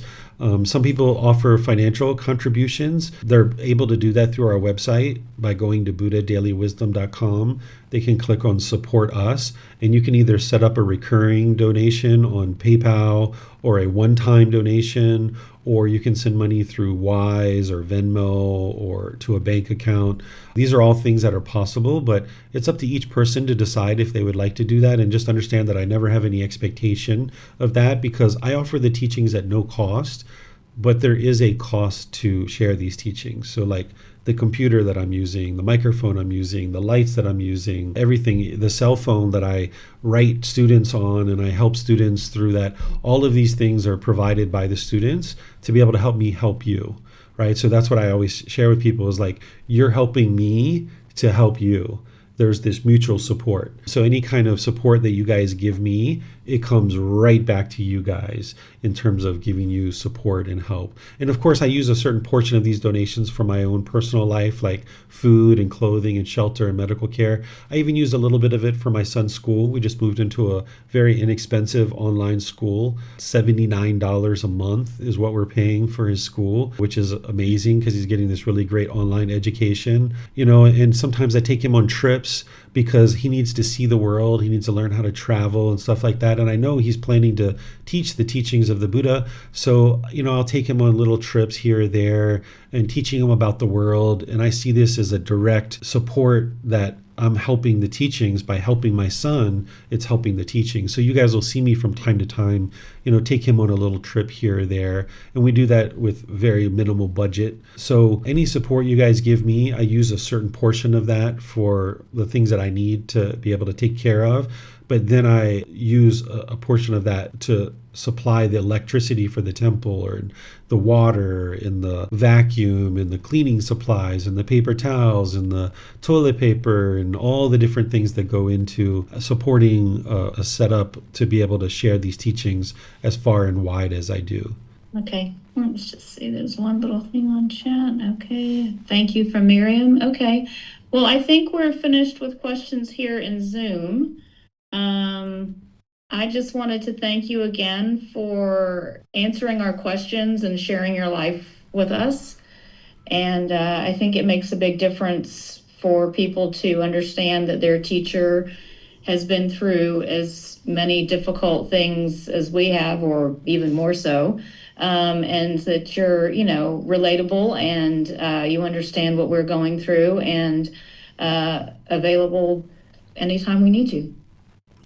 Some people offer financial contributions. They're able to do that through our website by going to buddha-dailywisdom.com. They can click on support us, and you can either set up a recurring donation on PayPal or a one-time donation, or you can send money through Wise or Venmo or to a bank account. These are all things that are possible, but it's up to each person to decide if they would like to do that. And just understand that I never have any expectation of that, because I offer the teachings at no cost, but there is a cost to share these teachings. So like the computer that I'm using, the microphone I'm using, the lights that I'm using, everything, the cell phone that I write students on and I help students through that, all of these things are provided by the students to be able to help me help you, right? So that's what I always share with people is like, you're helping me to help you. There's this mutual support. So any kind of support that you guys give me, it comes right back to you guys in terms of giving you support and help. And of course, I use a certain portion of these donations for my own personal life, like food and clothing and shelter and medical care. I even use a little bit of it for my son's school. We just moved into a very inexpensive online school. $79 a month is what we're paying for his school, which is amazing because he's getting this really great online education. And sometimes I take him on trips because he needs to see the world. He needs to learn how to travel and stuff like that. And I know he's planning to teach the teachings of the Buddha. So, I'll take him on little trips here or there and teaching him about the world. And I see this as a direct support that I'm helping the teachings by helping my son. It's helping the teachings. So you guys will see me from time to time, take him on a little trip here or there. And we do that with very minimal budget. So any support you guys give me, I use a certain portion of that for the things that I need to be able to take care of. But then I use a portion of that to supply the electricity for the temple, or the water and the vacuum and the cleaning supplies and the paper towels and the toilet paper and all the different things that go into supporting a setup to be able to share these teachings as far and wide as I do. Okay, let's just see. There's one little thing on chat. Okay, thank you from Miriam. Okay, well, I think we're finished with questions here in Zoom. I just wanted to thank you again for answering our questions and sharing your life with us. And I think it makes a big difference for people to understand that their teacher has been through as many difficult things as we have, or even more so, and that you're, relatable and you understand what we're going through and available anytime we need you.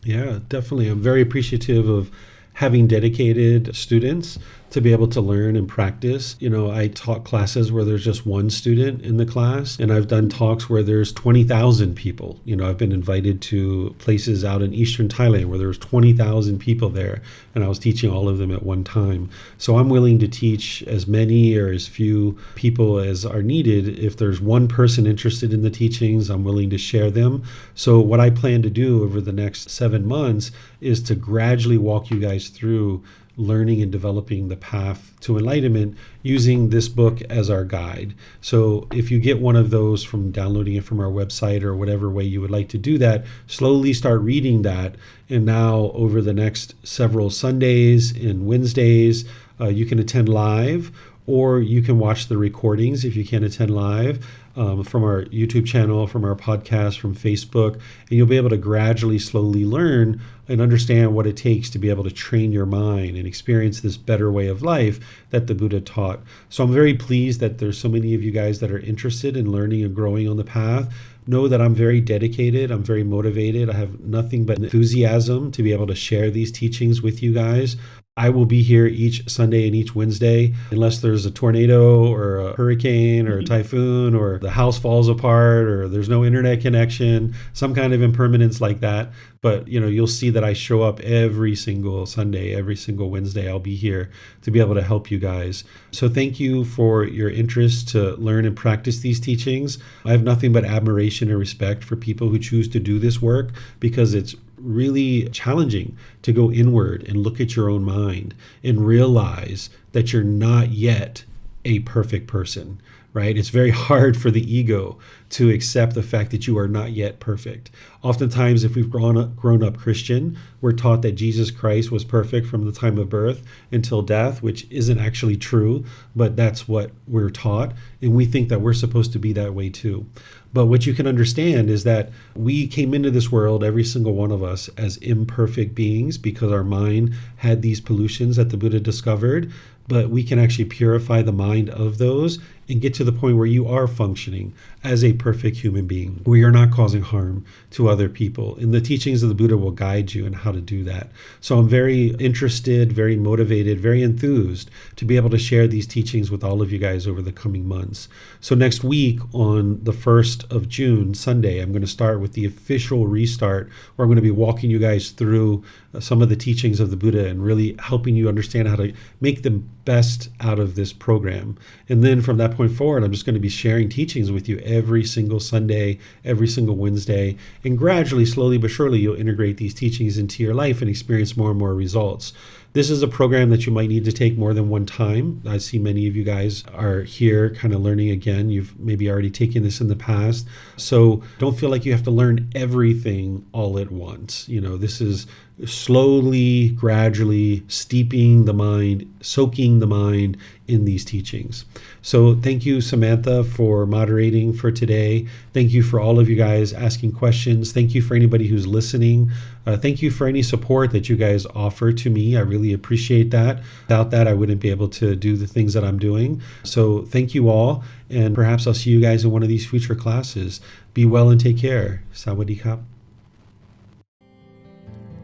Yeah, definitely. I'm very appreciative of having dedicated students to be able to learn and practice. I taught classes where there's just one student in the class, and I've done talks where there's 20,000 people. I've been invited to places out in eastern Thailand where there's 20,000 people there, and I was teaching all of them at one time. So I'm willing to teach as many or as few people as are needed. If there's one person interested in the teachings, I'm willing to share them. So what I plan to do over the next 7 months is to gradually walk you guys through learning and developing the path to enlightenment using this book as our guide. So if you get one of those from downloading it from our website or whatever way you would like to do that, slowly start reading that. And now over the next several Sundays and Wednesdays, you can attend live, or you can watch the recordings if you can't attend live from our YouTube channel, from our podcast, from Facebook, and you'll be able to gradually, slowly learn and understand what it takes to be able to train your mind and experience this better way of life that the Buddha taught. So I'm very pleased that there's so many of you guys that are interested in learning and growing on the path. Know that I'm very dedicated, I'm very motivated, I have nothing but enthusiasm to be able to share these teachings with you guys. I will be here each Sunday and each Wednesday, unless there's a tornado or a hurricane or a typhoon or the house falls apart or there's no internet connection, some kind of impermanence like that. But you'll see that I show up every single Sunday, every single Wednesday. I'll be here to be able to help you guys. So thank you for your interest to learn and practice these teachings. I have nothing but admiration and respect for people who choose to do this work, because it's really challenging to go inward and look at your own mind and realize that you're not yet a perfect person, right? It's very hard for the ego to accept the fact that you are not yet perfect. Oftentimes, if we've grown up Christian, we're taught that Jesus Christ was perfect from the time of birth until death, which isn't actually true, but that's what we're taught. And we think that we're supposed to be that way too. But what you can understand is that we came into this world, every single one of us, as imperfect beings because our mind had these pollutions that the Buddha discovered. But we can actually purify the mind of those and get to the point where you are functioning as a perfect human being, where you're not causing harm to other people. And the teachings of the Buddha will guide you in how to do that. So I'm very interested, very motivated, very enthused to be able to share these teachings with all of you guys over the coming months. So next week on the 1st of June, Sunday, I'm going to start with the official restart, where I'm going to be walking you guys through some of the teachings of the Buddha and really helping you understand how to make the best out of this program. And then from that point forward, I'm just going to be sharing teachings with you every single Sunday, every single Wednesday, and gradually, slowly but surely, you'll integrate these teachings into your life and experience more and more results. This is a program that you might need to take more than one time. I see many of you guys are here kind of learning again. You've maybe already taken this in the past. So don't feel like you have to learn everything all at once. This is slowly, gradually steeping the mind, soaking the mind in these teachings. So thank you, Samantha, for moderating for today. Thank you for all of you guys asking questions. Thank you for anybody who's listening. Thank you for any support that you guys offer to me. I really appreciate that. Without that, I wouldn't be able to do the things that I'm doing. So thank you all, and perhaps I'll see you guys in one of these future classes. Be well and take care. Sawadee Kap.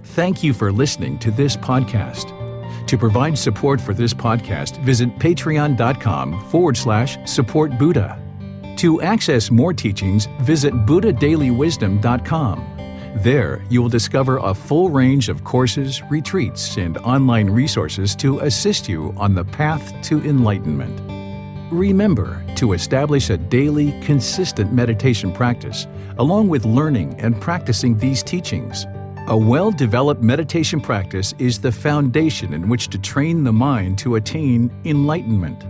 Thank you for listening to this podcast. To provide support for this podcast, visit patreon.com/support Buddha. To access more teachings, visit buddhadailywisdom.com. There, you will discover a full range of courses, retreats, and online resources to assist you on the path to enlightenment. Remember to establish a daily, consistent meditation practice, along with learning and practicing these teachings. A well-developed meditation practice is the foundation in which to train the mind to attain enlightenment.